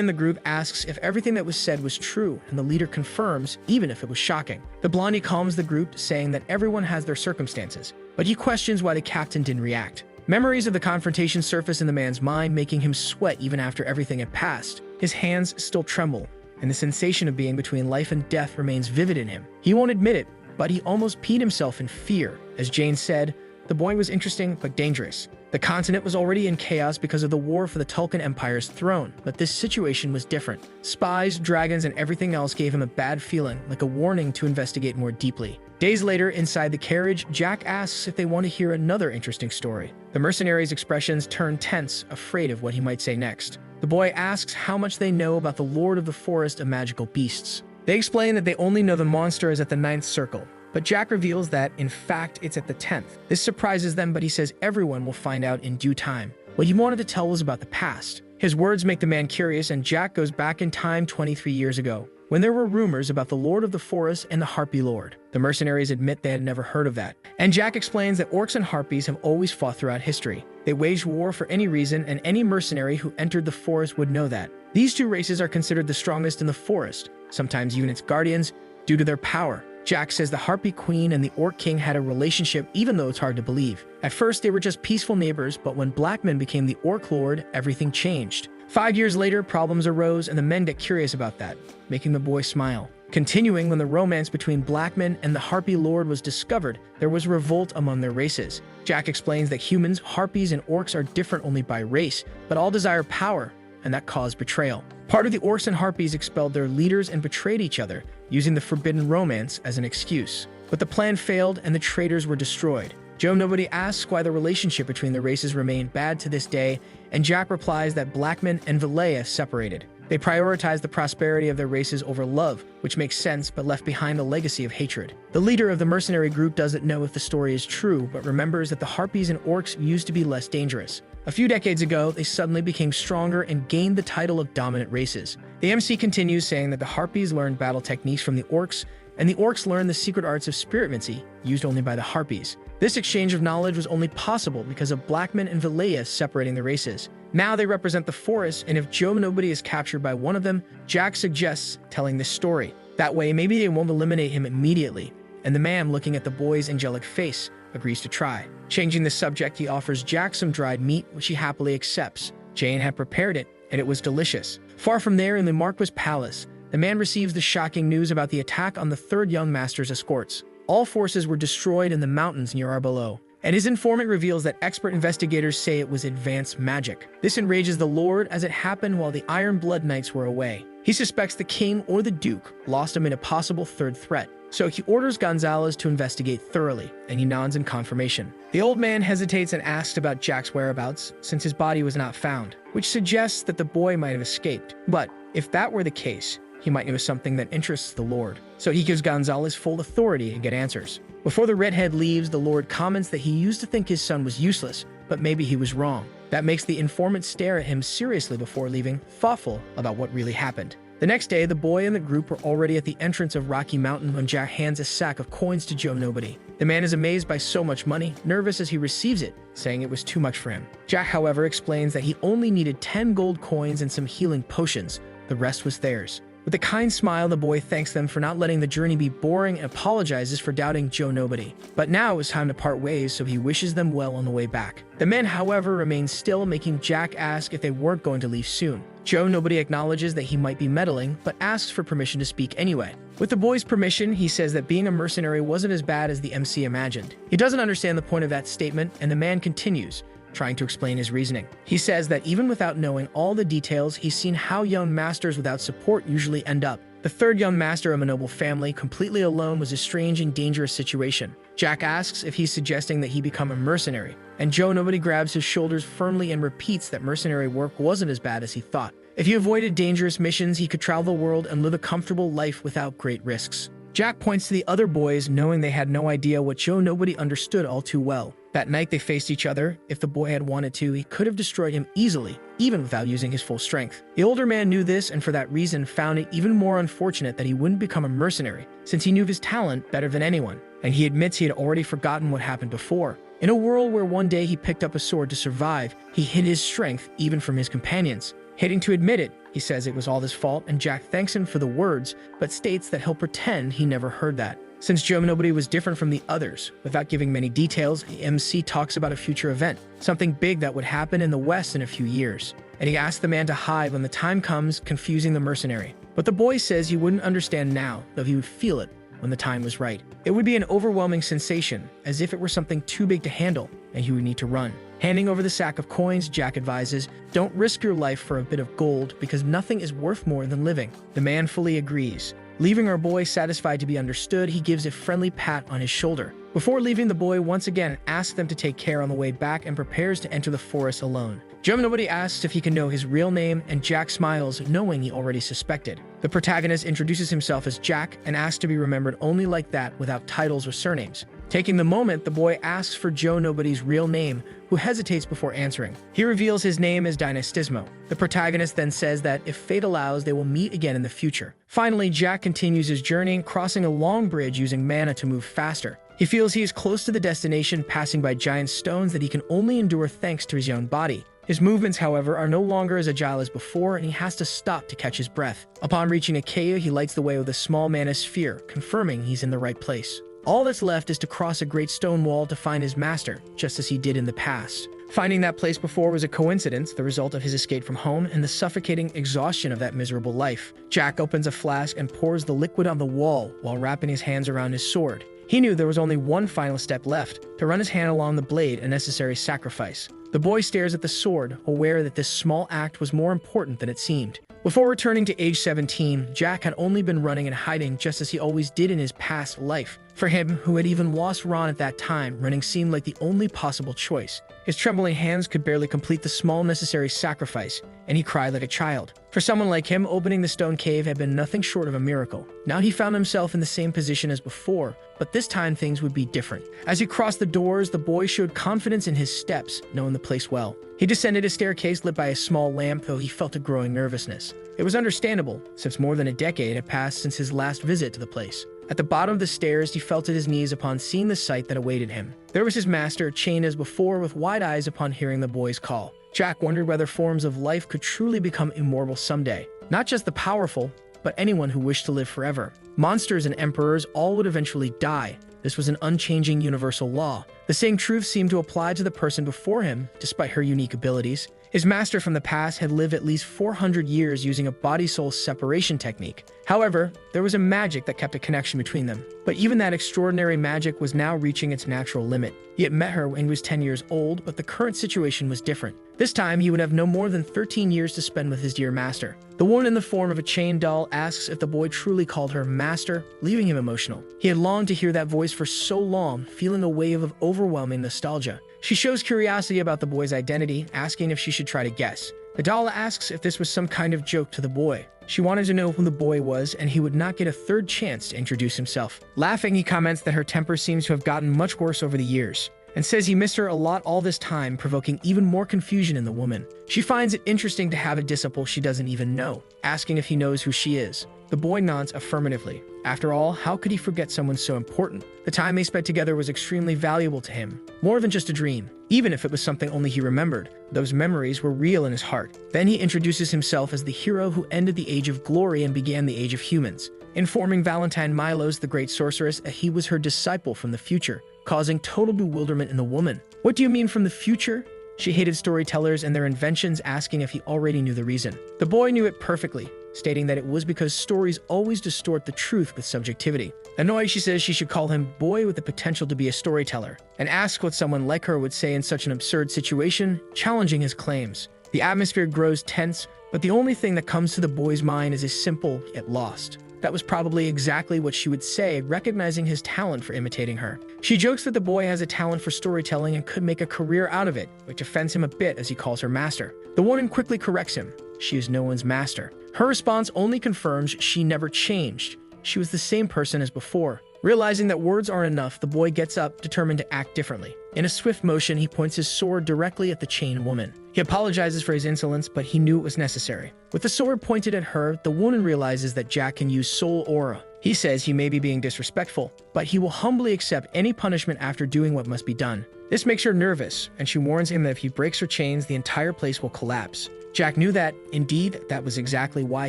in the group asks if everything that was said was true, and the leader confirms, even if it was shocking. The blondie calms the group, saying that everyone has their circumstances, but he questions why the captain didn't react. Memories of the confrontation surface in the man's mind, making him sweat even after everything had passed. His hands still tremble, and the sensation of being between life and death remains vivid in him. He won't admit it, but he almost peed himself in fear. As Jane said, the boy was interesting but dangerous. The continent was already in chaos because of the war for the Tulkun Empire's throne, but this situation was different. Spies, dragons, and everything else gave him a bad feeling, like a warning to investigate more deeply. Days later, inside the carriage, Jack asks if they want to hear another interesting story. The mercenaries' expressions turn tense, afraid of what he might say next. The boy asks how much they know about the Lord of the Forest of Magical Beasts. They explain that they only know the monster is at the 9th circle, but Jack reveals that, in fact, it's at the 10th. This surprises them, but he says everyone will find out in due time. What he wanted to tell was about the past. His words make the man curious, and Jack goes back in time 23 years ago, when there were rumors about the Lord of the Forest and the Harpy Lord. The mercenaries admit they had never heard of that. And Jack explains that orcs and harpies have always fought throughout history. They waged war for any reason, and any mercenary who entered the forest would know that. These 2 races are considered the strongest in the forest, sometimes even its guardians, due to their power. Jack says the Harpy Queen and the Orc King had a relationship, even though it's hard to believe. At first, they were just peaceful neighbors, but when Blackman became the Orc Lord, everything changed. 5 years later, problems arose, and the men get curious about that, making the boy smile. Continuing, when the romance between Blackman and the Harpy Lord was discovered, there was revolt among their races. Jack explains that humans, harpies, and orcs are different only by race, but all desire power, and that caused betrayal. Part of the orcs and harpies expelled their leaders and betrayed each other, using the forbidden romance as an excuse. But the plan failed, and the traitors were destroyed. Joe Nobody asks why the relationship between the races remained bad to this day, and Jack replies that Blackman and Valea separated. They prioritized the prosperity of their races over love, which makes sense, but left behind a legacy of hatred. The leader of the mercenary group doesn't know if the story is true, but remembers that the harpies and orcs used to be less dangerous. A few decades ago, they suddenly became stronger and gained the title of dominant races. The MC continues, saying that the harpies learned battle techniques from the orcs, and the orcs learned the secret arts of spiritmancy, used only by the harpies. This exchange of knowledge was only possible because of Blackman and Valea separating the races. Now they represent the forest, and if Joe Nobody is captured by one of them, Jack suggests telling this story. That way, maybe they won't eliminate him immediately. And the man, looking at the boy's angelic face, agrees to try. Changing the subject, he offers Jack some dried meat, which he happily accepts. Jane had prepared it, and it was delicious. Far from there, in the Marquis Palace, the man receives the shocking news about the attack on the 3rd young master's escorts. All forces were destroyed in the mountains near Arbeloa, and his informant reveals that expert investigators say it was advanced magic. This enrages the Lord, as it happened while the Iron Blood Knights were away. He suspects the king or the duke lost him in a possible 3rd threat, so he orders Gonzalez to investigate thoroughly, and he nods in confirmation. The old man hesitates and asks about Jack's whereabouts, since his body was not found, which suggests that the boy might have escaped. But if that were the case, he might know something that interests the Lord. So he gives Gonzalez full authority to get answers. Before the redhead leaves, the Lord comments that he used to think his son was useless, but maybe he was wrong. That makes the informant stare at him seriously before leaving, thoughtful about what really happened. The next day, the boy and the group were already at the entrance of Rocky Mountain when Jack hands a sack of coins to Joe Nobody. The man is amazed by so much money, nervous as he receives it, saying it was too much for him. Jack, however, explains that he only needed 10 gold coins and some healing potions. The rest was theirs. With a kind smile, the boy thanks them for not letting the journey be boring and apologizes for doubting Joe Nobody. But now it was time to part ways, so he wishes them well on the way back. The men, however, remain still, making Jack ask if they weren't going to leave soon. Joe Nobody acknowledges that he might be meddling, but asks for permission to speak anyway. With the boy's permission, he says that being a mercenary wasn't as bad as the MC imagined. He doesn't understand the point of that statement, and the man continues, trying to explain his reasoning. He says that even without knowing all the details, he's seen how young masters without support usually end up. The third young master of a noble family, completely alone, was a strange and dangerous situation. Jack asks if he's suggesting that he become a mercenary, and Joe Nobody grabs his shoulders firmly and repeats that mercenary work wasn't as bad as he thought. If he avoided dangerous missions, he could travel the world and live a comfortable life without great risks. Jack points to the other boys, knowing they had no idea what Joe Nobody understood all too well. That night they faced each other. If the boy had wanted to, he could have destroyed him easily, even without using his full strength. The older man knew this, and for that reason found it even more unfortunate that he wouldn't become a mercenary, since he knew his talent better than anyone. And he admits he had already forgotten what happened before. In a world where one day he picked up a sword to survive, he hid his strength even from his companions. Hating to admit it, he says it was all his fault, and Jack thanks him for the words, but states that he'll pretend he never heard that. Since Joe Nobody was different from the others, without giving many details, the MC talks about a future event, something big that would happen in the West in a few years. And he asks the man to hide when the time comes, confusing the mercenary. But the boy says he wouldn't understand now, though he would feel it when the time was right. It would be an overwhelming sensation, as if it were something too big to handle, and he would need to run. Handing over the sack of coins, Jack advises, "Don't risk your life for a bit of gold, because nothing is worth more than living." The man fully agrees. Leaving our boy satisfied to be understood, he gives a friendly pat on his shoulder. Before leaving, the boy once again asks them to take care on the way back and prepares to enter the forest alone. Joe Nobody asks if he can know his real name, and Jack smiles, knowing he already suspected. The protagonist introduces himself as Jack and asks to be remembered only like that, without titles or surnames. Taking the moment, the boy asks for Joe Nobody's real name, who hesitates before answering. He reveals his name as Dynastismo. The protagonist then says that if fate allows, they will meet again in the future. Finally, Jack continues his journey, crossing a long bridge using mana to move faster. He feels he is close to the destination, passing by giant stones that he can only endure thanks to his young body. His movements, however, are no longer as agile as before, and he has to stop to catch his breath. Upon reaching a cave, he lights the way with a small mana sphere, confirming he's in the right place. All that's left is to cross a great stone wall to find his master, just as he did in the past. Finding that place before was a coincidence, the result of his escape from home and the suffocating exhaustion of that miserable life. Jack opens a flask and pours the liquid on the wall while wrapping his hands around his sword. He knew there was only one final step left, to run his hand along the blade, a necessary sacrifice. The boy stares at the sword, aware that this small act was more important than it seemed. Before returning to age 17, Jack had only been running and hiding just as he always did in his past life. For him, who had even lost Ron at that time, running seemed like the only possible choice. His trembling hands could barely complete the small necessary sacrifice, and he cried like a child. For someone like him, opening the stone cave had been nothing short of a miracle. Now he found himself in the same position as before, but this time things would be different. As he crossed the doors, the boy showed confidence in his steps, knowing the place well. He descended a staircase lit by a small lamp, though he felt a growing nervousness. It was understandable, since more than a decade had passed since his last visit to the place. At the bottom of the stairs, he fell to his knees upon seeing the sight that awaited him. There was his master, chained as before, with wide eyes upon hearing the boy's call. Jack wondered whether forms of life could truly become immortal someday. Not just the powerful, but anyone who wished to live forever. Monsters and emperors all would eventually die. This was an unchanging universal law. The same truth seemed to apply to the person before him, despite her unique abilities. His master from the past had lived at least 400 years using a body-soul separation technique. However, there was a magic that kept a connection between them. But even that extraordinary magic was now reaching its natural limit. He had met her when he was 10 years old, but the current situation was different. This time, he would have no more than 13 years to spend with his dear master. The woman in the form of a chained doll asks if the boy truly called her master, leaving him emotional. He had longed to hear that voice for so long, feeling a wave of overwhelming nostalgia. She shows curiosity about the boy's identity, asking if she should try to guess. The doll asks if this was some kind of joke to the boy. She wanted to know who the boy was, and he would not get a third chance to introduce himself. Laughing, he comments that her temper seems to have gotten much worse over the years, and says he missed her a lot all this time, provoking even more confusion in the woman. She finds it interesting to have a disciple she doesn't even know, asking if he knows who she is. The boy nods affirmatively. After all, how could he forget someone so important? The time they spent together was extremely valuable to him, more than just a dream. Even if it was something only he remembered, those memories were real in his heart. Then he introduces himself as the hero who ended the age of glory and began the age of humans, informing Valentine Milos, the great sorceress, that he was her disciple from the future, causing total bewilderment in the woman. What do you mean from the future? She hated storytellers and their inventions, asking if he already knew the reason. The boy knew it perfectly, stating that it was because stories always distort the truth with subjectivity. Annoyed, she says she should call him boy with the potential to be a storyteller, and asks what someone like her would say in such an absurd situation, challenging his claims. The atmosphere grows tense, but the only thing that comes to the boy's mind is a simple yet lost. That was probably exactly what she would say, recognizing his talent for imitating her. She jokes that the boy has a talent for storytelling and could make a career out of it, which offends him a bit as he calls her master. The woman quickly corrects him. She is no one's master. Her response only confirms she never changed. She was the same person as before. Realizing that words aren't enough, the boy gets up, determined to act differently. In a swift motion, he points his sword directly at the chained woman. He apologizes for his insolence, but he knew it was necessary. With the sword pointed at her, the woman realizes that Jack can use soul aura. He says he may be being disrespectful, but he will humbly accept any punishment after doing what must be done. This makes her nervous, and she warns him that if he breaks her chains, the entire place will collapse. Jack knew that, indeed, that was exactly why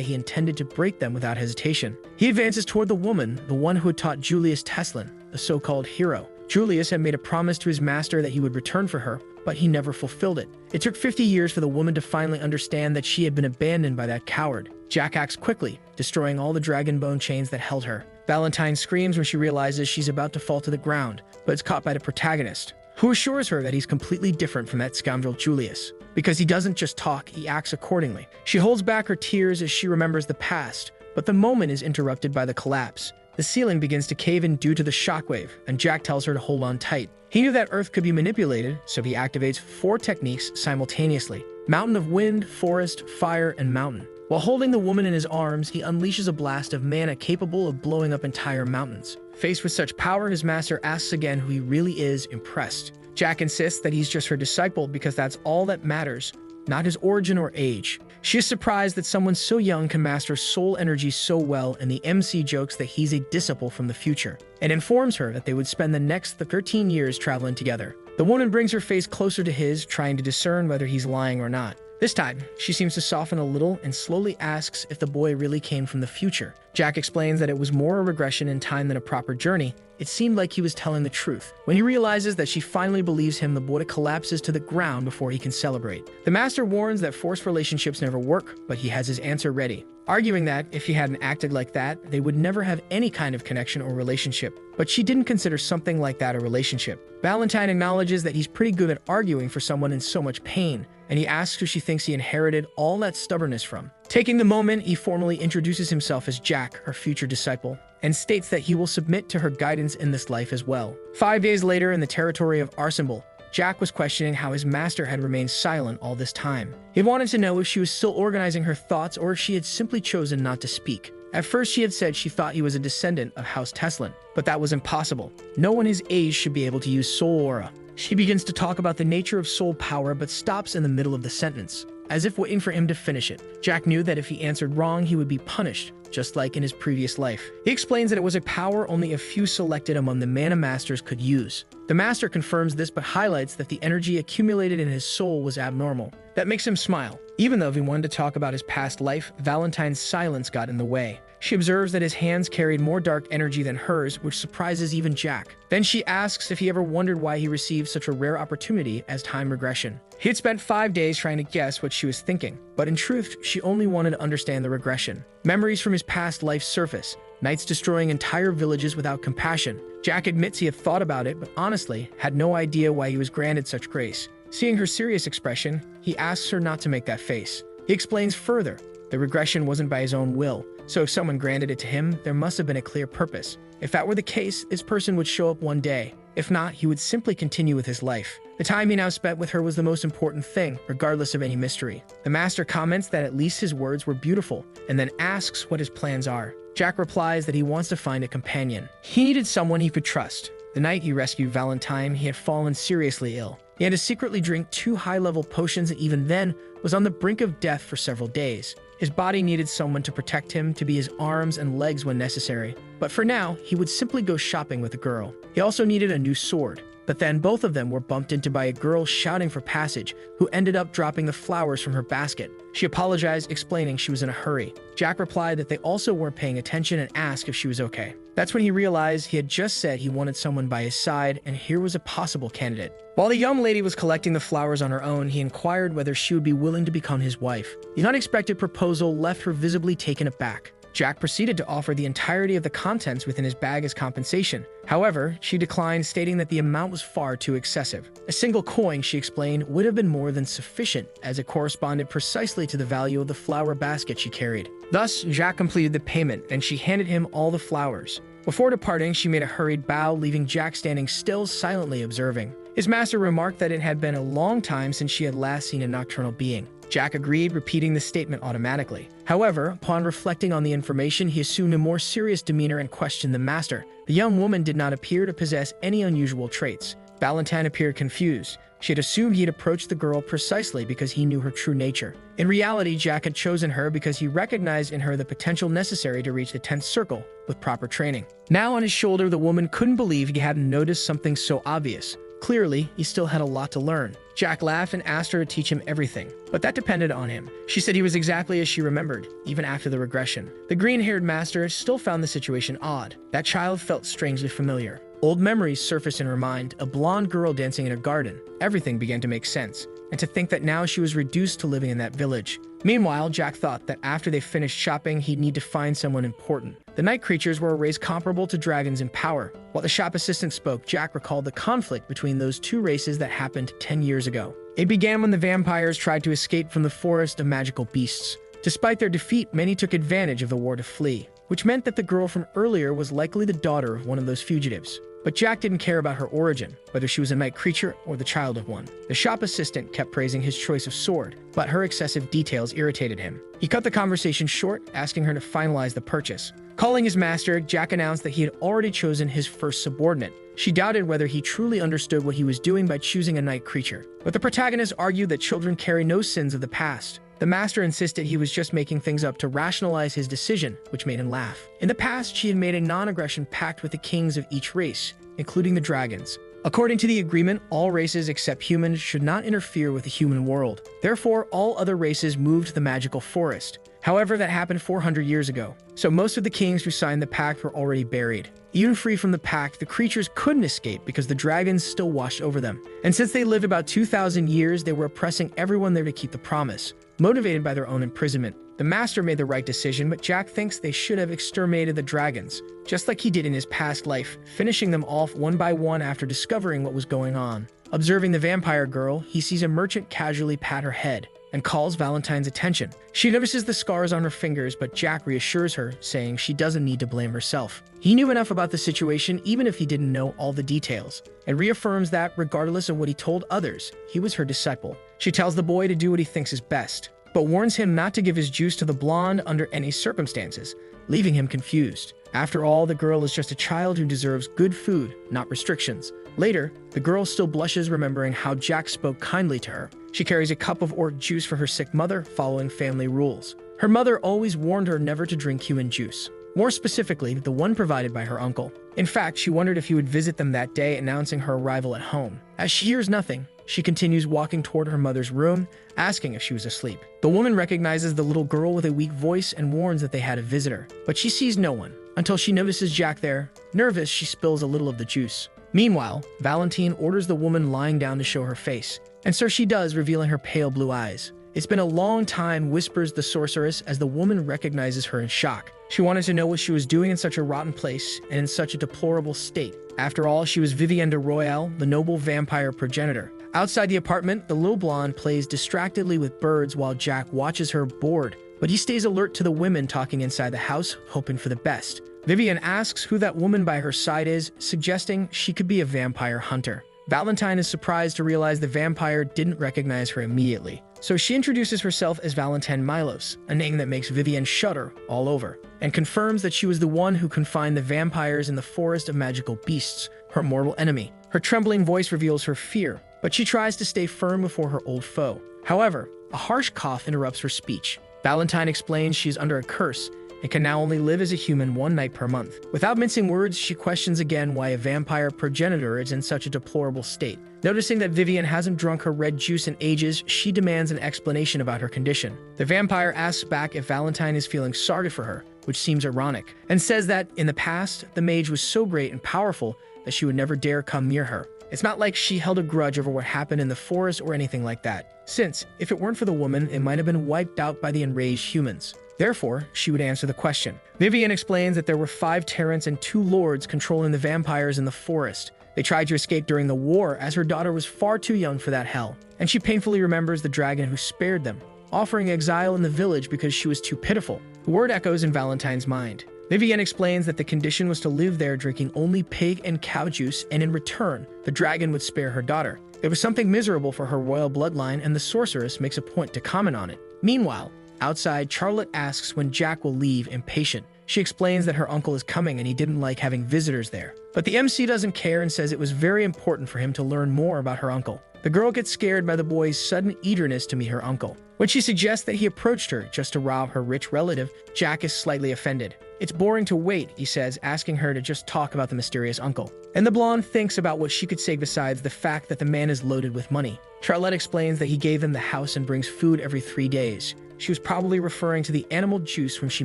he intended to break them without hesitation. He advances toward the woman, the one who had taught Julius Teslin, the so-called hero. Julius had made a promise to his master that he would return for her, but he never fulfilled it. It took 50 years for the woman to finally understand that she had been abandoned by that coward. Jack acts quickly, destroying all the dragon bone chains that held her. Valentine screams when she realizes she's about to fall to the ground, but is caught by the protagonist, who assures her that he's completely different from that scoundrel Julius. Because he doesn't just talk, he acts accordingly. She holds back her tears as she remembers the past, but the moment is interrupted by the collapse. The ceiling begins to cave in due to the shockwave, and Jack tells her to hold on tight. He knew that Earth could be manipulated, so he activates 4 techniques simultaneously: Mountain of Wind, Forest, Fire, and Mountain. While holding the woman in his arms, he unleashes a blast of mana capable of blowing up entire mountains. Faced with such power, his master asks again who he really is, impressed. Jack insists that he's just her disciple because that's all that matters, not his origin or age. She is surprised that someone so young can master soul energy so well, and the MC jokes that he's a disciple from the future, and informs her that they would spend the next 13 years traveling together. The woman brings her face closer to his, trying to discern whether he's lying or not. This time, she seems to soften a little and slowly asks if the boy really came from the future. Jack explains that it was more a regression in time than a proper journey. It seemed like he was telling the truth. When he realizes that she finally believes him, the boy collapses to the ground before he can celebrate. The master warns that forced relationships never work, but he has his answer ready, arguing that if he hadn't acted like that, they would never have any kind of connection or relationship. But she didn't consider something like that a relationship. Valentine acknowledges that he's pretty good at arguing for someone in so much pain, and he asks who she thinks he inherited all that stubbornness from. Taking the moment, he formally introduces himself as Jack, her future disciple, and states that he will submit to her guidance in this life as well. 5 days later, in the territory of Invincible, Jack was questioning how his master had remained silent all this time. He wanted to know if she was still organizing her thoughts or if she had simply chosen not to speak. At first, she had said she thought he was a descendant of House Teslin, but that was impossible. No one his age should be able to use soul aura. She begins to talk about the nature of soul power, but stops in the middle of the sentence, as if waiting for him to finish it. Jack knew that if he answered wrong, he would be punished, just like in his previous life. He explains that it was a power only a few selected among the mana masters could use. The master confirms this, but highlights that the energy accumulated in his soul was abnormal. That makes him smile. Even though he wanted to talk about his past life, Valentine's silence got in the way. She observes that his hands carried more dark energy than hers, which surprises even Jack. Then she asks if he ever wondered why he received such a rare opportunity as time regression. He had spent 5 days trying to guess what she was thinking, but in truth, she only wanted to understand the regression. Memories from his past life surface, knights destroying entire villages without compassion. Jack admits he had thought about it, but honestly, had no idea why he was granted such grace. Seeing her serious expression, he asks her not to make that face. He explains further, the regression wasn't by his own will, so if someone granted it to him, there must have been a clear purpose. If that were the case, this person would show up one day. If not, he would simply continue with his life. The time he now spent with her was the most important thing, regardless of any mystery. The master comments that at least his words were beautiful, and then asks what his plans are. Jack replies that he wants to find a companion. He needed someone he could trust, The night he rescued Valentine, he had fallen seriously ill. He had to secretly drink 2 high-level potions and even then was on the brink of death for several days. His body needed someone to protect him, to be his arms and legs when necessary. But for now, he would simply go shopping with a girl. He also needed a new sword. But then both of them were bumped into by a girl shouting for passage, who ended up dropping the flowers from her basket. She apologized, explaining she was in a hurry. Jack replied that they also weren't paying attention and asked if she was okay. That's when he realized he had just said he wanted someone by his side, and here was a possible candidate. While the young lady was collecting the flowers on her own, he inquired whether she would be willing to become his wife. The unexpected proposal left her visibly taken aback. Jack proceeded to offer the entirety of the contents within his bag as compensation. However, she declined, stating that the amount was far too excessive. A single coin, she explained, would have been more than sufficient, as it corresponded precisely to the value of the flower basket she carried. Thus, Jack completed the payment, and she handed him all the flowers. Before departing, she made a hurried bow, leaving Jack standing still, silently observing. His master remarked that it had been a long time since she had last seen a nocturnal being. Jack agreed, repeating the statement automatically. However, upon reflecting on the information, he assumed a more serious demeanor and questioned the master. The young woman did not appear to possess any unusual traits. Valentine appeared confused. She had assumed he had approached the girl precisely because he knew her true nature. In reality, Jack had chosen her because he recognized in her the potential necessary to reach the 10th circle with proper training. Now on his shoulder, the woman couldn't believe he hadn't noticed something so obvious. Clearly, he still had a lot to learn. Jack laughed and asked her to teach him everything, but that depended on him. She said he was exactly as she remembered, even after the regression. The green-haired master still found the situation odd. That child felt strangely familiar. Old memories surfaced in her mind, a blonde girl dancing in a garden. Everything began to make sense, and to think that now she was reduced to living in that village. Meanwhile, Jack thought that after they finished shopping, he'd need to find someone important. The night creatures were a race comparable to dragons in power. While the shop assistant spoke, Jack recalled the conflict between those two races that happened 10 years ago. It began when the vampires tried to escape from the forest of magical beasts. Despite their defeat, many took advantage of the war to flee, which meant that the girl from earlier was likely the daughter of one of those fugitives. But Jack didn't care about her origin, whether she was a night creature or the child of one. The shop assistant kept praising his choice of sword, but her excessive details irritated him. He cut the conversation short, asking her to finalize the purchase. Calling his master, Jack announced that he had already chosen his first subordinate. She doubted whether he truly understood what he was doing by choosing a night creature. But the protagonist argued that children carry no sins of the past. The master insisted he was just making things up to rationalize his decision, which made him laugh. In the past, she had made a non-aggression pact with the kings of each race, including the dragons. According to the agreement, all races except humans should not interfere with the human world. Therefore, all other races moved to the magical forest. However, that happened 400 years ago, so most of the kings who signed the pact were already buried. Even free from the pact, the creatures couldn't escape because the dragons still watched over them. And since they lived about 2,000 years, they were oppressing everyone there to keep the promise. Motivated by their own imprisonment, the master made the right decision, but Jack thinks they should have exterminated the dragons, just like he did in his past life, finishing them off one by one after discovering what was going on. Observing the vampire girl, he sees a merchant casually pat her head and calls Valentine's attention. She notices the scars on her fingers, but Jack reassures her, saying she doesn't need to blame herself. He knew enough about the situation even if he didn't know all the details, and reaffirms that, regardless of what he told others, he was her disciple. She tells the boy to do what he thinks is best, but warns him not to give his juice to the blonde under any circumstances, leaving him confused. After all, the girl is just a child who deserves good food, not restrictions. Later, the girl still blushes, remembering how Jack spoke kindly to her. She carries a cup of orc juice for her sick mother, following family rules. Her mother always warned her never to drink human juice, more specifically, the one provided by her uncle. In fact, she wondered if he would visit them that day, announcing her arrival at home. As she hears nothing, she continues walking toward her mother's room, asking if she was asleep. The woman recognizes the little girl with a weak voice and warns that they had a visitor, but she sees no one, until she notices Jack there. Nervous, she spills a little of the juice. Meanwhile, Valentine orders the woman lying down to show her face, and so she does, revealing her pale blue eyes. "It's been a long time," whispers the sorceress as the woman recognizes her in shock. She wanted to know what she was doing in such a rotten place and in such a deplorable state. After all, she was Vivienne de Royale, the noble vampire progenitor. Outside the apartment, the little blonde plays distractedly with birds while Jack watches her bored, but he stays alert to the women talking inside the house, hoping for the best. Vivienne asks who that woman by her side is, suggesting she could be a vampire hunter. Valentine is surprised to realize the vampire didn't recognize her immediately, so she introduces herself as Valentine Milos, a name that makes Vivienne shudder all over, and confirms that she was the one who confined the vampires in the forest of magical beasts, her mortal enemy. Her trembling voice reveals her fear, but she tries to stay firm before her old foe. However, a harsh cough interrupts her speech. Valentine explains she is under a curse and can now only live as a human 1 night per month. Without mincing words, she questions again why a vampire progenitor is in such a deplorable state. Noticing that Vivian hasn't drunk her red juice in ages, she demands an explanation about her condition. The vampire asks back if Valentine is feeling sorry for her, which seems ironic, and says that, in the past, the mage was so great and powerful that she would never dare come near her. It's not like she held a grudge over what happened in the forest or anything like that, since, if it weren't for the woman, it might have been wiped out by the enraged humans. Therefore, she would answer the question. Vivian explains that there were 5 tyrants and 2 lords controlling the vampires in the forest. They tried to escape during the war, as her daughter was far too young for that hell, and she painfully remembers the dragon who spared them, offering exile in the village because she was too pitiful. The word echoes in Valentine's mind. Vivian explains that the condition was to live there drinking only pig and cow juice, and in return, the dragon would spare her daughter. It was something miserable for her royal bloodline, and the sorceress makes a point to comment on it. Meanwhile, outside, Charlotte asks when Jack will leave, impatient. She explains that her uncle is coming and he didn't like having visitors there. But the MC doesn't care and says it was very important for him to learn more about her uncle. The girl gets scared by the boy's sudden eagerness to meet her uncle. When she suggests that he approached her just to rob her rich relative, Jack is slightly offended. It's boring to wait, he says, asking her to just talk about the mysterious uncle. And the blonde thinks about what she could say besides the fact that the man is loaded with money. Charlotte explains that he gave them the house and brings food every 3 days. She was probably referring to the animal juice when she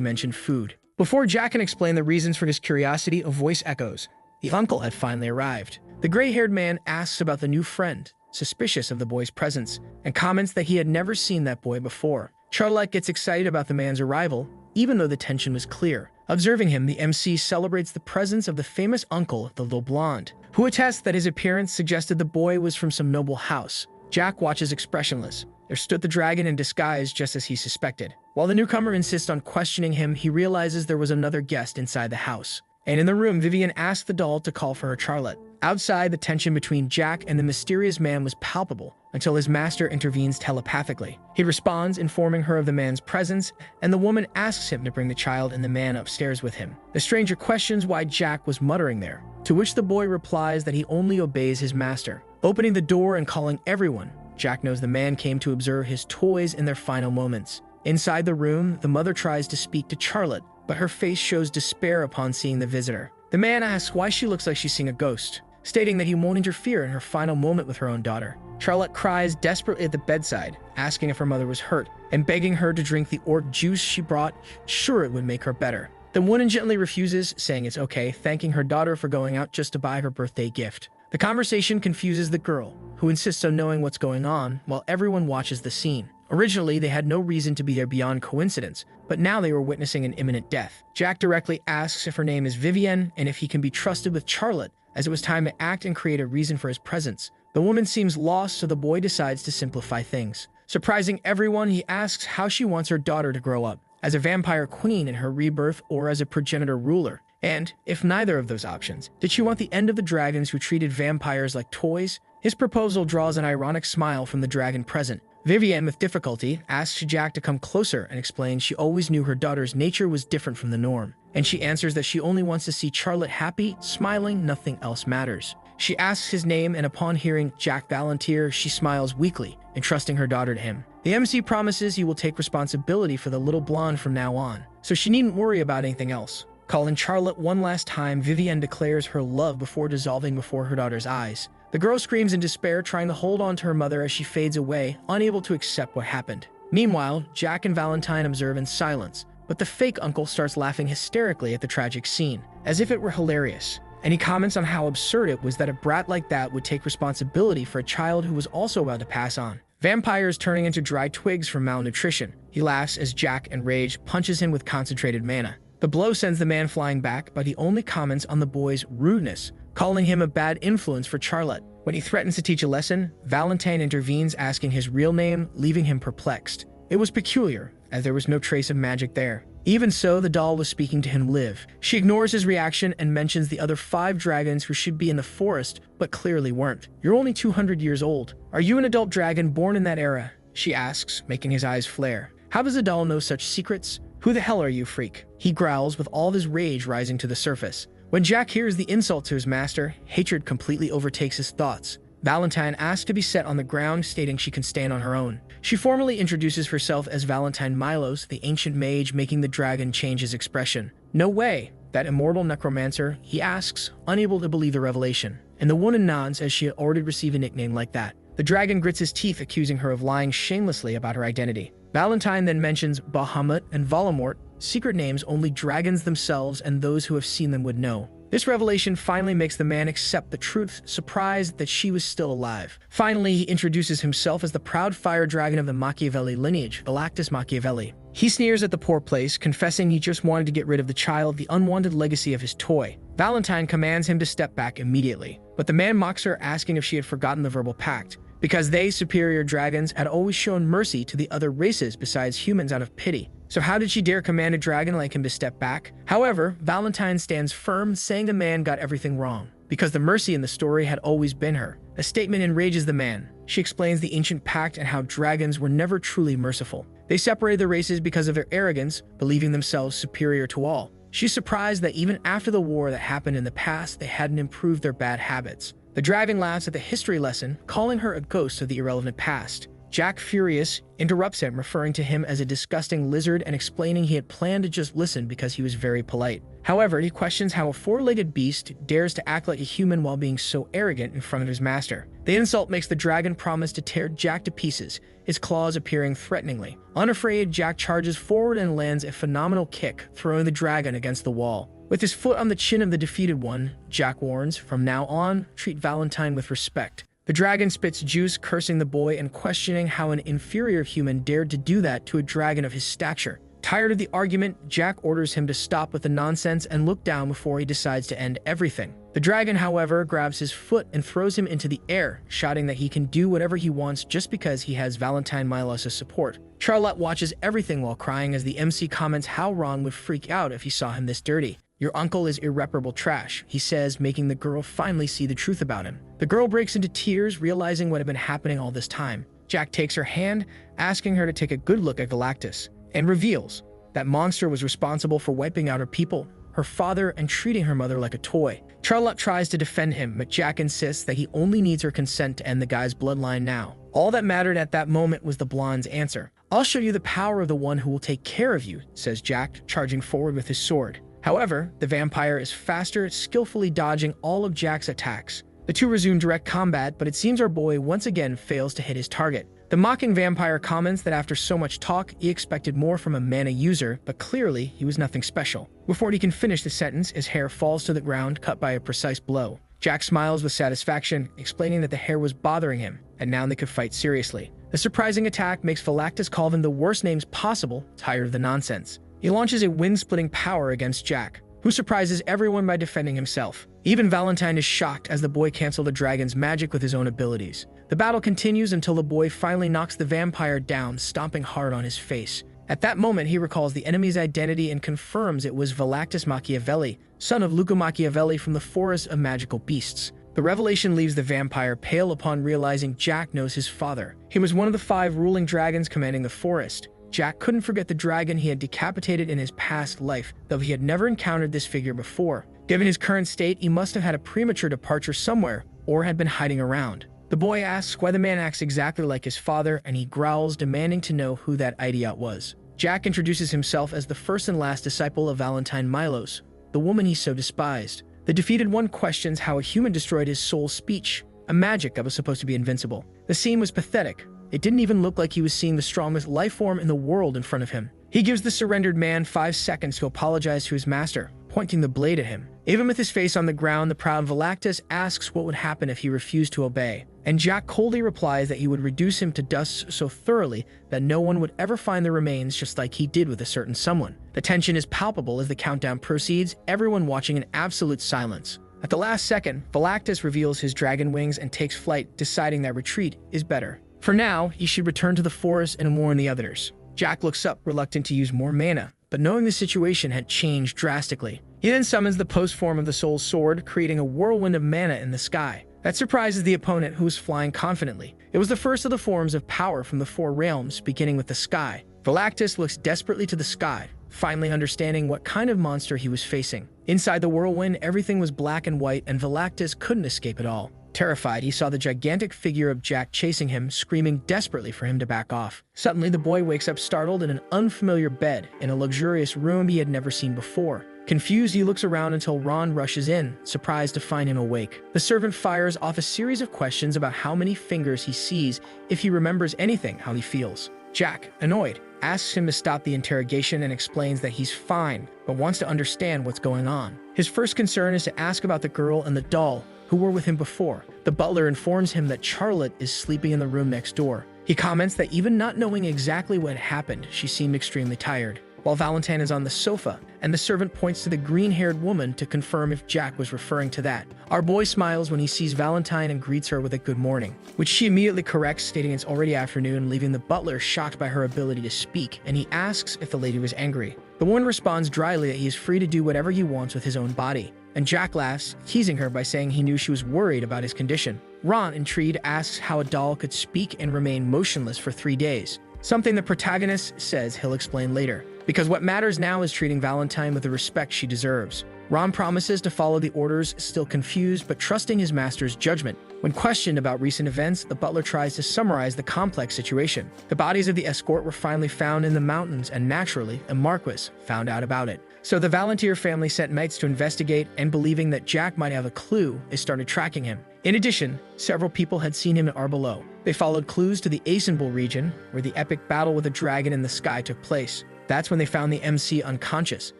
mentioned food. Before Jack can explain the reasons for his curiosity, a voice echoes. The uncle had finally arrived. The gray-haired man asks about the new friend, suspicious of the boy's presence, and comments that he had never seen that boy before. Charlotte gets excited about the man's arrival, even though the tension was clear. Observing him, the MC celebrates the presence of the famous uncle, the little blonde, who attests that his appearance suggested the boy was from some noble house. Jack watches expressionless. There stood the dragon in disguise just as he suspected. While the newcomer insists on questioning him, he realizes there was another guest inside the house. And in the room, Vivian asks the doll to call for her Charlotte. Outside, the tension between Jack and the mysterious man was palpable until his master intervenes telepathically. He responds, informing her of the man's presence, and the woman asks him to bring the child and the man upstairs with him. The stranger questions why Jack was muttering there, to which the boy replies that he only obeys his master. Opening the door and calling everyone, Jack knows the man came to observe his toys in their final moments. Inside the room, the mother tries to speak to Charlotte, but her face shows despair upon seeing the visitor. The man asks why she looks like she's seeing a ghost, stating that he won't interfere in her final moment with her own daughter. Charlotte cries desperately at the bedside, asking if her mother was hurt, and begging her to drink the orc juice she brought, sure it would make her better. The woman gently refuses, saying it's okay, thanking her daughter for going out just to buy her birthday gift. The conversation confuses the girl, who insists on knowing what's going on while everyone watches the scene. Originally, they had no reason to be there beyond coincidence, but now they were witnessing an imminent death. Jack directly asks if her name is Vivienne and if he can be trusted with Charlotte, as it was time to act and create a reason for his presence. The woman seems lost, so the boy decides to simplify things. Surprising everyone, he asks how she wants her daughter to grow up, as a vampire queen in her rebirth or as a progenitor ruler. And, if neither of those options, did she want the end of the dragons who treated vampires like toys? His proposal draws an ironic smile from the dragon present. Vivienne, with difficulty, asks Jack to come closer and explains she always knew her daughter's nature was different from the norm. And she answers that she only wants to see Charlotte happy, smiling, nothing else matters. She asks his name, and upon hearing Jack Valantier, she smiles weakly, entrusting her daughter to him. The MC promises he will take responsibility for the little blonde from now on, so she needn't worry about anything else. Calling Charlotte one last time, Vivienne declares her love before dissolving before her daughter's eyes. The girl screams in despair, trying to hold on to her mother as she fades away, unable to accept what happened. Meanwhile, Jack and Valentine observe in silence, but the fake uncle starts laughing hysterically at the tragic scene, as if it were hilarious. And he comments on how absurd it was that a brat like that would take responsibility for a child who was also about to pass on. Vampires turning into dry twigs from malnutrition. He laughs as Jack, enraged, punches him with concentrated mana. The blow sends the man flying back, but he only comments on the boy's rudeness, calling him a bad influence for Charlotte. When he threatens to teach a lesson, Valentine intervenes, asking his real name, leaving him perplexed. It was peculiar, as there was no trace of magic there. Even so, the doll was speaking to him live. She ignores his reaction and mentions the other 5 dragons who should be in the forest, but clearly weren't. You're only 200 years old. Are you an adult dragon born in that era? She asks, making his eyes flare. How does a doll know such secrets? Who the hell are you, freak? He growls, with all of his rage rising to the surface. When Jack hears the insult to his master, hatred completely overtakes his thoughts. Valentine asks to be set on the ground, stating she can stand on her own. She formally introduces herself as Valentine Milos, the ancient mage, making the dragon change his expression. "No way! That immortal necromancer," he asks, unable to believe the revelation. And the woman nods as she had already received a nickname like that. The dragon grits his teeth, accusing her of lying shamelessly about her identity. Valentine then mentions Bahamut and Voldemort, secret names only dragons themselves and those who have seen them would know. This revelation finally makes the man accept the truth, surprised that she was still alive. Finally, he introduces himself as the proud fire dragon of the Machiavelli lineage, Galactus Machiavelli. He sneers at the poor place, confessing he just wanted to get rid of the child, the unwanted legacy of his toy. Valentine commands him to step back immediately, but the man mocks her, asking if she had forgotten the verbal pact, because they, superior dragons, had always shown mercy to the other races besides humans out of pity. So how did she dare command a dragon like him to step back? However, Valentine stands firm, saying the man got everything wrong, because the mercy in the story had always been her. A statement enrages the man. She explains the ancient pact and how dragons were never truly merciful. They separated the races because of their arrogance, believing themselves superior to all. She's surprised that even after the war that happened in the past, they hadn't improved their bad habits. The dragon laughs at the history lesson, calling her a ghost of the irrelevant past. Jack, furious, interrupts him, referring to him as a disgusting lizard and explaining he had planned to just listen because he was very polite. However, he questions how a four-legged beast dares to act like a human while being so arrogant in front of his master. The insult makes the dragon promise to tear Jack to pieces, his claws appearing threateningly. Unafraid, Jack charges forward and lands a phenomenal kick, throwing the dragon against the wall. With his foot on the chin of the defeated one, Jack warns, "From now on, treat Valentine with respect." The dragon spits juice, cursing the boy and questioning how an inferior human dared to do that to a dragon of his stature. Tired of the argument, Jack orders him to stop with the nonsense and look down before he decides to end everything. The dragon, however, grabs his foot and throws him into the air, shouting that he can do whatever he wants just because he has Valentine Milos' support. Charlotte watches everything while crying as the MC comments how Ron would freak out if he saw him this dirty. "Your uncle is irreparable trash," he says, making the girl finally see the truth about him. The girl breaks into tears, realizing what had been happening all this time. Jack takes her hand, asking her to take a good look at Galactus, and reveals that monster was responsible for wiping out her people, her father, and treating her mother like a toy. Charlotte tries to defend him, but Jack insists that he only needs her consent to end the guy's bloodline now. All that mattered at that moment was the blonde's answer. "I'll show you the power of the one who will take care of you," says Jack, charging forward with his sword. However, the vampire is faster, skillfully dodging all of Jack's attacks. The two resume direct combat, but it seems our boy once again fails to hit his target. The mocking vampire comments that after so much talk, he expected more from a mana user, but clearly he was nothing special. Before he can finish the sentence, his hair falls to the ground, cut by a precise blow. Jack smiles with satisfaction, explaining that the hair was bothering him, and now they could fight seriously. The surprising attack makes Galactus call them the worst names possible, tired of the nonsense. He launches a wind-splitting power against Jack, who surprises everyone by defending himself. Even Valentine is shocked as the boy cancels the dragon's magic with his own abilities. The battle continues until the boy finally knocks the vampire down, stomping hard on his face. At that moment, he recalls the enemy's identity and confirms it was Galactus Machiavelli, son of Luca Machiavelli from the Forest of Magical Beasts. The revelation leaves the vampire pale upon realizing Jack knows his father. He was one of the 5 ruling dragons commanding the forest. Jack couldn't forget the dragon he had decapitated in his past life, though he had never encountered this figure before. Given his current state, he must have had a premature departure somewhere, or had been hiding around. The boy asks why the man acts exactly like his father, and he growls, demanding to know who that idiot was. Jack introduces himself as the first and last disciple of Valentine Milos, the woman he so despised. The defeated one questions how a human destroyed his soul's speech, a magic that was supposed to be invincible. The scene was pathetic. It didn't even look like he was seeing the strongest life form in the world in front of him. He gives the surrendered man 5 seconds to apologize to his master, pointing the blade at him. Even with his face on the ground, the proud Galactus asks what would happen if he refused to obey, and Jack coldly replies that he would reduce him to dust so thoroughly that no one would ever find the remains, just like he did with a certain someone. The tension is palpable as the countdown proceeds, everyone watching in absolute silence. At the last second, Galactus reveals his dragon wings and takes flight, deciding that retreat is better. For now, he should return to the forest and warn the others. Jack looks up, reluctant to use more mana, but knowing the situation had changed drastically. He then summons the post-form of the Soul's Sword, creating a whirlwind of mana in the sky. That surprises the opponent, who was flying confidently. It was the first of the forms of power from the 4 realms, beginning with the sky. Galactus looks desperately to the sky, finally understanding what kind of monster he was facing. Inside the whirlwind, everything was black and white, and Velactus couldn't escape at all. Terrified, he saw the gigantic figure of Jack chasing him, screaming desperately for him to back off. Suddenly, the boy wakes up startled in an unfamiliar bed in a luxurious room he had never seen before. Confused, he looks around until Ron rushes in, surprised to find him awake. The servant fires off a series of questions about how many fingers he sees, if he remembers anything, how he feels. Jack, annoyed, asks him to stop the interrogation and explains that he's fine, but wants to understand what's going on. His first concern is to ask about the girl and the doll, who were with him before. The butler informs him that Charlotte is sleeping in the room next door. He comments that even not knowing exactly what happened, she seemed extremely tired. While Valentine is on the sofa, and the servant points to the green-haired woman to confirm if Jack was referring to that. Our boy smiles when he sees Valentine and greets her with a good morning, which she immediately corrects, stating it's already afternoon, leaving the butler shocked by her ability to speak, and he asks if the lady was angry. The woman responds dryly that he is free to do whatever he wants with his own body, and Jack laughs, teasing her by saying he knew she was worried about his condition. Ron, intrigued, asks how a doll could speak and remain motionless for 3 days, something the protagonist says he'll explain later, because what matters now is treating Valentine with the respect she deserves. Ron promises to follow the orders, still confused but trusting his master's judgment. When questioned about recent events, the butler tries to summarize the complex situation. The bodies of the escort were finally found in the mountains, and naturally, a marquis found out about it. So the Valentier family sent knights to investigate, and believing that Jack might have a clue, they started tracking him. In addition, several people had seen him at Arbelow. They followed clues to the Asenbull region, where the epic battle with a dragon in the sky took place. That's when they found the MC unconscious.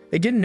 They didn't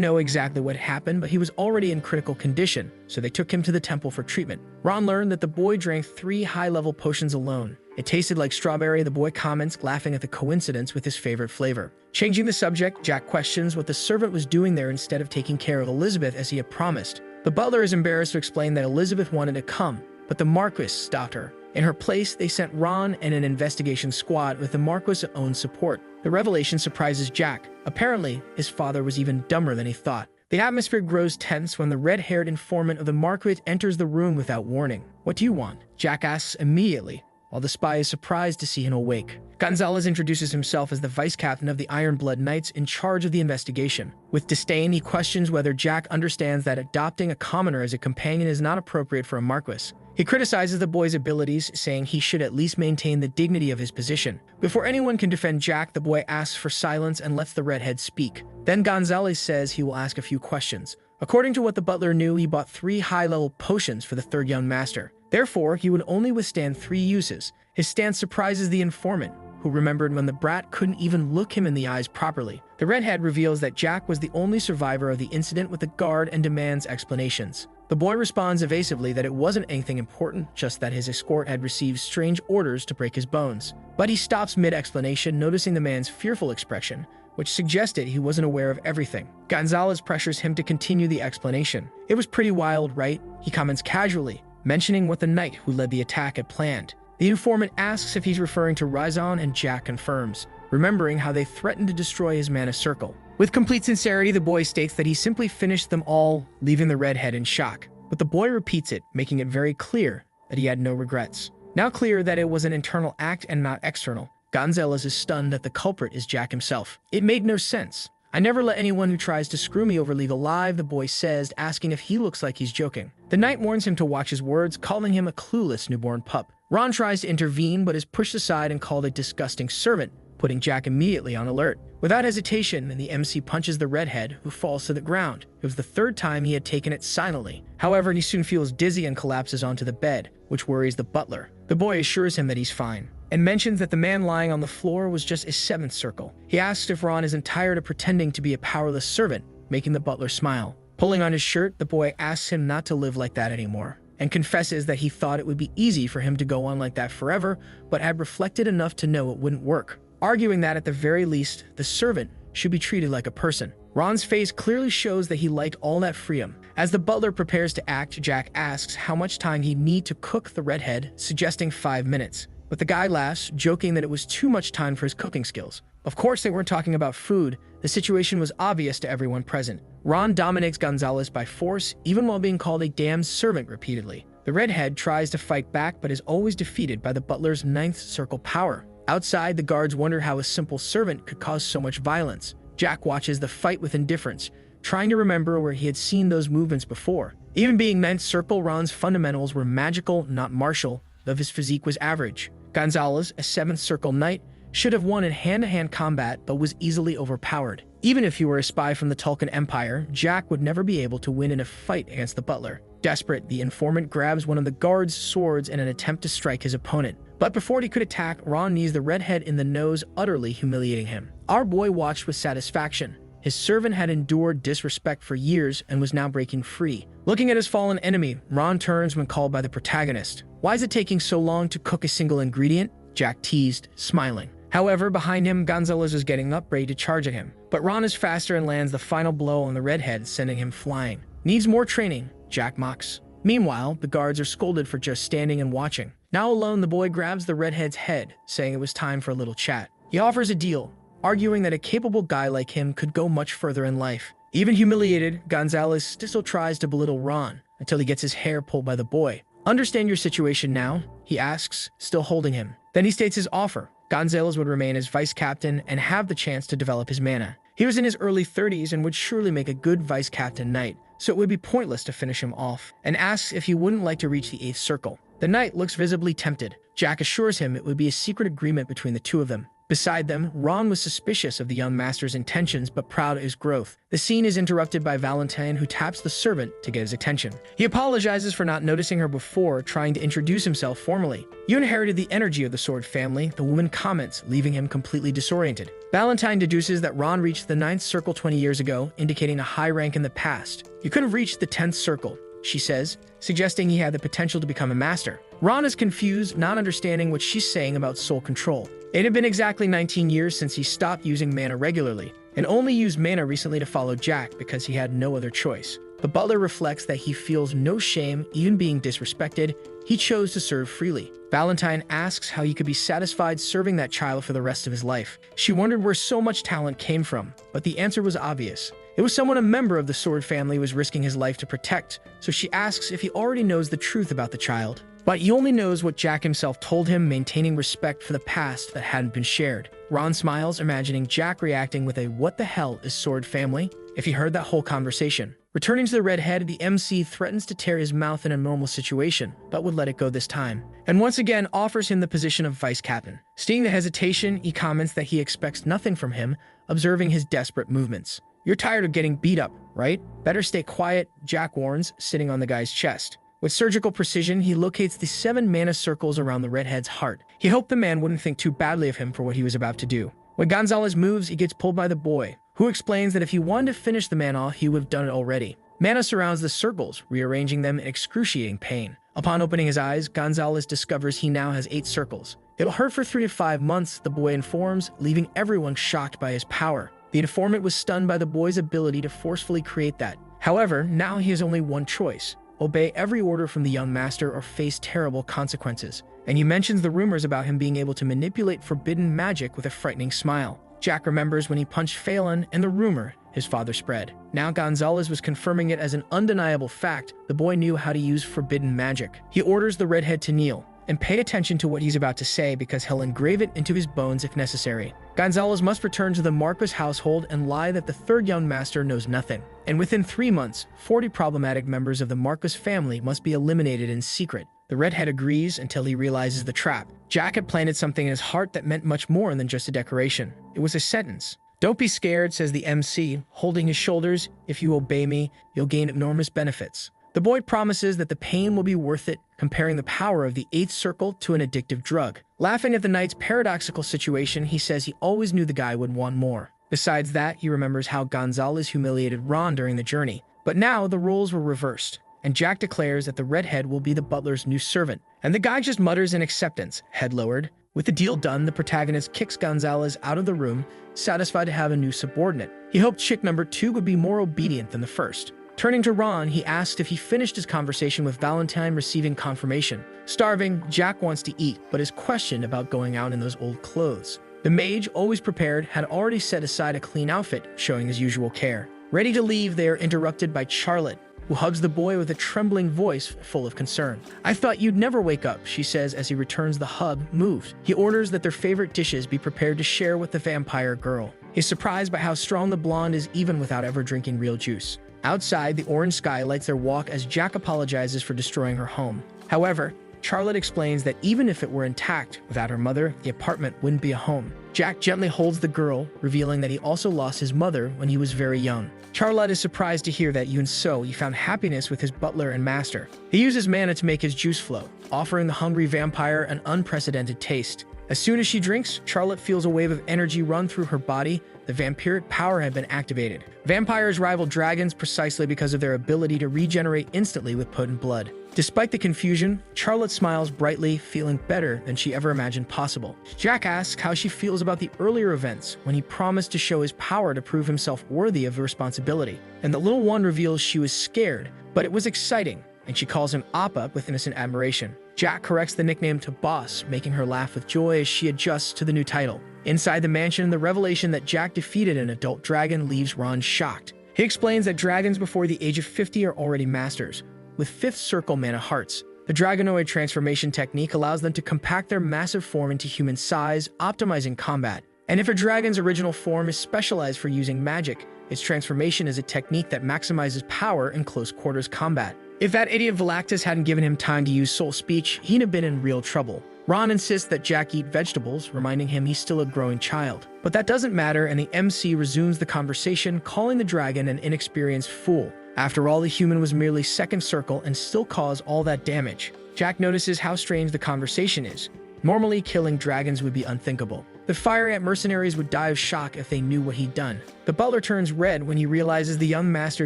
know exactly what happened, but he was already in critical condition, so they took him to the temple for treatment. Ron learned that the boy drank 3 high-level potions alone. It tasted like strawberry, the boy comments, laughing at the coincidence with his favorite flavor. Changing the subject, Jack questions what the servant was doing there instead of taking care of Elizabeth as he had promised. The butler is embarrassed to explain that Elizabeth wanted to come, but the Marquis stopped her. In her place, they sent Ron and an investigation squad with the Marquis' own support. The revelation surprises Jack. Apparently, his father was even dumber than he thought. The atmosphere grows tense when the red-haired informant of the Marquis enters the room without warning. "What do you want?" Jack asks immediately, while the spy is surprised to see him awake. Gonzalez introduces himself as the vice-captain of the Iron Blood Knights in charge of the investigation. With disdain, he questions whether Jack understands that adopting a commoner as a companion is not appropriate for a Marquis. He criticizes the boy's abilities, saying he should at least maintain the dignity of his position. Before anyone can defend Jack, the boy asks for silence and lets the redhead speak. Then Gonzalez says he will ask a few questions. According to what the butler knew, he bought 3 high-level potions for the third young master. Therefore, he would only withstand 3 uses. His stance surprises the informant, who remembered when the brat couldn't even look him in the eyes properly. The redhead reveals that Jack was the only survivor of the incident with the guard and demands explanations. The boy responds evasively that it wasn't anything important, just that his escort had received strange orders to break his bones. But he stops mid-explanation, noticing the man's fearful expression, which suggested he wasn't aware of everything. Gonzalez pressures him to continue the explanation. "It was pretty wild, right?" he comments casually, mentioning what the knight who led the attack had planned. The informant asks if he's referring to Rizon, and Jack confirms, remembering how they threatened to destroy his mana circle. With complete sincerity, the boy states that he simply finished them all, leaving the redhead in shock. But the boy repeats it, making it very clear that he had no regrets. Now clear that it was an internal act and not external, Gonzalez is stunned that the culprit is Jack himself. "It made no sense. I never let anyone who tries to screw me over leave alive," the boy says, asking if he looks like he's joking. The knight warns him to watch his words, calling him a clueless newborn pup. Ron tries to intervene, but is pushed aside and called a disgusting servant, putting Jack immediately on alert. Without hesitation, the MC punches the redhead, who falls to the ground. It was the 3rd time he had taken it silently. However, he soon feels dizzy and collapses onto the bed, which worries the butler. The boy assures him that he's fine, and mentions that the man lying on the floor was just a 7th circle. He asks if Ron isn't tired of pretending to be a powerless servant, making the butler smile. Pulling on his shirt, the boy asks him not to live like that anymore, and confesses that he thought it would be easy for him to go on like that forever, but had reflected enough to know it wouldn't work, arguing that at the very least, the servant should be treated like a person. Ron's face clearly shows that he liked all that freedom. As the butler prepares to act, Jack asks how much time he'd need to cook the redhead, suggesting 5 minutes. But the guy laughs, joking that it was too much time for his cooking skills. Of course, they weren't talking about food. The situation was obvious to everyone present. Ron dominates Gonzalez by force, even while being called a damned servant repeatedly. The redhead tries to fight back, but is always defeated by the butler's 9th circle power. Outside, the guards wonder how a simple servant could cause so much violence. Jack watches the fight with indifference, trying to remember where he had seen those movements before. Even being Ninth Circle, Ron's fundamentals were magical, not martial, though his physique was average. Gonzalez, a Seventh Circle knight, should have won in hand-to-hand combat but was easily overpowered. Even if he were a spy from the Tulkun Empire, Jack would never be able to win in a fight against the butler. Desperate, the informant grabs one of the guard's swords in an attempt to strike his opponent. But before he could attack, Ron knees the redhead in the nose, utterly humiliating him. Our boy watched with satisfaction. His servant had endured disrespect for years and was now breaking free. Looking at his fallen enemy, Ron turns when called by the protagonist. "Why is it taking so long to cook a single ingredient?" Jack teased, smiling. However, behind him, Gonzalez is getting up, ready to charge at him. But Ron is faster and lands the final blow on the redhead, sending him flying. "Needs more training," Jack mocks. Meanwhile, the guards are scolded for just standing and watching. Now alone, the boy grabs the redhead's head, saying it was time for a little chat. He offers a deal, arguing that a capable guy like him could go much further in life. Even humiliated, Gonzalez still tries to belittle Ron until he gets his hair pulled by the boy. "Understand your situation now?" he asks, still holding him. Then he states his offer. Gonzalez would remain as vice captain and have the chance to develop his mana. He was in his early 30s and would surely make a good vice captain knight, so it would be pointless to finish him off, and asks if he wouldn't like to reach the 8th circle. The knight looks visibly tempted. Jack assures him it would be a secret agreement between the two of them. Beside them, Ron was suspicious of the young master's intentions but proud of his growth. The scene is interrupted by Valentine, who taps the servant to get his attention. He apologizes for not noticing her before, trying to introduce himself formally. "You inherited the energy of the Sword family," the woman comments, leaving him completely disoriented. Valentine deduces that Ron reached the 9th circle 20 years ago, indicating a high rank in the past. "You could have reached the 10th circle," she says, suggesting he had the potential to become a master. Ron is confused, not understanding what she's saying about soul control. It had been exactly 19 years since he stopped using mana regularly, and only used mana recently to follow Jack because he had no other choice. The butler reflects that he feels no shame, even being disrespected. He chose to serve freely. Valentine asks how he could be satisfied serving that child for the rest of his life. She wondered where so much talent came from, but the answer was obvious. It was someone a member of the Sword family was risking his life to protect, so she asks if he already knows the truth about the child. But he only knows what Jack himself told him, maintaining respect for the past that hadn't been shared. Ron smiles, imagining Jack reacting with a "what the hell is Sword family?" if he heard that whole conversation. Returning to the redhead, the MC threatens to tear his mouth in a normal situation, but would let it go this time, and once again offers him the position of vice captain. Seeing the hesitation, he comments that he expects nothing from him, observing his desperate movements. "You're tired of getting beat up, right? Better stay quiet," Jack warns, sitting on the guy's chest. With surgical precision, he locates the 7 mana circles around the redhead's heart. He hoped the man wouldn't think too badly of him for what he was about to do. When Gonzalez moves, he gets pulled by the boy, who explains that if he wanted to finish the man off, he would have done it already. Mana surrounds the circles, rearranging them in excruciating pain. Upon opening his eyes, Gonzalez discovers he now has 8 circles. "It'll hurt for 3 to 5 months, the boy informs, leaving everyone shocked by his power. The informant was stunned by the boy's ability to forcefully create that. However, now he has only one choice: obey every order from the young master or face terrible consequences. And he mentions the rumors about him being able to manipulate forbidden magic with a frightening smile. Jack remembers when he punched Phelan and the rumor his father spread. Now Gonzalez was confirming it as an undeniable fact. The boy knew how to use forbidden magic. He orders the redhead to kneel and pay attention to what he's about to say, because he'll engrave it into his bones if necessary. Gonzalez must return to the Marquis household and lie that the third young master knows nothing. And within 3 months, 40 problematic members of the Marquis family must be eliminated in secret. The redhead agrees until he realizes the trap. Jack had planted something in his heart that meant much more than just a decoration. It was a sentence. "Don't be scared," says the MC, holding his shoulders. "If you obey me, you'll gain enormous benefits." The boy promises that the pain will be worth it, comparing the power of the 8th circle to an addictive drug. Laughing at the knight's paradoxical situation, he says he always knew the guy would want more. Besides that, he remembers how Gonzalez humiliated Ron during the journey. But now the roles were reversed, and Jack declares that the redhead will be the butler's new servant. And the guy just mutters in acceptance, head lowered. With the deal done, the protagonist kicks Gonzalez out of the room, satisfied to have a new subordinate. He hoped chick number 2 would be more obedient than the first. Turning to Ron, he asked if he finished his conversation with Valentine, receiving confirmation. Starving, Jack wants to eat, but is questioned about going out in those old clothes. The mage, always prepared, had already set aside a clean outfit, showing his usual care. Ready to leave, they are interrupted by Charlotte, who hugs the boy with a trembling voice full of concern. "I thought you'd never wake up," she says as he returns the hug, moved. He orders that their favorite dishes be prepared to share with the vampire girl. He's surprised by how strong the blonde is even without ever drinking real juice. Outside, the orange sky lights their walk as Jack apologizes for destroying her home. However, Charlotte explains that even if it were intact, without her mother, the apartment wouldn't be a home. Jack gently holds the girl, revealing that he also lost his mother when he was very young. Charlotte is surprised to hear that even so, he found happiness with his butler and master. He uses mana to make his juice flow, offering the hungry vampire an unprecedented taste. As soon as she drinks, Charlotte feels a wave of energy run through her body. The vampiric power had been activated. Vampires rival dragons precisely because of their ability to regenerate instantly with potent blood. Despite the confusion, Charlotte smiles brightly, feeling better than she ever imagined possible. Jack asks how she feels about the earlier events when he promised to show his power to prove himself worthy of the responsibility. And the little one reveals she was scared, but it was exciting, and she calls him Appa with innocent admiration. Jack corrects the nickname to Boss, making her laugh with joy as she adjusts to the new title. Inside the mansion, the revelation that Jack defeated an adult dragon leaves Ron shocked. He explains that dragons before the age of 50 are already masters, with fifth circle mana hearts. The Dragonoid transformation technique allows them to compact their massive form into human size, optimizing combat. And if a dragon's original form is specialized for using magic, its transformation is a technique that maximizes power in close quarters combat. If that idiot Velactus hadn't given him time to use soul speech, he'd have been in real trouble. Ron insists that Jack eat vegetables, reminding him he's still a growing child. But that doesn't matter, and the MC resumes the conversation, calling the dragon an inexperienced fool. After all, the human was merely second circle and still caused all that damage. Jack notices how strange the conversation is. Normally, killing dragons would be unthinkable. The fire ant mercenaries would die of shock if they knew what he'd done. The butler turns red when he realizes the young master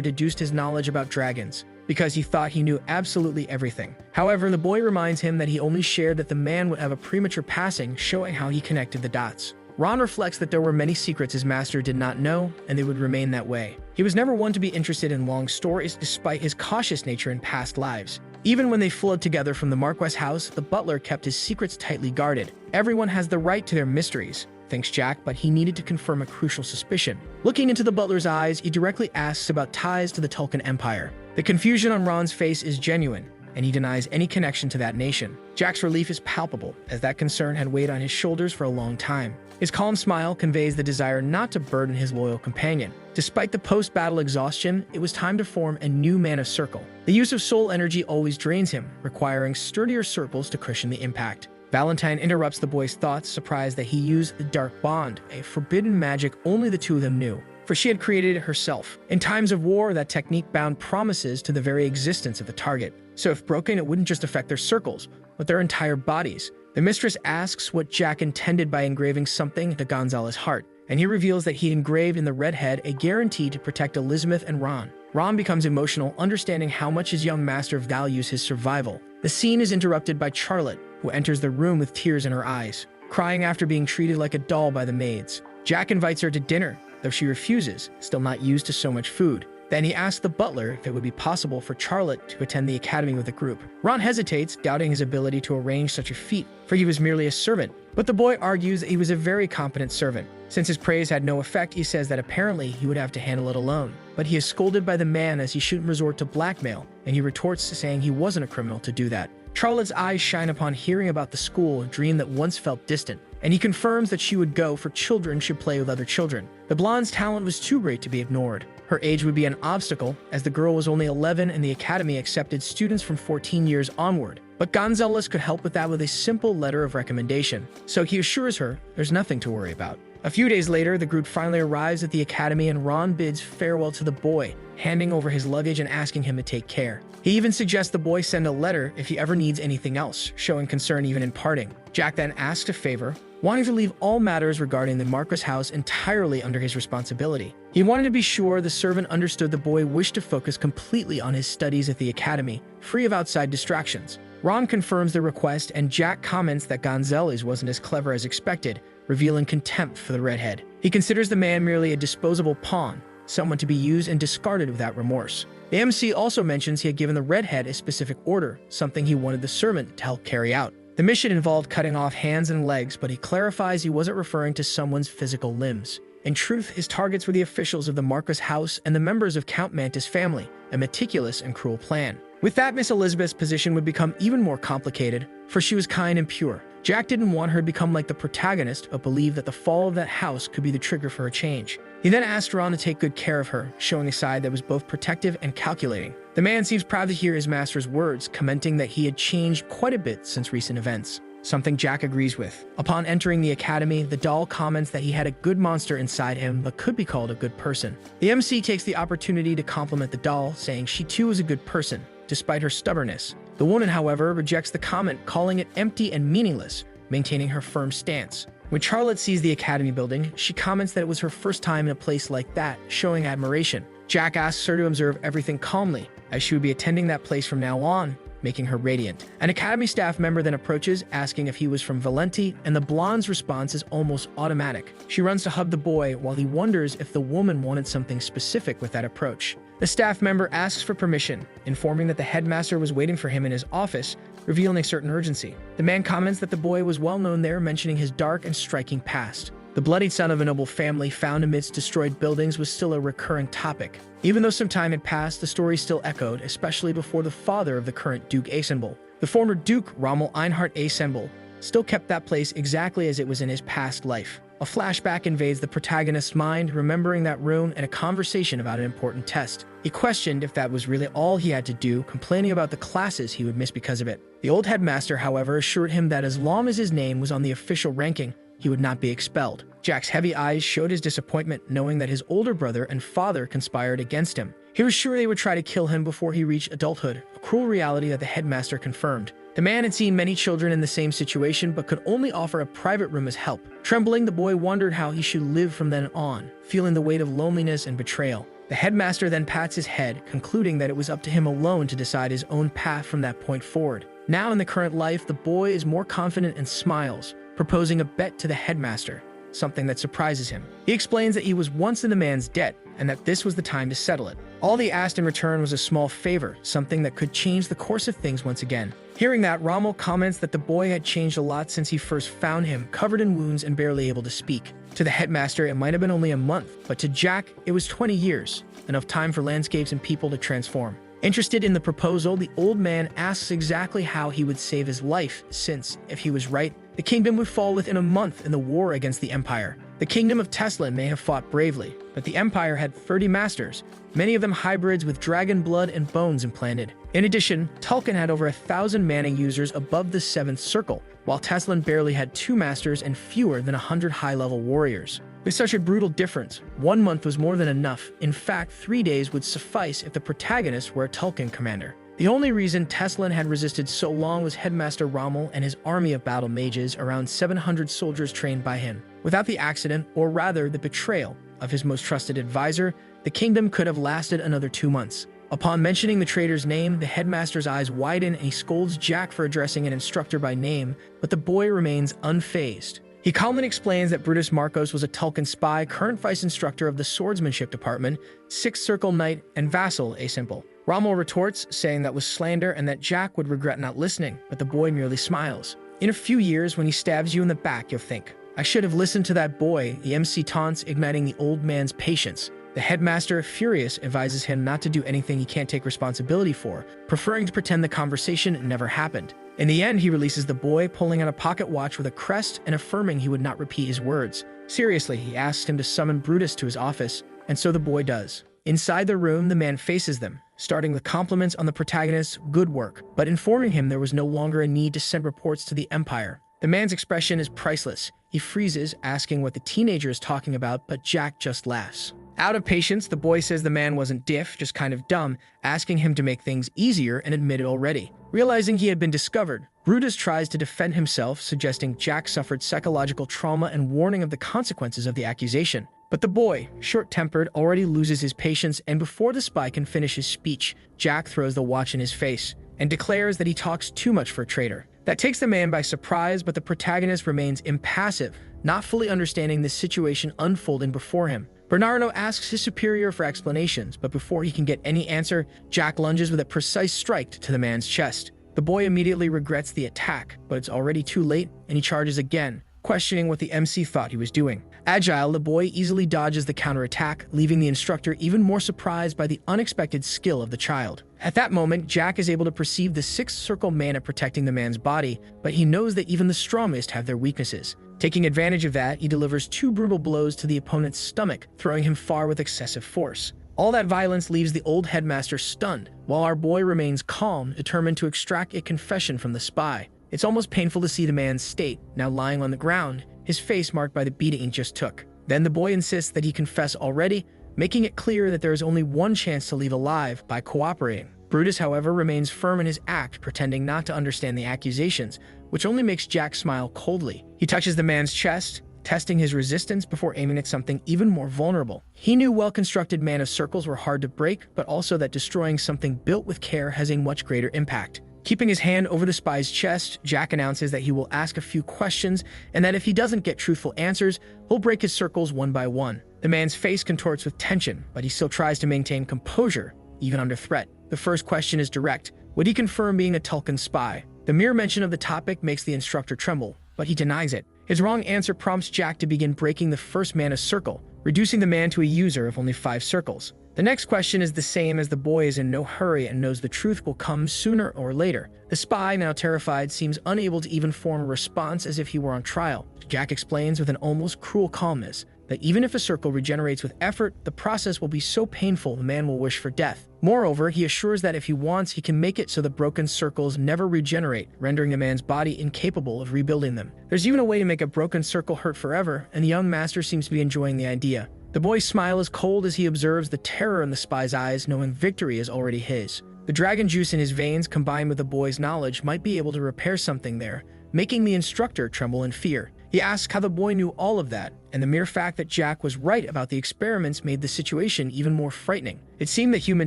deduced his knowledge about dragons, because he thought he knew absolutely everything. However, the boy reminds him that he only shared that the man would have a premature passing, showing how he connected the dots. Ron reflects that there were many secrets his master did not know, and they would remain that way. He was never one to be interested in long stories, despite his cautious nature in past lives. Even when they fled together from the Marquess house, the butler kept his secrets tightly guarded. Everyone has the right to their mysteries, thinks Jack, but he needed to confirm a crucial suspicion. Looking into the butler's eyes, he directly asks about ties to the Tulkun Empire. The confusion on Ron's face is genuine, and he denies any connection to that nation. Jack's relief is palpable, as that concern had weighed on his shoulders for a long time. His calm smile conveys the desire not to burden his loyal companion. Despite the post-battle exhaustion, it was time to form a new mana circle. The use of soul energy always drains him, requiring sturdier circles to cushion the impact. Valentine interrupts the boy's thoughts, surprised that he used the Dark Bond, a forbidden magic only the two of them knew, for she had created it herself. In times of war, that technique bound promises to the very existence of the target. So if broken, it wouldn't just affect their circles, but their entire bodies. The mistress asks what Jack intended by engraving something to Gonzalez's heart, and he reveals that he engraved in the redhead a guarantee to protect Elizabeth and Ron. Ron becomes emotional, understanding how much his young master values his survival. The scene is interrupted by Charlotte, who enters the room with tears in her eyes, crying after being treated like a doll by the maids. Jack invites her to dinner, though she refuses, still not used to so much food. Then he asks the butler if it would be possible for Charlotte to attend the academy with the group. Ron hesitates, doubting his ability to arrange such a feat, for he was merely a servant. But the boy argues that he was a very competent servant. Since his praise had no effect, he says that apparently he would have to handle it alone. But he is scolded by the man as he shouldn't resort to blackmail, and he retorts saying he wasn't a criminal to do that. Charlotte's eyes shine upon hearing about the school, a dream that once felt distant, and he confirms that she would go for children should play with other children. The blonde's talent was too great to be ignored. Her age would be an obstacle, as the girl was only 11 and the academy accepted students from 14 years onward. But Gonzalez could help with that with a simple letter of recommendation, so he assures her there's nothing to worry about. A few days later, the group finally arrives at the academy and Ron bids farewell to the boy, handing over his luggage and asking him to take care. He even suggests the boy send a letter if he ever needs anything else, showing concern even in parting. Jack then asks a favor, wanting to leave all matters regarding the Marquess house entirely under his responsibility. He wanted to be sure the servant understood the boy wished to focus completely on his studies at the academy, free of outside distractions. Ron confirms the request, and Jack comments that Gonzalez wasn't as clever as expected, revealing contempt for the redhead. He considers the man merely a disposable pawn, someone to be used and discarded without remorse. The MC also mentions he had given the redhead a specific order, something he wanted the servant to help carry out. The mission involved cutting off hands and legs, but he clarifies he wasn't referring to someone's physical limbs. In truth, his targets were the officials of the Marcus house and the members of Count Mantis' family, a meticulous and cruel plan. With that, Miss Elizabeth's position would become even more complicated, for she was kind and pure. Jack didn't want her to become like the protagonist, but believed that the fall of that house could be the trigger for a change. He then asked Ron to take good care of her, showing a side that was both protective and calculating. The man seems proud to hear his master's words, commenting that he had changed quite a bit since recent events, something Jack agrees with. Upon entering the academy, the doll comments that he had a good monster inside him, but could be called a good person. The MC takes the opportunity to compliment the doll, saying she too is a good person, despite her stubbornness. The woman, however, rejects the comment, calling it empty and meaningless, maintaining her firm stance. When Charlotte sees the academy building, she comments that it was her first time in a place like that, showing admiration. Jack asks her to observe everything calmly, as she would be attending that place from now on, making her radiant. An academy staff member then approaches, asking if he was from Valenti, and the blonde's response is almost automatic. She runs to hug the boy, while he wonders if the woman wanted something specific with that approach. The staff member asks for permission, informing that the headmaster was waiting for him in his office, revealing a certain urgency. The man comments that the boy was well known there, mentioning his dark and striking past. The bloodied son of a noble family found amidst destroyed buildings was still a recurring topic. Even though some time had passed, the story still echoed, especially before the father of the current Duke Assemble. The former Duke, Rommel Einhard Assemble, still kept that place exactly as it was in his past life. A flashback invades the protagonist's mind, remembering that room and a conversation about an important test. He questioned if that was really all he had to do, complaining about the classes he would miss because of it. The old headmaster, however, assured him that as long as his name was on the official ranking, he would not be expelled. Jack's heavy eyes showed his disappointment, knowing that his older brother and father conspired against him. He was sure they would try to kill him before he reached adulthood, a cruel reality that the headmaster confirmed. The man had seen many children in the same situation, but could only offer a private room as help. Trembling, the boy wondered how he should live from then on, feeling the weight of loneliness and betrayal. The headmaster then pats his head, concluding that it was up to him alone to decide his own path from that point forward. Now in the current life, the boy is more confident and smiles, proposing a bet to the headmaster, something that surprises him. He explains that he was once in the man's debt, and that this was the time to settle it. All he asked in return was a small favor, something that could change the course of things once again. Hearing that, Rommel comments that the boy had changed a lot since he first found him, covered in wounds and barely able to speak. To the headmaster, it might have been only a month, but to Jack, it was 20 years, enough time for landscapes and people to transform. Interested in the proposal, the old man asks exactly how he would save his life, since, if he was right, the kingdom would fall within a month in the war against the Empire. The kingdom of Tesla may have fought bravely, but the Empire had 30 masters, many of them hybrids with dragon blood and bones implanted. In addition, Tulkin had over 1,000 Manning users above the 7th circle, while Teslan barely had 2 masters and fewer than 100 high-level warriors. With such a brutal difference, 1 month was more than enough. In fact, 3 days would suffice if the protagonist were a Tulkin commander. The only reason Teslan had resisted so long was Headmaster Rommel and his army of battle mages, around 700 soldiers trained by him. Without the accident, or rather the betrayal, of his most trusted advisor, the kingdom could have lasted another 2 months. Upon mentioning the traitor's name, the headmaster's eyes widen and he scolds Jack for addressing an instructor by name, but the boy remains unfazed. He calmly explains that Brutus Marcos was a Tulkin spy, current vice instructor of the swordsmanship department, 6th Circle Knight, and vassal Assemble. Rommel retorts, saying that was slander and that Jack would regret not listening, but the boy merely smiles. In a few years, when he stabs you in the back, you'll think, "I should have listened to that boy," the MC taunts, igniting the old man's patience. The headmaster, furious, advises him not to do anything he can't take responsibility for, preferring to pretend the conversation never happened. In the end, he releases the boy, pulling out a pocket watch with a crest and affirming he would not repeat his words. Seriously, he asks him to summon Brutus to his office, and so the boy does. Inside the room, the man faces them, starting with compliments on the protagonist's good work, but informing him there was no longer a need to send reports to the Empire. The man's expression is priceless. He freezes, asking what the teenager is talking about, but Jack just laughs. Out of patience, the boy says the man wasn't diff, just kind of dumb, asking him to make things easier and admit it already. Realizing he had been discovered, Brutus tries to defend himself, suggesting Jack suffered psychological trauma and warning of the consequences of the accusation. But the boy, short-tempered, already loses his patience, and before the spy can finish his speech, Jack throws the watch in his face and declares that he talks too much for a traitor. That takes the man by surprise, but the protagonist remains impassive, not fully understanding the situation unfolding before him. Bernardo asks his superior for explanations, but before he can get any answer, Jack lunges with a precise strike to the man's chest. The boy immediately regrets the attack, but it's already too late, and he charges again, questioning what the MC thought he was doing. Agile, the boy easily dodges the counterattack, leaving the instructor even more surprised by the unexpected skill of the child. At that moment, Jack is able to perceive the sixth circle mana protecting the man's body, but he knows that even the strongest have their weaknesses. Taking advantage of that, he delivers 2 brutal blows to the opponent's stomach, throwing him far with excessive force. All that violence leaves the old headmaster stunned, while our boy remains calm, determined to extract a confession from the spy. It's almost painful to see the man's state, now lying on the ground, his face marked by the beating he just took. Then the boy insists that he confess already, making it clear that there is only one chance to leave alive by cooperating. Brutus, however, remains firm in his act, pretending not to understand the accusations, which only makes Jack smile coldly. He touches the man's chest, testing his resistance before aiming at something even more vulnerable. He knew well-constructed mana circles were hard to break, but also that destroying something built with care has a much greater impact. Keeping his hand over the spy's chest, Jack announces that he will ask a few questions, and that if he doesn't get truthful answers, he'll break his circles one by one. The man's face contorts with tension, but he still tries to maintain composure, even under threat. The first question is direct. Would he confirm being a Tulkun spy? The mere mention of the topic makes the instructor tremble, but he denies it. His wrong answer prompts Jack to begin breaking the first mana circle, reducing the man to a user of only 5 circles. The next question is the same, as the boy is in no hurry and knows the truth will come sooner or later. The spy, now terrified, seems unable to even form a response, as if he were on trial. Jack explains with an almost cruel calmness that even if a circle regenerates with effort, the process will be so painful the man will wish for death. Moreover, he assures that if he wants, he can make it so the broken circles never regenerate, rendering the man's body incapable of rebuilding them. There's even a way to make a broken circle hurt forever, and the young master seems to be enjoying the idea. The boy's smile is cold as he observes the terror in the spy's eyes, knowing victory is already his. The dragon juice in his veins, combined with the boy's knowledge, might be able to repair something there, making the instructor tremble in fear. He asks how the boy knew all of that, and the mere fact that Jack was right about the experiments made the situation even more frightening. It seemed that human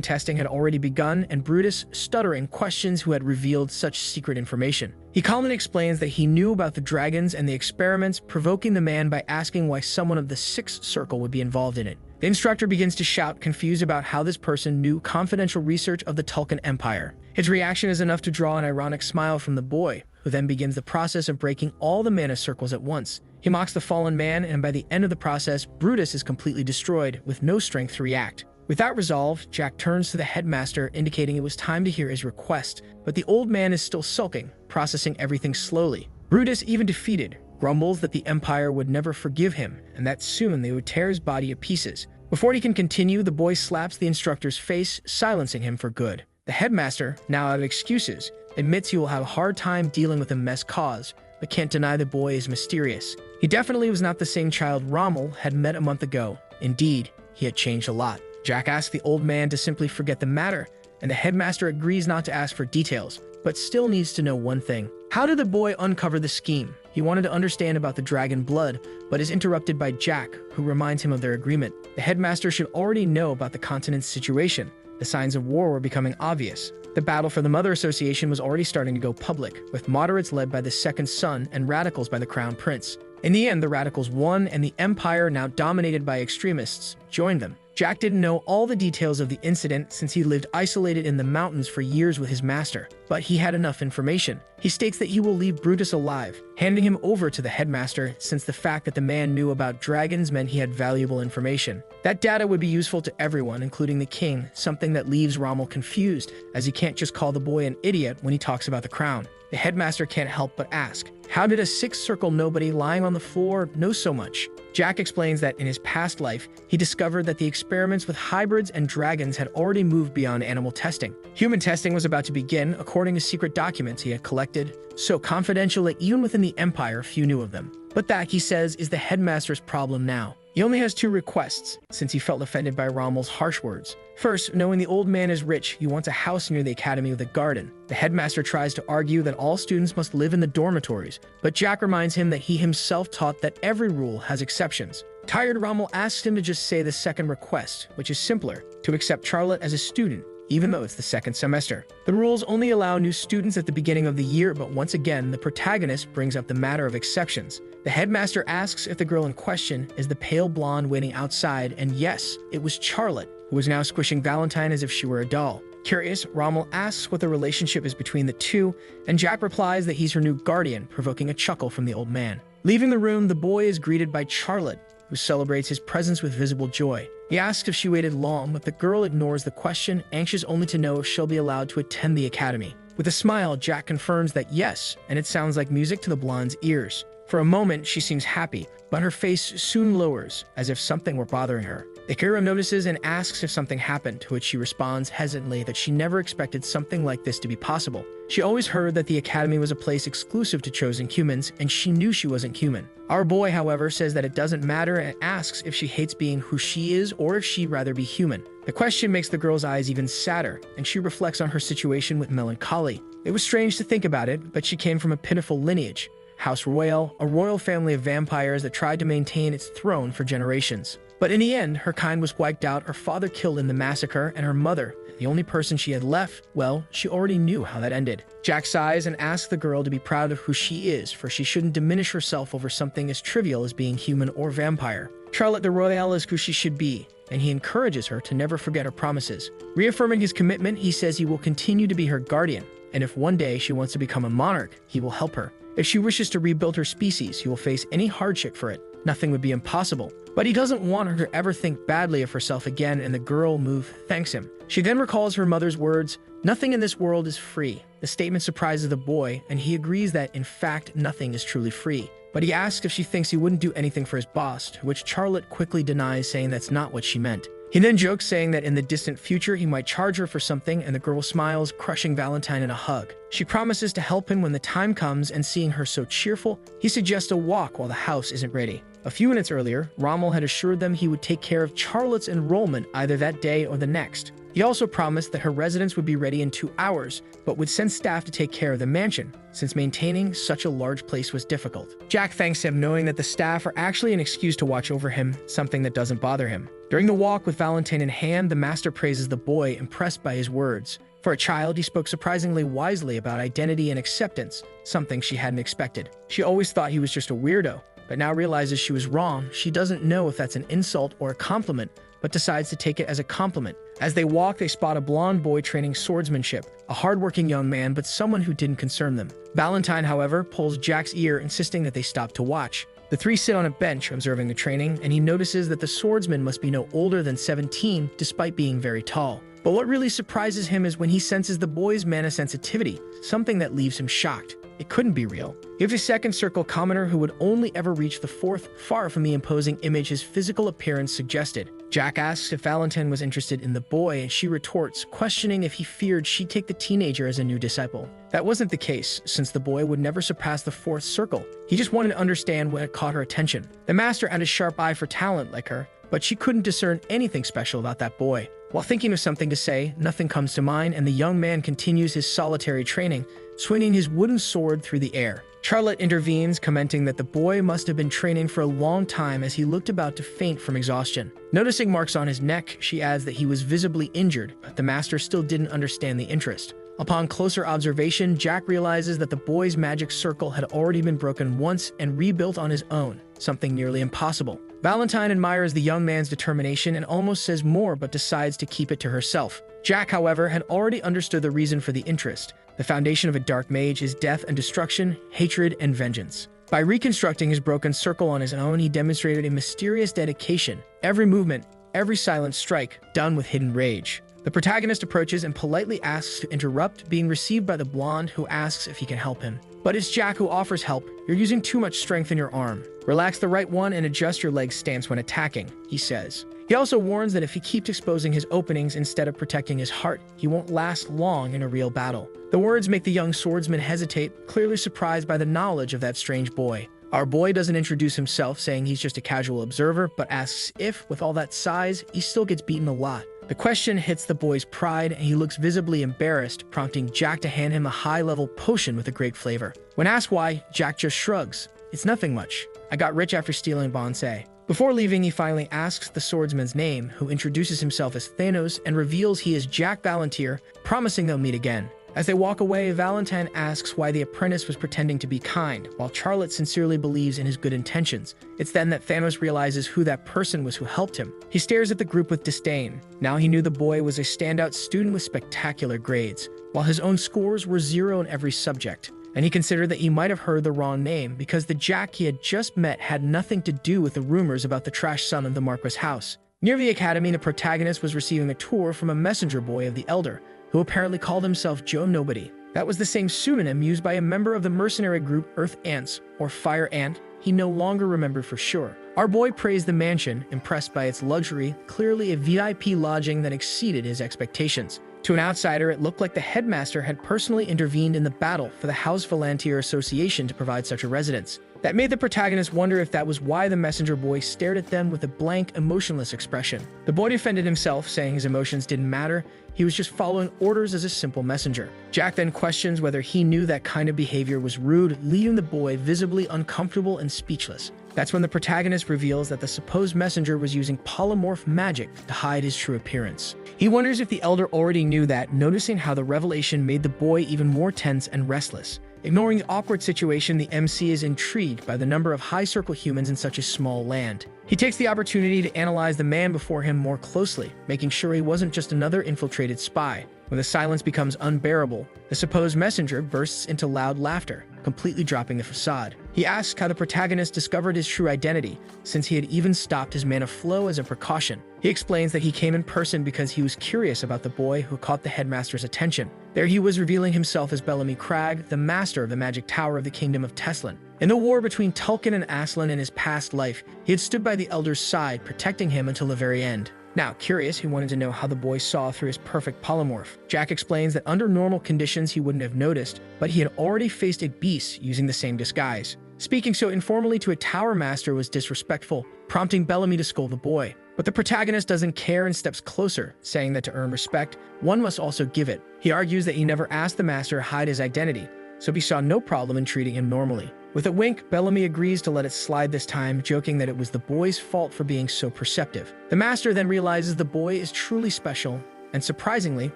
testing had already begun, and Brutus, stuttering, questions who had revealed such secret information. He calmly explains that he knew about the dragons and the experiments, provoking the man by asking why someone of the 6th circle would be involved in it. The instructor begins to shout, confused about how this person knew confidential research of the Tulkun Empire. His reaction is enough to draw an ironic smile from the boy, who then begins the process of breaking all the mana circles at once. He mocks the fallen man, and by the end of the process, Brutus is completely destroyed, with no strength to react. With that resolve, Jack turns to the headmaster, indicating it was time to hear his request, but the old man is still sulking, processing everything slowly. Brutus, even defeated, grumbles that the Empire would never forgive him, and that soon they would tear his body to pieces. Before he can continue, the boy slaps the instructor's face, silencing him for good. The headmaster, now out of excuses, admits he will have a hard time dealing with the mess caused, but can't deny the boy is mysterious. He definitely was not the same child Rommel had met a month ago. Indeed, he had changed a lot. Jack asks the old man to simply forget the matter, and the headmaster agrees not to ask for details, but still needs to know one thing. How did the boy uncover the scheme? He wanted to understand about the dragon blood, but is interrupted by Jack, who reminds him of their agreement. The headmaster should already know about the continent's situation. The signs of war were becoming obvious. The battle for the Mother Association was already starting to go public, with moderates led by the second son and radicals by the crown prince. In the end, the radicals won, and the empire, now dominated by extremists, joined them. Jack didn't know all the details of the incident since he lived isolated in the mountains for years with his master, but he had enough information. He states that he will leave Brutus alive, handing him over to the headmaster, since the fact that the man knew about dragons meant he had valuable information. That data would be useful to everyone, including the king, something that leaves Rommel confused, as he can't just call the boy an idiot when he talks about the crown. The headmaster can't help but ask, how did a 6th circle nobody lying on the floor know so much? Jack explains that in his past life, he discovered that the experiments with hybrids and dragons had already moved beyond animal testing. Human testing was about to begin, according to secret documents he had collected, so confidential that even within the Empire, few knew of them. But that, he says, is the headmaster's problem now. He only has 2 requests, since he felt offended by Rommel's harsh words. First, knowing the old man is rich, he wants a house near the academy with a garden. The headmaster tries to argue that all students must live in the dormitories, but Jack reminds him that he himself taught that every rule has exceptions. Tired, Rommel asks him to just say the second request, which is simpler, to accept Charlotte as a student, even though it's the 2nd semester. The rules only allow new students at the beginning of the year, but once again, the protagonist brings up the matter of exceptions. The headmaster asks if the girl in question is the pale blonde waiting outside, and yes, it was Charlotte, who was now squishing Valentine as if she were a doll. Curious, Rommel asks what the relationship is between the two, and Jack replies that he's her new guardian, provoking a chuckle from the old man. Leaving the room, the boy is greeted by Charlotte, who who celebrates his presence with visible joy. He asks if she waited long, but the girl ignores the question, anxious only to know if she'll be allowed to attend the academy. With a smile, Jack confirms that yes, and it sounds like music to the blonde's ears. For a moment, she seems happy, but her face soon lowers, as if something were bothering her. The hero notices and asks if something happened, to which she responds hesitantly that she never expected something like this to be possible. She always heard that the academy was a place exclusive to chosen humans, and she knew she wasn't human. Our boy, however, says that it doesn't matter and asks if she hates being who she is or if she'd rather be human. The question makes the girl's eyes even sadder, and she reflects on her situation with melancholy. It was strange to think about it, but she came from a pitiful lineage. House Royale, a royal family of vampires that tried to maintain its throne for generations. But in the end, her kind was wiped out, her father killed in the massacre, and her mother, the only person she had left, well, she already knew how that ended. Jack sighs and asks the girl to be proud of who she is, for she shouldn't diminish herself over something as trivial as being human or vampire. Charlotte de Royale is who she should be, and he encourages her to never forget her promises. Reaffirming his commitment, he says he will continue to be her guardian, and if one day she wants to become a monarch, he will help her. If she wishes to rebuild her species, he will face any hardship for it. Nothing would be impossible. But he doesn't want her to ever think badly of herself again, and the girl thanks him. She then recalls her mother's words, "Nothing in this world is free." The statement surprises the boy, and he agrees that, in fact, nothing is truly free. But he asks if she thinks he wouldn't do anything for his boss, to which Charlotte quickly denies, saying that's not what she meant. He then jokes, saying that in the distant future he might charge her for something, and the girl smiles, crushing Valentine in a hug. She promises to help him when the time comes, and seeing her so cheerful, he suggests a walk while the house isn't ready. A few minutes earlier, Rommel had assured them he would take care of Charlotte's enrollment either that day or the next. He also promised that her residence would be ready in 2 hours, but would send staff to take care of the mansion, since maintaining such a large place was difficult. Jack thanks him, knowing that the staff are actually an excuse to watch over him, something that doesn't bother him. During the walk with Valentine in hand, the master praises the boy, impressed by his words. For a child, he spoke surprisingly wisely about identity and acceptance, something she hadn't expected. She always thought he was just a weirdo, but now realizes she was wrong. She doesn't know if that's an insult or a compliment, but decides to take it as a compliment. As they walk, they spot a blonde boy training swordsmanship, a hardworking young man, but someone who didn't concern them. Valentine, however, pulls Jack's ear, insisting that they stop to watch. The three sit on a bench observing the training, and he notices that the swordsman must be no older than 17, despite being very tall. But what really surprises him is when he senses the boy's mana sensitivity, something that leaves him shocked. It couldn't be real. He was a second circle commoner who would only ever reach the fourth, far from the imposing image his physical appearance suggested. Jack asks if Valentine was interested in the boy, and she retorts, questioning if he feared she'd take the teenager as a new disciple. That wasn't the case, since the boy would never surpass the fourth circle. He just wanted to understand what had caught her attention. The master had a sharp eye for talent like her, but she couldn't discern anything special about that boy. While thinking of something to say, nothing comes to mind, and the young man continues his solitary training, swinging his wooden sword through the air. Charlotte intervenes, commenting that the boy must have been training for a long time, as he looked about to faint from exhaustion. Noticing marks on his neck, she adds that he was visibly injured, but the master still didn't understand the interest. Upon closer observation, Jack realizes that the boy's magic circle had already been broken once and rebuilt on his own, something nearly impossible. Valentine admires the young man's determination and almost says more, but decides to keep it to herself. Jack, however, had already understood the reason for the interest. The foundation of a dark mage is death and destruction, hatred and vengeance. By reconstructing his broken circle on his own, he demonstrated a mysterious dedication. Every movement, every silent strike, done with hidden rage. The protagonist approaches and politely asks to interrupt, being received by the blonde, who asks if he can help him. But it's Jack who offers help. "You're using too much strength in your arm. Relax the right one and adjust your leg stance when attacking," he says. He also warns that if he keeps exposing his openings instead of protecting his heart, he won't last long in a real battle. The words make the young swordsman hesitate, clearly surprised by the knowledge of that strange boy. Our boy doesn't introduce himself, saying he's just a casual observer, but asks if, with all that size, he still gets beaten a lot. The question hits the boy's pride, and he looks visibly embarrassed, prompting Jack to hand him a high-level potion with a great flavor. When asked why, Jack just shrugs. "It's nothing much. I got rich after stealing bonsai." Before leaving, he finally asks the swordsman's name, who introduces himself as Thanos and reveals he is Jack Valantier, promising they'll meet again. As they walk away, Valentine asks why the apprentice was pretending to be kind, while Charlotte sincerely believes in his good intentions. It's then that Thanos realizes who that person was who helped him. He stares at the group with disdain. Now he knew the boy was a standout student with spectacular grades, while his own scores were 0 in every subject. and he considered that he might have heard the wrong name because the Jack he had just met had nothing to do with the rumors about the trash son of the Marquis house. Near the academy, the protagonist was receiving a tour from a messenger boy of the Elder, who apparently called himself Joe Nobody. That was the same pseudonym used by a member of the mercenary group Earth Ants, or Fire Ant. He no longer remembered for sure. Our boy praised the mansion, impressed by its luxury, clearly a VIP lodging that exceeded his expectations. To an outsider, it looked like the headmaster had personally intervened in the battle for the House Volunteer Association to provide such a residence. That made the protagonist wonder if that was why the messenger boy stared at them with a blank, emotionless expression. The boy defended himself, saying his emotions didn't matter. He was just following orders as a simple messenger. Jack then questions whether he knew that kind of behavior was rude, leaving the boy visibly uncomfortable and speechless. That's when the protagonist reveals that the supposed messenger was using polymorph magic to hide his true appearance. He wonders if the Elder already knew that, noticing how the revelation made the boy even more tense and restless. Ignoring the awkward situation, the MC is intrigued by the number of high-circle humans in such a small land. He takes the opportunity to analyze the man before him more closely, making sure he wasn't just another infiltrated spy. When the silence becomes unbearable, the supposed messenger bursts into loud laughter, completely dropping the facade. He asks how the protagonist discovered his true identity, since he had even stopped his mana flow as a precaution. He explains that he came in person because he was curious about the boy who caught the headmaster's attention. There he was revealing himself as Bellamy Cragg, the master of the magic tower of the kingdom of Teslin. In the war between Tulkin and Aslan in his past life, he had stood by the Elder's side, protecting him until the very end. Now, curious, he wanted to know how the boy saw through his perfect polymorph. Jack explains that under normal conditions he wouldn't have noticed, but he had already faced a beast using the same disguise. Speaking so informally to a tower master was disrespectful, prompting Bellamy to scold the boy. But the protagonist doesn't care and steps closer, saying that to earn respect, one must also give it. He argues that he never asked the master to hide his identity, so he saw no problem in treating him normally. With a wink, Bellamy agrees to let it slide this time, joking that it was the boy's fault for being so perceptive. The master then realizes the boy is truly special and, surprisingly,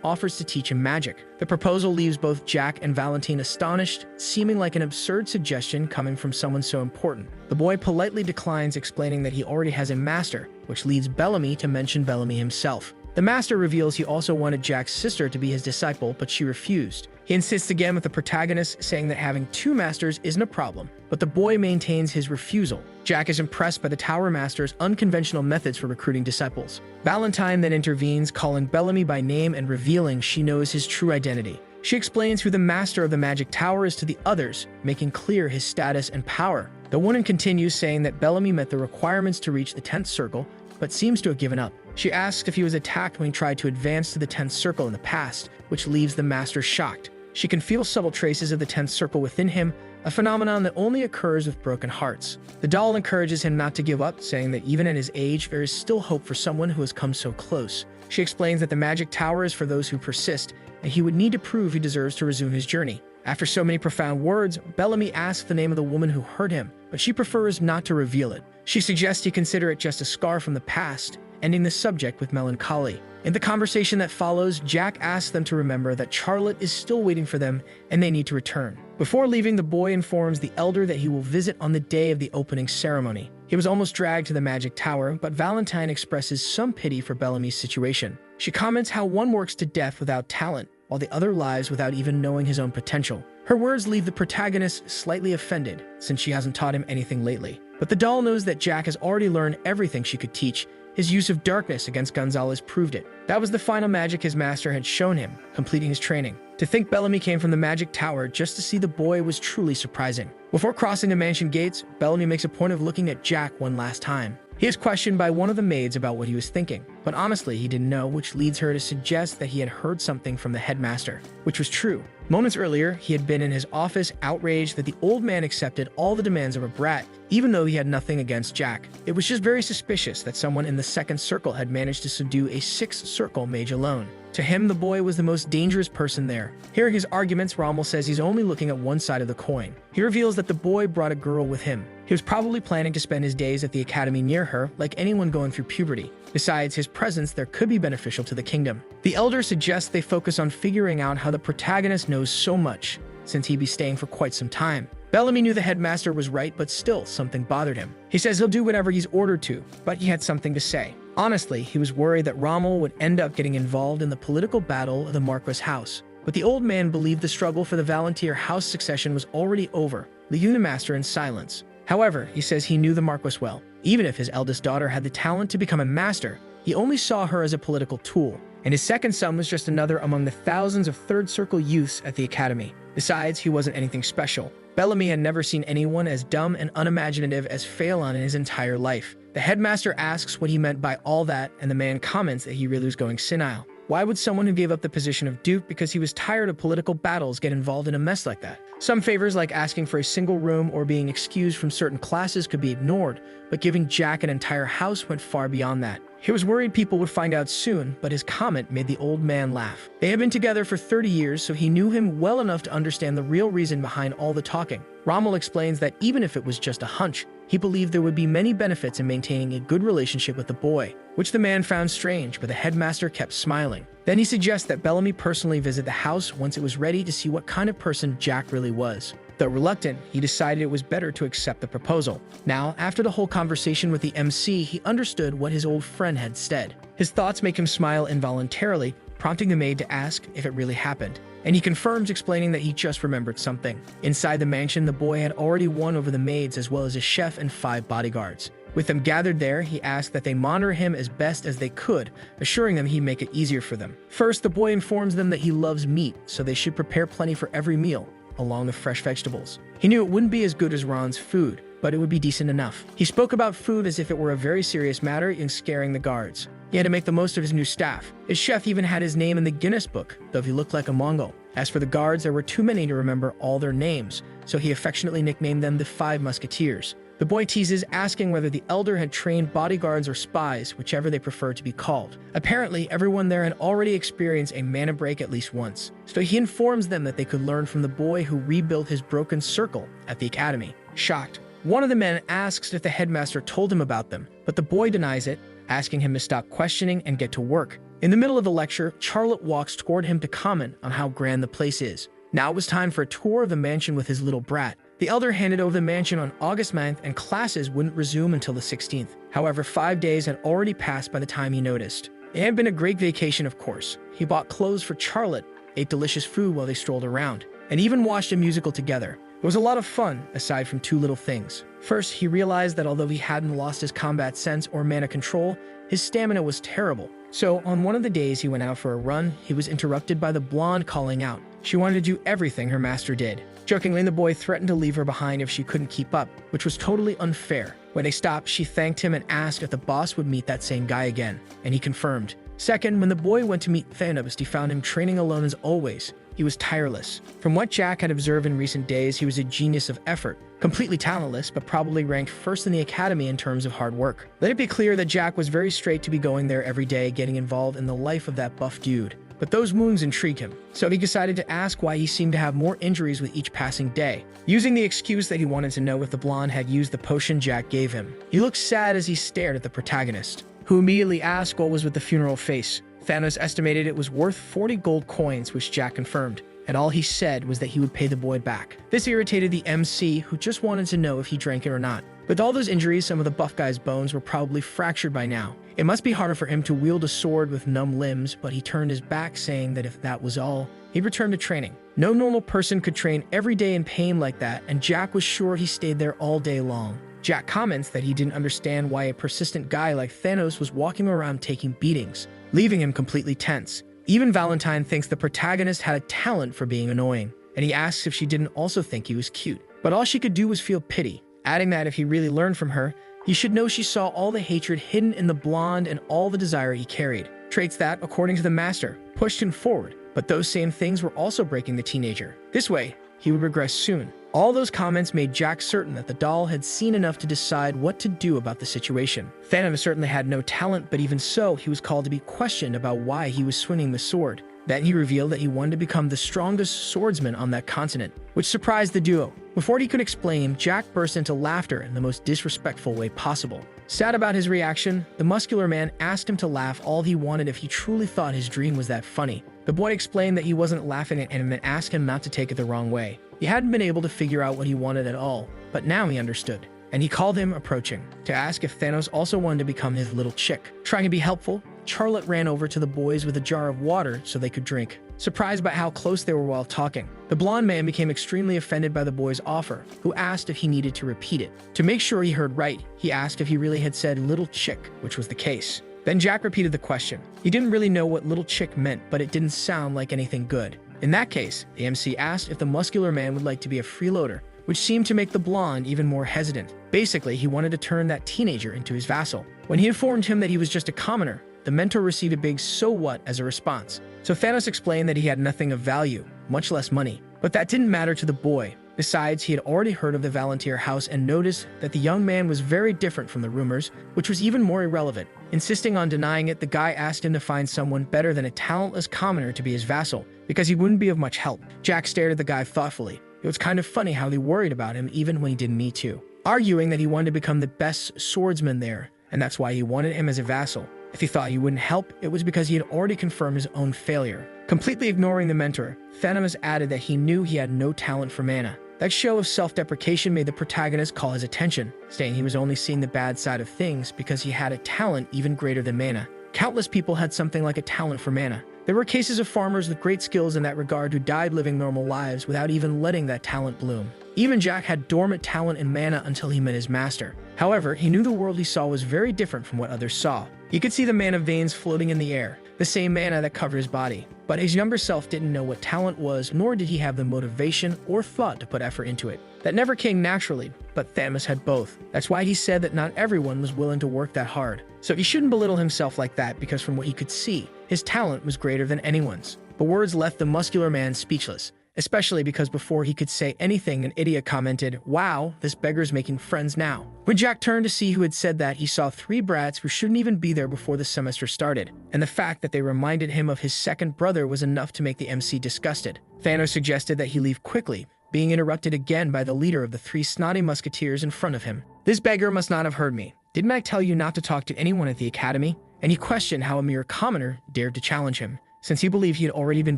offers to teach him magic. The proposal leaves both Jack and Valentine astonished, seeming like an absurd suggestion coming from someone so important. The boy politely declines, explaining that he already has a master, which leads Bellamy to mention Bellamy himself. The master reveals he also wanted Jack's sister to be his disciple, but she refused. He insists again with the protagonist, saying that having two masters isn't a problem, but the boy maintains his refusal. Jack is impressed by the Tower Master's unconventional methods for recruiting disciples. Valentine then intervenes, calling Bellamy by name and revealing she knows his true identity. She explains who the master of the magic tower is to the others, making clear his status and power. The woman continues, saying that Bellamy met the requirements to reach the 10th circle, but seems to have given up. She asks if he was attacked when he tried to advance to the 10th circle in the past, which leaves the master shocked. She can feel subtle traces of the 10th circle within him, a phenomenon that only occurs with broken hearts. The doll encourages him not to give up, saying that even at his age, there is still hope for someone who has come so close. She explains that the magic tower is for those who persist, and he would need to prove he deserves to resume his journey. After so many profound words, Bellamy asks the name of the woman who hurt him, but she prefers not to reveal it. She suggests he consider it just a scar from the past, ending the subject with melancholy. In the conversation that follows, Jack asks them to remember that Charlotte is still waiting for them and they need to return. Before leaving, the boy informs the Elder that he will visit on the day of the opening ceremony. He was almost dragged to the magic tower, but Valentine expresses some pity for Bellamy's situation. She comments how one works to death without talent, while the other lives without even knowing his own potential. Her words leave the protagonist slightly offended, since she hasn't taught him anything lately. But the doll knows that Jack has already learned everything she could teach. His use of darkness against Gonzalez proved it. That was the final magic his master had shown him, completing his training. To think Bellamy came from the magic tower just to see the boy was truly surprising. Before crossing the mansion gates, Bellamy makes a point of looking at Jack one last time. He is questioned by one of the maids about what he was thinking, but honestly he didn't know, which leads her to suggest that he had heard something from the headmaster, which was true. Moments earlier, he had been in his office outraged that the old man accepted all the demands of a brat, even though he had nothing against Jack. It was just very suspicious that someone in the 2nd circle had managed to subdue a 6th circle mage alone. To him, the boy was the most dangerous person there. Hearing his arguments, Rommel says he's only looking at one side of the coin. He reveals that the boy brought a girl with him. He was probably planning to spend his days at the academy near her, like anyone going through puberty. Besides, his presence there could be beneficial to the kingdom. The Elder suggests they focus on figuring out how the protagonist knows so much, since he'd be staying for quite some time. Bellamy knew the headmaster was right, but still, something bothered him. He says he'll do whatever he's ordered to, but he had something to say. Honestly, he was worried that Rommel would end up getting involved in the political battle of the Marquis house. But the old man believed the struggle for the Volunteer house succession was already over, leaving the master in silence. However, he says he knew the Marquis well. Even if his eldest daughter had the talent to become a master, he only saw her as a political tool, and his second son was just another among the thousands of third circle youths at the academy. Besides, he wasn't anything special. Bellamy had never seen anyone as dumb and unimaginative as Phelan in his entire life. The headmaster asks what he meant by all that, and the man comments that he really was going senile. Why would someone who gave up the position of duke because he was tired of political battles get involved in a mess like that? Some favors like asking for a single room or being excused from certain classes could be ignored, but giving Jack an entire house went far beyond that. He was worried people would find out soon, but his comment made the old man laugh. They had been together for 30 years, so he knew him well enough to understand the real reason behind all the talking. Rommel explains that even if it was just a hunch, he believed there would be many benefits in maintaining a good relationship with the boy, which the man found strange, but the headmaster kept smiling. Then he suggests that Bellamy personally visit the house once it was ready to see what kind of person Jack really was. Though reluctant, he decided it was better to accept the proposal. Now, after the whole conversation with the MC, he understood what his old friend had said. His thoughts make him smile involuntarily, prompting the maid to ask if it really happened. And he confirms, explaining that he just remembered something. Inside the mansion, the boy had already won over the maids as well as a chef and 5 bodyguards. With them gathered there, he asked that they monitor him as best as they could, assuring them he'd make it easier for them. First, the boy informs them that he loves meat, so they should prepare plenty for every meal, along with fresh vegetables. He knew it wouldn't be as good as Ron's food, but it would be decent enough. He spoke about food as if it were a very serious matter in scaring the guards. He had to make the most of his new staff. His chef even had his name in the Guinness Book, though he looked like a Mongol. As for the guards, there were too many to remember all their names, so he affectionately nicknamed them the 5 Musketeers. The boy teases, asking whether the elder had trained bodyguards or spies, whichever they preferred to be called. Apparently, everyone there had already experienced a mana break at least once, so he informs them that they could learn from the boy who rebuilt his broken circle at the academy. Shocked, one of the men asks if the headmaster told him about them, but the boy denies it, asking him to stop questioning and get to work. In the middle of the lecture, Charlotte walks toward him to comment on how grand the place is. Now it was time for a tour of the mansion with his little brat. The elder handed over the mansion on August 9th, and classes wouldn't resume until the 16th. However, 5 days had already passed by the time he noticed. It had been a great vacation, of course. He bought clothes for Charlotte, ate delicious food while they strolled around, and even watched a musical together. It was a lot of fun, aside from 2 little things. First, he realized that although he hadn't lost his combat sense or mana control, his stamina was terrible. So, on one of the days he went out for a run, he was interrupted by the blonde calling out. She wanted to do everything her master did. Jokingly, the boy threatened to leave her behind if she couldn't keep up, which was totally unfair. When they stopped, she thanked him and asked if the boss would meet that same guy again, and he confirmed. Second, when the boy went to meet Thanos, he found him training alone as always. He was tireless. From what Jack had observed in recent days, he was a genius of effort. Completely talentless, but probably ranked first in the academy in terms of hard work. Let it be clear that Jack was very straight to be going there every day, getting involved in the life of that buff dude. But those wounds intrigued him, so he decided to ask why he seemed to have more injuries with each passing day, using the excuse that he wanted to know if the blonde had used the potion Jack gave him. He looked sad as he stared at the protagonist, who immediately asked what was with the funeral face. Thanos estimated it was worth 40 gold coins, which Jack confirmed, and all he said was that he would pay the boy back. This irritated the MC, who just wanted to know if he drank it or not. With all those injuries, some of the buff guy's bones were probably fractured by now. It must be harder for him to wield a sword with numb limbs, but he turned his back, saying that if that was all, he'd return to training. No normal person could train every day in pain like that, and Jack was sure he stayed there all day long. Jack comments that he didn't understand why a persistent guy like Thanos was walking around taking beatings, leaving him completely tense. Even Valentine thinks the protagonist had a talent for being annoying, and he asks if she didn't also think he was cute. But all she could do was feel pity, adding that if he really learned from her, he should know she saw all the hatred hidden in the blonde and all the desire he carried. Traits that, according to the master, pushed him forward, but those same things were also breaking the teenager. This way, he would regress soon. All those comments made Jack certain that the doll had seen enough to decide what to do about the situation. Thanos certainly had no talent, but even so, he was called to be questioned about why he was swinging the sword. Then he revealed that he wanted to become the strongest swordsman on that continent, which surprised the duo. Before he could explain, Jack burst into laughter in the most disrespectful way possible. Sad about his reaction, the muscular man asked him to laugh all he wanted if he truly thought his dream was that funny. The boy explained that he wasn't laughing at him and asked him not to take it the wrong way. He hadn't been able to figure out what he wanted at all, but now he understood. And he called him approaching, to ask if Thanos also wanted to become his little chick. Trying to be helpful, Charlotte ran over to the boys with a jar of water so they could drink. surprised by how close they were while talking. The blonde man became extremely offended by the boy's offer, who asked if he needed to repeat it. To make sure he heard right, he asked if he really had said little chick, which was the case. Then Jack repeated the question. He didn't really know what little chick meant, but it didn't sound like anything good. In that case, the MC asked if the muscular man would like to be a freeloader, which seemed to make the blonde even more hesitant. Basically, he wanted to turn that teenager into his vassal. When he informed him that he was just a commoner, the mentor received a big "so what" as a response. So Thanos explained that he had nothing of value, much less money. But that didn't matter to the boy. Besides, he had already heard of the Volunteer House and noticed that the young man was very different from the rumors, which was even more irrelevant. Insisting on denying it, the guy asked him to find someone better than a talentless commoner to be his vassal, because he wouldn't be of much help. Jack stared at the guy thoughtfully. It was kind of funny how they worried about him even when he didn't need to, arguing that he wanted to become the best swordsman there, and that's why he wanted him as a vassal. If he thought he wouldn't help, it was because he had already confirmed his own failure. Completely ignoring the mentor, Thanos added that he knew he had no talent for mana. That show of self-deprecation made the protagonist call his attention, saying he was only seeing the bad side of things because he had a talent even greater than mana. Countless people had something like a talent for mana. There were cases of farmers with great skills in that regard who died living normal lives without even letting that talent bloom. Even Jack had dormant talent in mana until he met his master. However, he knew the world he saw was very different from what others saw. He could see the mana veins floating in the air, the same mana that covered his body. But his younger self didn't know what talent was, nor did he have the motivation or thought to put effort into it. That never came naturally, but Thanos had both. That's why he said that not everyone was willing to work that hard. So he shouldn't belittle himself like that, because from what he could see, his talent was greater than anyone's. The words left the muscular man speechless, especially because before he could say anything, an idiot commented, "Wow, this beggar's making friends now." When Jack turned to see who had said that, he saw three brats who shouldn't even be there before the semester started, and the fact that they reminded him of his second brother was enough to make the MC disgusted. Thanos suggested that he leave quickly, being interrupted again by the leader of the three snotty musketeers in front of him. "This beggar must not have heard me. Didn't I tell you not to talk to anyone at the academy?" And he questioned how a mere commoner dared to challenge him, since he believed he had already been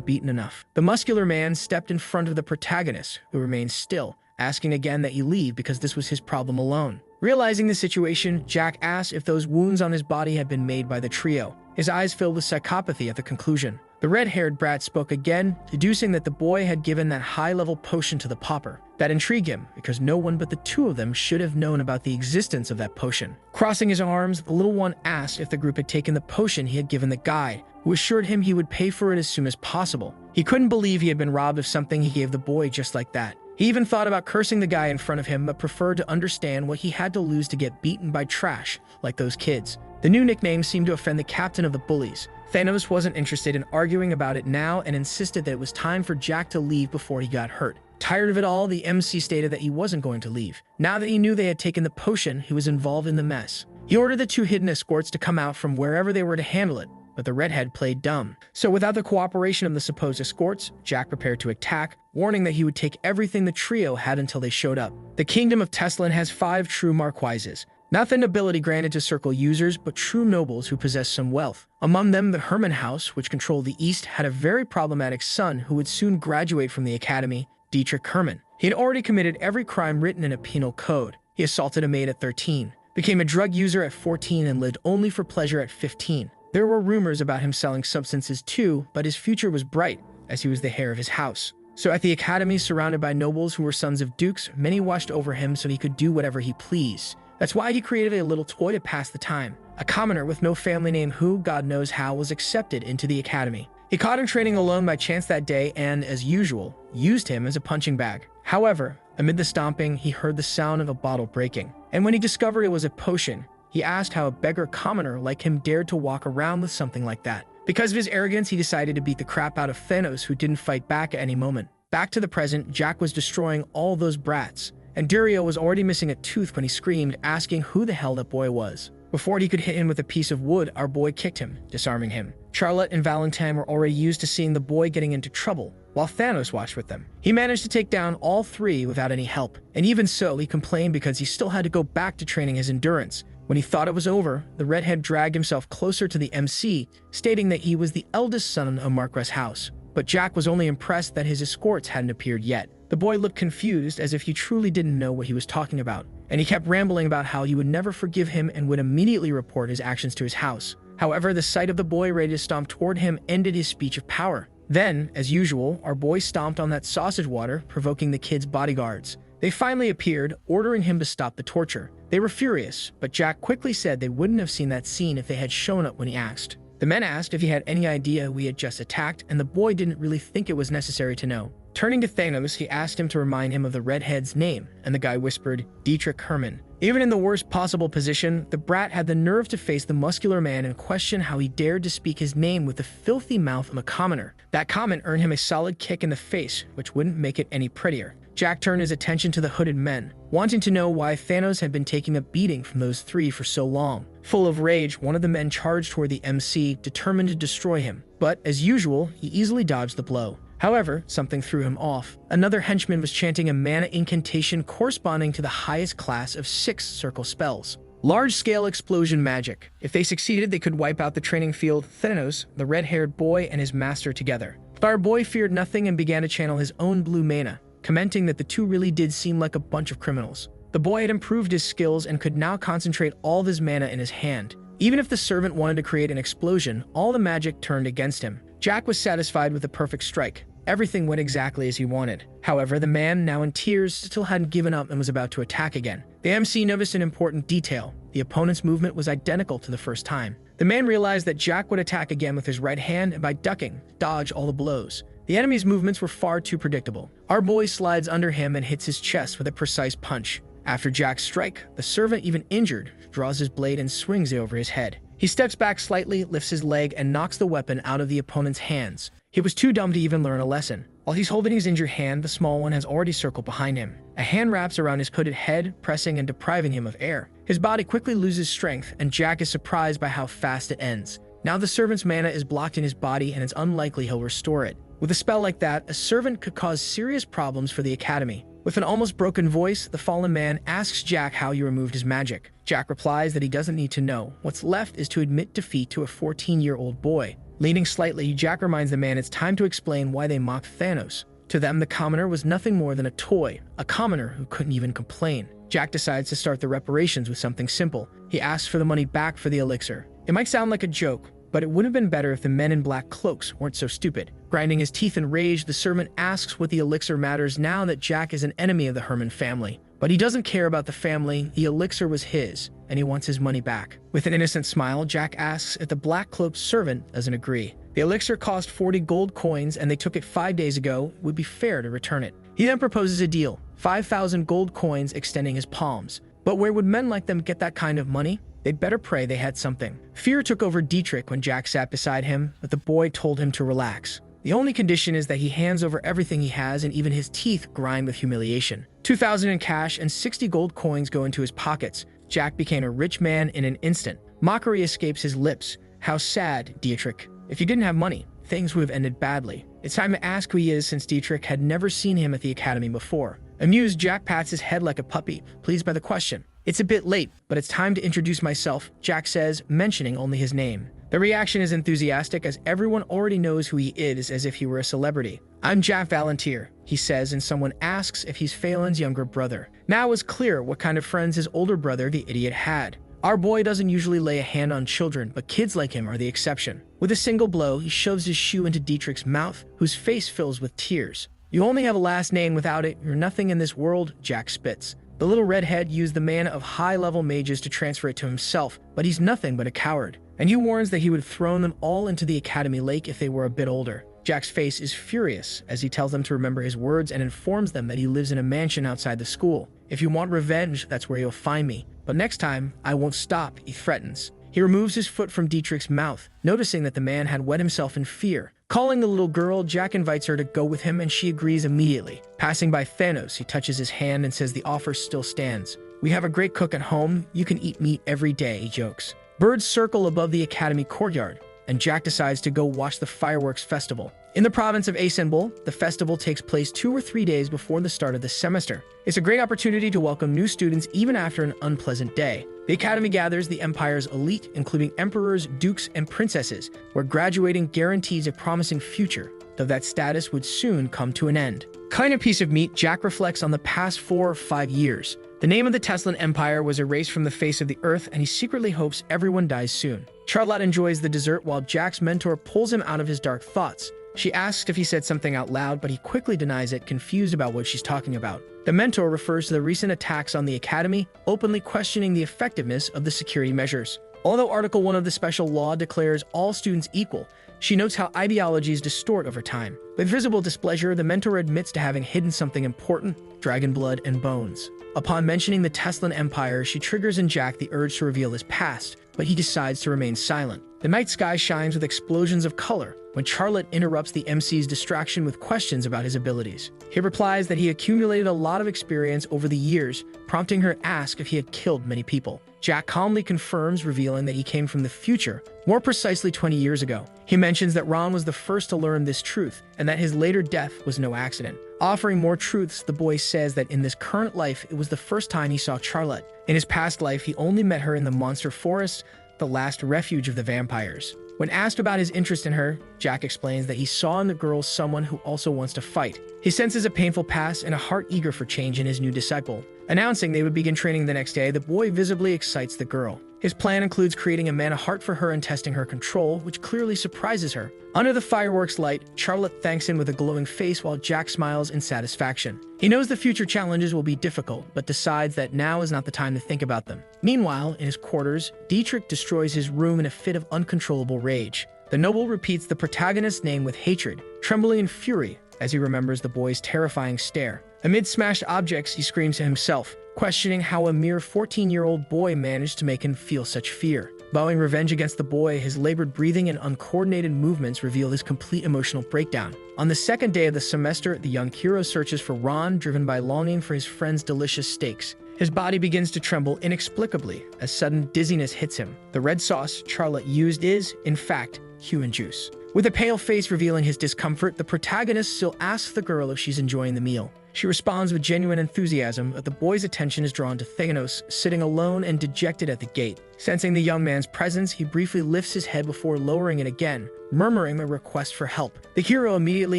beaten enough. The muscular man stepped in front of the protagonist, who remained still, asking again that he leave because this was his problem alone. Realizing the situation, Jack asked if those wounds on his body had been made by the trio. His eyes filled with psychopathy at the conclusion. The red-haired brat spoke again, deducing that the boy had given that high-level potion to the pauper. That intrigued him, because no one but the two of them should have known about the existence of that potion. Crossing his arms, the little one asked if the group had taken the potion he had given the guide, who assured him he would pay for it as soon as possible. He couldn't believe he had been robbed of something he gave the boy just like that. He even thought about cursing the guy in front of him, but preferred to understand what he had to lose to get beaten by trash, like those kids. The new nickname seemed to offend the captain of the bullies. Thanos wasn't interested in arguing about it now and insisted that it was time for Jack to leave before he got hurt. Tired of it all, the MC stated that he wasn't going to leave. Now that he knew they had taken the potion, he was involved in the mess. He ordered the two hidden escorts to come out from wherever they were to handle it, but the redhead played dumb. So without the cooperation of the supposed escorts, Jack prepared to attack, warning that he would take everything the trio had until they showed up. The kingdom of Teslan has 5 true marquises. Not the nobility granted to circle users, but true nobles who possess some wealth. Among them, the Herman House, which controlled the East, had a very problematic son who would soon graduate from the academy, Dietrich Herman. He had already committed every crime written in a penal code. He assaulted a maid at 13, became a drug user at 14, and lived only for pleasure at 15. There were rumors about him selling substances too, but his future was bright, as he was the heir of his house. So at the academy, surrounded by nobles who were sons of dukes, many watched over him so he could do whatever he pleased. That's why he created a little toy to pass the time. A commoner with no family name who, God knows how, was accepted into the academy. He caught him training alone by chance that day and, as usual, used him as a punching bag. However, amid the stomping, he heard the sound of a bottle breaking. And when he discovered it was a potion, he asked how a beggar commoner like him dared to walk around with something like that. Because of his arrogance, he decided to beat the crap out of Thanos, who didn't fight back at any moment. Back to the present, Jack was destroying all those brats, and Dario was already missing a tooth when he screamed, asking who the hell that boy was. Before he could hit him with a piece of wood, our boy kicked him, disarming him. Charlotte and Valentine were already used to seeing the boy getting into trouble, while Thanos watched with them. He managed to take down all 3 without any help, and even so, he complained because he still had to go back to training his endurance. When he thought it was over, the redhead dragged himself closer to the MC, stating that he was the eldest son of Marquess House. But Jack was only impressed that his escorts hadn't appeared yet. The boy looked confused, as if he truly didn't know what he was talking about, and he kept rambling about how he would never forgive him and would immediately report his actions to his house. However, the sight of the boy ready to stomp toward him ended his speech of power. Then, as usual, our boy stomped on that sausage water, provoking the kid's bodyguards. They finally appeared, ordering him to stop the torture. They were furious, but Jack quickly said they wouldn't have seen that scene if they had shown up when he asked. The men asked if he had any idea we had just attacked, and the boy didn't really think it was necessary to know. Turning to Thanos, he asked him to remind him of the redhead's name, and the guy whispered, Dietrich Hermann. Even in the worst possible position, the brat had the nerve to face the muscular man and question how he dared to speak his name with the filthy mouth of a commoner. That comment earned him a solid kick in the face, which wouldn't make it any prettier. Jack turned his attention to the hooded men, wanting to know why Thanos had been taking a beating from those three for so long. Full of rage, one of the men charged toward the MC, determined to destroy him. But, as usual, he easily dodged the blow. However, something threw him off. Another henchman was chanting a mana incantation corresponding to the highest class of 6 circle spells. Large-scale explosion magic. If they succeeded, they could wipe out the training field, Thanos, the red-haired boy, and his master together. But our boy feared nothing and began to channel his own blue mana, commenting that the two really did seem like a bunch of criminals. The boy had improved his skills and could now concentrate all of his mana in his hand. Even if the servant wanted to create an explosion, all the magic turned against him. Jack was satisfied with the perfect strike. Everything went exactly as he wanted. However, the man, now in tears, still hadn't given up and was about to attack again. The MC noticed an important detail. The opponent's movement was identical to the first time. The man realized that Jack would attack again with his right hand and by ducking, dodge all the blows. The enemy's movements were far too predictable. Our boy slides under him and hits his chest with a precise punch. After Jack's strike, the servant, even injured, draws his blade and swings it over his head. He steps back slightly, lifts his leg, and knocks the weapon out of the opponent's hands. He was too dumb to even learn a lesson. While he's holding his injured hand, the small one has already circled behind him. A hand wraps around his hooded head, pressing and depriving him of air. His body quickly loses strength, and Jack is surprised by how fast it ends. Now the servant's mana is blocked in his body, and it's unlikely he'll restore it. With a spell like that, a servant could cause serious problems for the Academy. With an almost broken voice, the fallen man asks Jack how he removed his magic. Jack replies that he doesn't need to know. What's left is to admit defeat to a 14-year-old boy. Leaning slightly, Jack reminds the man it's time to explain why they mocked Thanos. To them, the commoner was nothing more than a toy, a commoner who couldn't even complain. Jack decides to start the reparations with something simple. He asks for the money back for the elixir. It might sound like a joke, but it would have been better if the men in black cloaks weren't so stupid. Grinding his teeth in rage, the servant asks what the elixir matters now that Jack is an enemy of the Hermann family. But he doesn't care about the family. The elixir was his, and he wants his money back. With an innocent smile, Jack asks if the black-cloaked servant doesn't agree. The elixir cost 40 gold coins, and they took it 5 days ago. It would be fair to return it. He then proposes a deal, 5,000 gold coins extending his palms. But where would men like them get that kind of money? They'd better pray they had something. Fear took over Dietrich when Jack sat beside him, but the boy told him to relax. The only condition is that he hands over everything he has, and even his teeth grind with humiliation. 2,000 in cash and 60 gold coins go into his pockets. Jack became a rich man in an instant. Mockery escapes his lips. How sad, Dietrich. If you didn't have money, things would have ended badly. It's time to ask who he is, since Dietrich had never seen him at the Academy before. Amused, Jack pats his head like a puppy, pleased by the question. It's a bit late, but it's time to introduce myself, Jack says, mentioning only his name. The reaction is enthusiastic, as everyone already knows who he is, as if he were a celebrity. I'm Jack Valentier, he says, and someone asks if he's Phelan's younger brother. Now it's clear what kind of friends his older brother, the idiot, had. Our boy doesn't usually lay a hand on children, but kids like him are the exception. With a single blow, he shoves his shoe into Dietrich's mouth, whose face fills with tears. You only have a last name. Without it, you're nothing in this world, Jack spits. The little redhead used the mana of high-level mages to transfer it to himself, but he's nothing but a coward. And he warns that he would have thrown them all into the Academy Lake if they were a bit older. Jack's face is furious as he tells them to remember his words and informs them that he lives in a mansion outside the school. If you want revenge, that's where you'll find me. But next time, I won't stop, he threatens. He removes his foot from Dietrich's mouth, noticing that the man had wet himself in fear. Calling the little girl, Jack invites her to go with him, and she agrees immediately. Passing by Thanos, he touches his hand and says the offer still stands. We have a great cook at home. You can eat meat every day, he jokes. Birds circle above the Academy courtyard, and Jack decides to go watch the fireworks festival. In the province of Invincible, the festival takes place 2 or 3 days before the start of the semester. It's a great opportunity to welcome new students even after an unpleasant day. The Academy gathers the Empire's elite, including emperors, dukes, and princesses, where graduating guarantees a promising future, though that status would soon come to an end. Kind of piece of meat, Jack reflects on the past 4 or 5 years. The name of the Teslan Empire was erased from the face of the earth, and he secretly hopes everyone dies soon. Charlotte enjoys the dessert while Jack's mentor pulls him out of his dark thoughts. She asks if he said something out loud, but he quickly denies it, confused about what she's talking about. The mentor refers to the recent attacks on the academy, openly questioning the effectiveness of the security measures. Although Article 1 of the special law declares all students equal, she notes how ideologies distort over time. With visible displeasure, the mentor admits to having hidden something important: dragon blood and bones. Upon mentioning the Teslan Empire, she triggers in Jack the urge to reveal his past, but he decides to remain silent. The night sky shines with explosions of color when Charlotte interrupts the MC's distraction with questions about his abilities. He replies that he accumulated a lot of experience over the years, prompting her to ask if he had killed many people. Jack calmly confirms, revealing that he came from the future, more precisely 20 years ago. He mentions that Ron was the first to learn this truth, and that his later death was no accident. Offering more truths, the boy says that in this current life, it was the first time he saw Charlotte. In his past life, he only met her in the monster forest, the last refuge of the vampires. When asked about his interest in her, Jack explains that he saw in the girl someone who also wants to fight. He senses a painful past and a heart eager for change in his new disciple. Announcing they would begin training the next day, the boy visibly excites the girl. His plan includes creating a mana heart for her and testing her control, which clearly surprises her. Under the fireworks light, Charlotte thanks him with a glowing face while Jack smiles in satisfaction. He knows the future challenges will be difficult, but decides that now is not the time to think about them. Meanwhile, in his quarters, Dietrich destroys his room in a fit of uncontrollable rage. The noble repeats the protagonist's name with hatred, trembling in fury as he remembers the boy's terrifying stare. Amid smashed objects, he screams to himself, questioning how a mere 14-year-old boy managed to make him feel such fear. Vowing revenge against the boy, his labored breathing and uncoordinated movements reveal his complete emotional breakdown. On the second day of the semester, the young hero searches for Ron, driven by longing for his friend's delicious steaks. His body begins to tremble inexplicably as sudden dizziness hits him. The red sauce Charlotte used is, in fact, human juice. With a pale face revealing his discomfort, the protagonist still asks the girl if she's enjoying the meal. She responds with genuine enthusiasm, but the boy's attention is drawn to Thanos, sitting alone and dejected at the gate. Sensing the young man's presence, he briefly lifts his head before lowering it again, murmuring a request for help. The hero immediately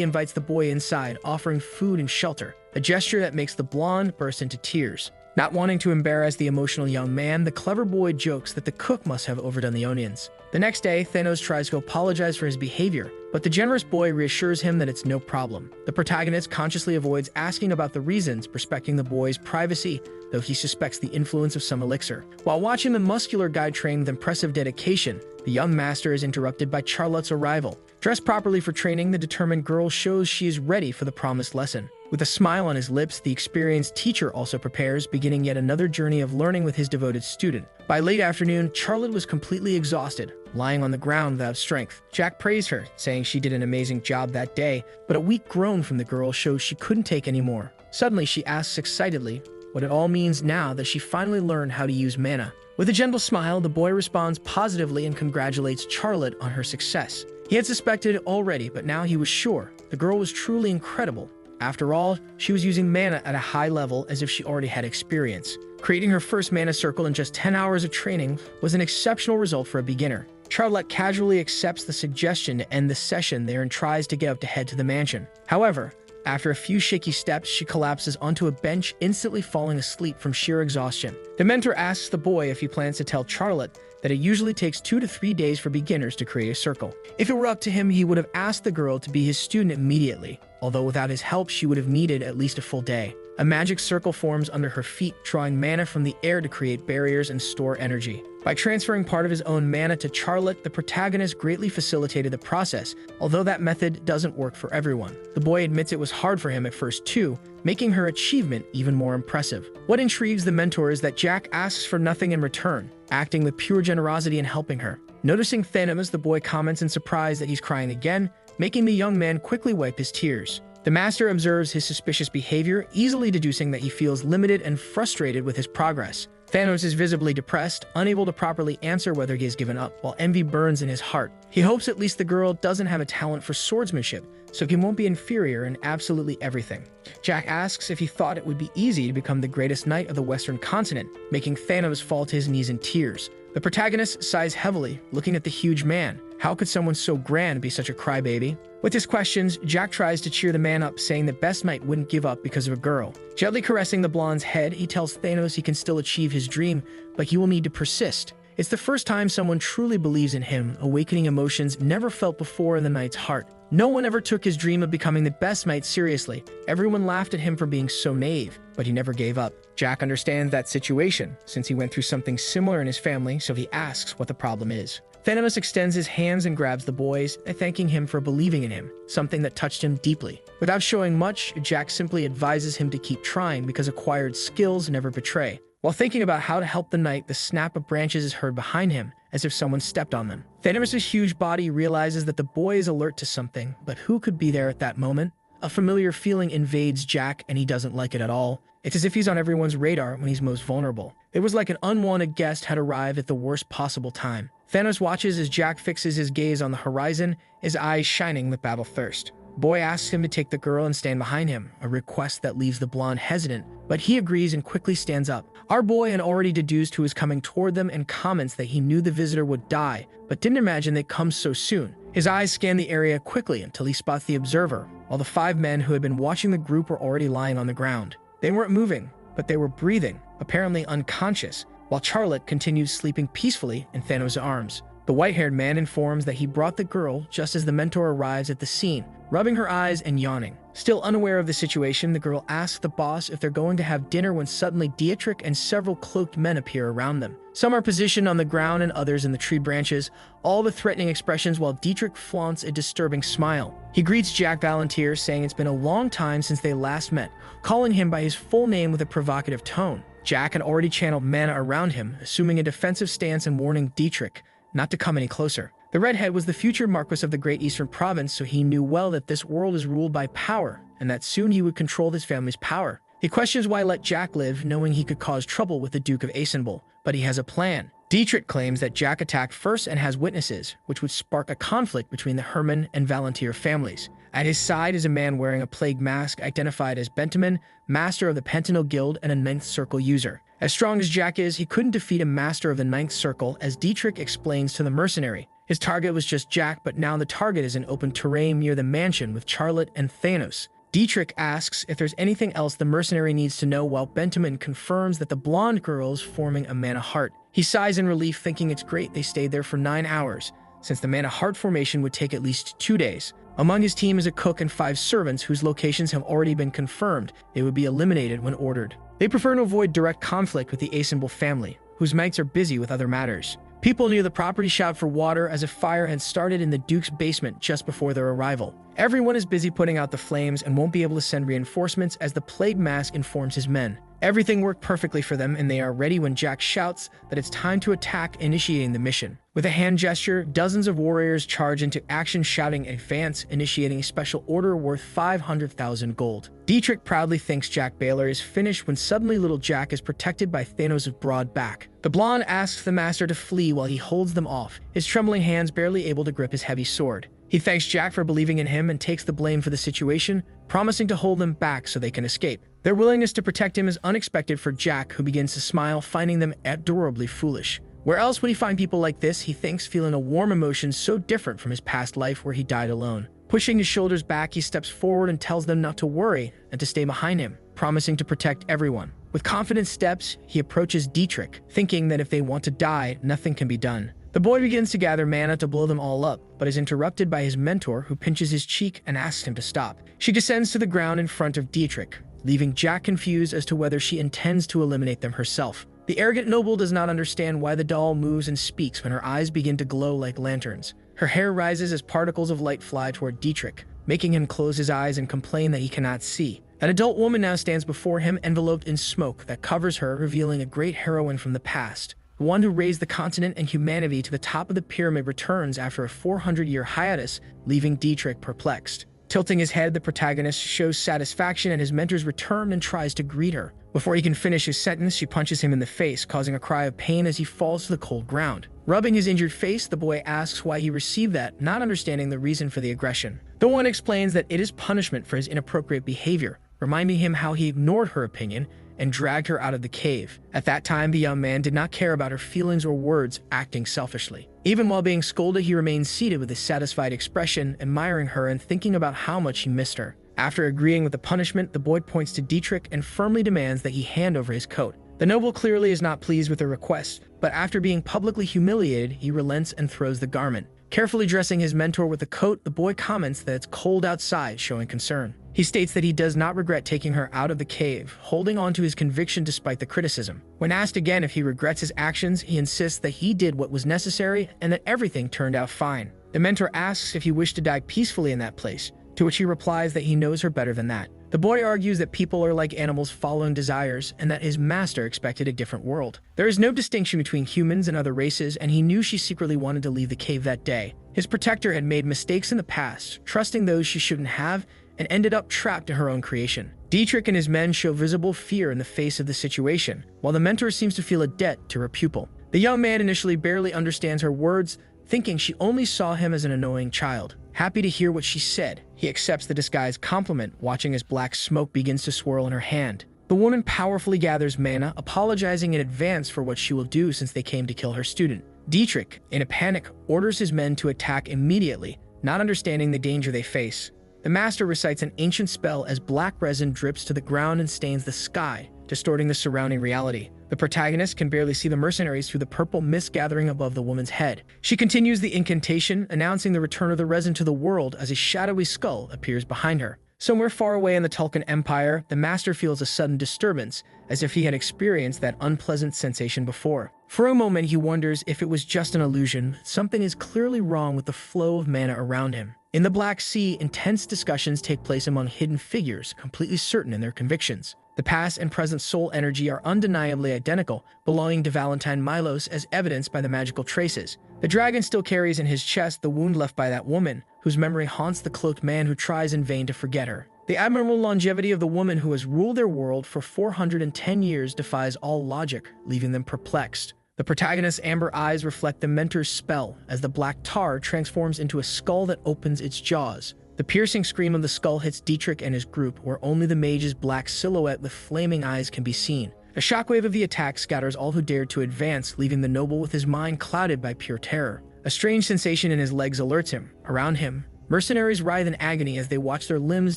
invites the boy inside, offering food and shelter, a gesture that makes the blonde burst into tears. Not wanting to embarrass the emotional young man, the clever boy jokes that the cook must have overdone the onions. The next day, Thanos tries to apologize for his behavior, but the generous boy reassures him that it's no problem. The protagonist consciously avoids asking about the reasons, respecting the boy's privacy, though he suspects the influence of some elixir. While watching the muscular guy train with impressive dedication, the young master is interrupted by Charlotte's arrival. Dressed properly for training, the determined girl shows she is ready for the promised lesson. With a smile on his lips, the experienced teacher also prepares, beginning yet another journey of learning with his devoted student. By late afternoon, Charlotte was completely exhausted, lying on the ground without strength. Jack praised her, saying she did an amazing job that day, but a weak groan from the girl shows she couldn't take any more. Suddenly, she asks excitedly what it all means now that she finally learned how to use mana. With a gentle smile, the boy responds positively and congratulates Charlotte on her success. He had suspected it already, but now he was sure. The girl was truly incredible. After all, she was using mana at a high level as if she already had experience. Creating her first mana circle in just 10 hours of training was an exceptional result for a beginner. Charlotte casually accepts the suggestion to end the session there and tries to get up to head to the mansion. However, after a few shaky steps, she collapses onto a bench, instantly falling asleep from sheer exhaustion. The mentor asks the boy if he plans to tell Charlotte that it usually takes 2 to 3 days for beginners to create a circle. If it were up to him, he would have asked the girl to be his student immediately, although without his help, she would have needed at least a full day. A magic circle forms under her feet, drawing mana from the air to create barriers and store energy. By transferring part of his own mana to Charlotte, the protagonist greatly facilitated the process, although that method doesn't work for everyone. The boy admits it was hard for him at first too, making her achievement even more impressive. What intrigues the mentor is that Jack asks for nothing in return, acting with pure generosity and helping her. Noticing Thanos, the boy comments in surprise that he's crying again, making the young man quickly wipe his tears. The master observes his suspicious behavior, easily deducing that he feels limited and frustrated with his progress. Thanos is visibly depressed, unable to properly answer whether he has given up, while envy burns in his heart. He hopes at least the girl doesn't have a talent for swordsmanship, so he won't be inferior in absolutely everything. Jack asks if he thought it would be easy to become the greatest knight of the Western continent, making Thanos fall to his knees in tears. The protagonist sighs heavily, looking at the huge man. How could someone so grand be such a crybaby? With his questions, Jack tries to cheer the man up, saying that Best Knight wouldn't give up because of a girl. Gently caressing the blonde's head, he tells Thanos he can still achieve his dream, but he will need to persist. It's the first time someone truly believes in him, awakening emotions never felt before in the knight's heart. No one ever took his dream of becoming the best knight seriously. Everyone laughed at him for being so naive, but he never gave up. Jack understands that situation, since he went through something similar in his family, so he asks what the problem is. Thanos extends his hands and grabs the boys, thanking him for believing in him, something that touched him deeply. Without showing much, Jack simply advises him to keep trying because acquired skills never betray. While thinking about how to help the knight, the snap of branches is heard behind him, as if someone stepped on them. Thanos' huge body realizes that the boy is alert to something, but who could be there at that moment? A familiar feeling invades Jack, and he doesn't like it at all. It's as if he's on everyone's radar when he's most vulnerable. It was like an unwanted guest had arrived at the worst possible time. Thanos watches as Jack fixes his gaze on the horizon, his eyes shining with battle thirst. Boy asks him to take the girl and stand behind him, a request that leaves the blonde hesitant, but he agrees and quickly stands up. Our boy had already deduced who was coming toward them and comments that he knew the visitor would die, but didn't imagine they'd come so soon. His eyes scan the area quickly until he spots the observer, while the 5 men who had been watching the group were already lying on the ground. They weren't moving, but they were breathing, apparently unconscious, while Charlotte continues sleeping peacefully in Thanos' arms. The white-haired man informs that he brought the girl just as the mentor arrives at the scene, rubbing her eyes and yawning. Still unaware of the situation, the girl asks the boss if they're going to have dinner when suddenly Dietrich and several cloaked men appear around them. Some are positioned on the ground and others in the tree branches, all with threatening expressions while Dietrich flaunts a disturbing smile. He greets Jack Valantier, saying it's been a long time since they last met, calling him by his full name with a provocative tone. Jack had already channeled mana around him, assuming a defensive stance and warning Dietrich not to come any closer. The redhead was the future Marquis of the Great Eastern Province, so he knew well that this world is ruled by power, and that soon he would control his family's power. He questions why let Jack live, knowing he could cause trouble with the Duke of Invincible, but he has a plan. Dietrich claims that Jack attacked first and has witnesses, which would spark a conflict between the Herman and Valantier families. At his side is a man wearing a plague mask identified as Bentaman, master of the Pentanal Guild and a Ninth Circle user. As strong as Jack is, he couldn't defeat a master of the Ninth Circle, as Dietrich explains to the mercenary. His target was just Jack, but now the target is in open terrain near the mansion with Charlotte and Thanos. Dietrich asks if there's anything else the mercenary needs to know, while Bentaman confirms that the blonde girl is forming a mana heart. He sighs in relief, thinking it's great they stayed there for 9 hours, since the mana heart formation would take at least 2 days. Among his team is a cook and 5 servants whose locations have already been confirmed. They would be eliminated when ordered. They prefer to avoid direct conflict with the Invincible family, whose mates are busy with other matters. People near the property shout for water as a fire had started in the Duke's basement just before their arrival. Everyone is busy putting out the flames and won't be able to send reinforcements as the plague mask informs his men. Everything worked perfectly for them, and they are ready when Jack shouts that it's time to attack, initiating the mission. With a hand gesture, dozens of warriors charge into action, shouting advance, initiating a special order worth 500,000 gold. Dietrich proudly thinks Jack Baylor is finished when suddenly little Jack is protected by Thanos' broad back. The blonde asks the master to flee while he holds them off, his trembling hands barely able to grip his heavy sword. He thanks Jack for believing in him and takes the blame for the situation, promising to hold them back so they can escape. Their willingness to protect him is unexpected for Jack, who begins to smile, finding them adorably foolish. Where else would he find people like this, he thinks, feeling a warm emotion so different from his past life where he died alone. Pushing his shoulders back, he steps forward and tells them not to worry and to stay behind him, promising to protect everyone. With confident steps, he approaches Dietrich, thinking that if they want to die, nothing can be done. The boy begins to gather mana to blow them all up, but is interrupted by his mentor, who pinches his cheek and asks him to stop. She descends to the ground in front of Dietrich, leaving Jack confused as to whether she intends to eliminate them herself. The arrogant noble does not understand why the doll moves and speaks when her eyes begin to glow like lanterns. Her hair rises as particles of light fly toward Dietrich, making him close his eyes and complain that he cannot see. An adult woman now stands before him, enveloped in smoke that covers her, revealing a great heroine from the past. The one who raised the continent and humanity to the top of the pyramid returns after a 400-year hiatus, leaving Dietrich perplexed. Tilting his head, the protagonist shows satisfaction at his mentor's return and tries to greet her. Before he can finish his sentence, she punches him in the face, causing a cry of pain as he falls to the cold ground. Rubbing his injured face, the boy asks why he received that, not understanding the reason for the aggression. The one explains that it is punishment for his inappropriate behavior, reminding him how he ignored her opinion and dragged her out of the cave. At that time, the young man did not care about her feelings or words, acting selfishly. Even while being scolded, he remained seated with a satisfied expression, admiring her and thinking about how much he missed her. After agreeing with the punishment, the boy points to Dietrich and firmly demands that he hand over his coat. The noble clearly is not pleased with her request, but after being publicly humiliated, he relents and throws the garment. Carefully dressing his mentor with the coat, the boy comments that it's cold outside, showing concern. He states that he does not regret taking her out of the cave, holding on to his conviction despite the criticism. When asked again if he regrets his actions, he insists that he did what was necessary and that everything turned out fine. The mentor asks if he wished to die peacefully in that place, to which he replies that he knows her better than that. The boy argues that people are like animals following desires and that his master expected a different world. There is no distinction between humans and other races, and he knew she secretly wanted to leave the cave that day. His protector had made mistakes in the past, trusting those she shouldn't have, and ended up trapped in her own creation. Dietrich and his men show visible fear in the face of the situation, while the mentor seems to feel a debt to her pupil. The young man initially barely understands her words, thinking she only saw him as an annoying child. Happy to hear what she said, he accepts the disguised compliment, watching as black smoke begins to swirl in her hand. The woman powerfully gathers mana, apologizing in advance for what she will do since they came to kill her student. Dietrich, in a panic, orders his men to attack immediately, not understanding the danger they face. The master recites an ancient spell as black resin drips to the ground and stains the sky, distorting the surrounding reality. The protagonist can barely see the mercenaries through the purple mist gathering above the woman's head. She continues the incantation, announcing the return of the resin to the world as a shadowy skull appears behind her. Somewhere far away in the Tulkun Empire, the master feels a sudden disturbance, as if he had experienced that unpleasant sensation before. For a moment, he wonders if it was just an illusion. Something is clearly wrong with the flow of mana around him. In the Black Sea, intense discussions take place among hidden figures, completely certain in their convictions. The past and present soul energy are undeniably identical, belonging to Valentine Milos as evidenced by the magical traces. The dragon still carries in his chest the wound left by that woman, whose memory haunts the cloaked man who tries in vain to forget her. The admirable longevity of the woman who has ruled their world for 410 years defies all logic, leaving them perplexed. The protagonist's amber eyes reflect the mentor's spell as the black tar transforms into a skull that opens its jaws. The piercing scream of the skull hits Dietrich and his group, where only the mage's black silhouette with flaming eyes can be seen. A shockwave of the attack scatters all who dared to advance, leaving the noble with his mind clouded by pure terror. A strange sensation in his legs alerts him. Around him, mercenaries writhe in agony as they watch their limbs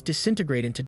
disintegrate into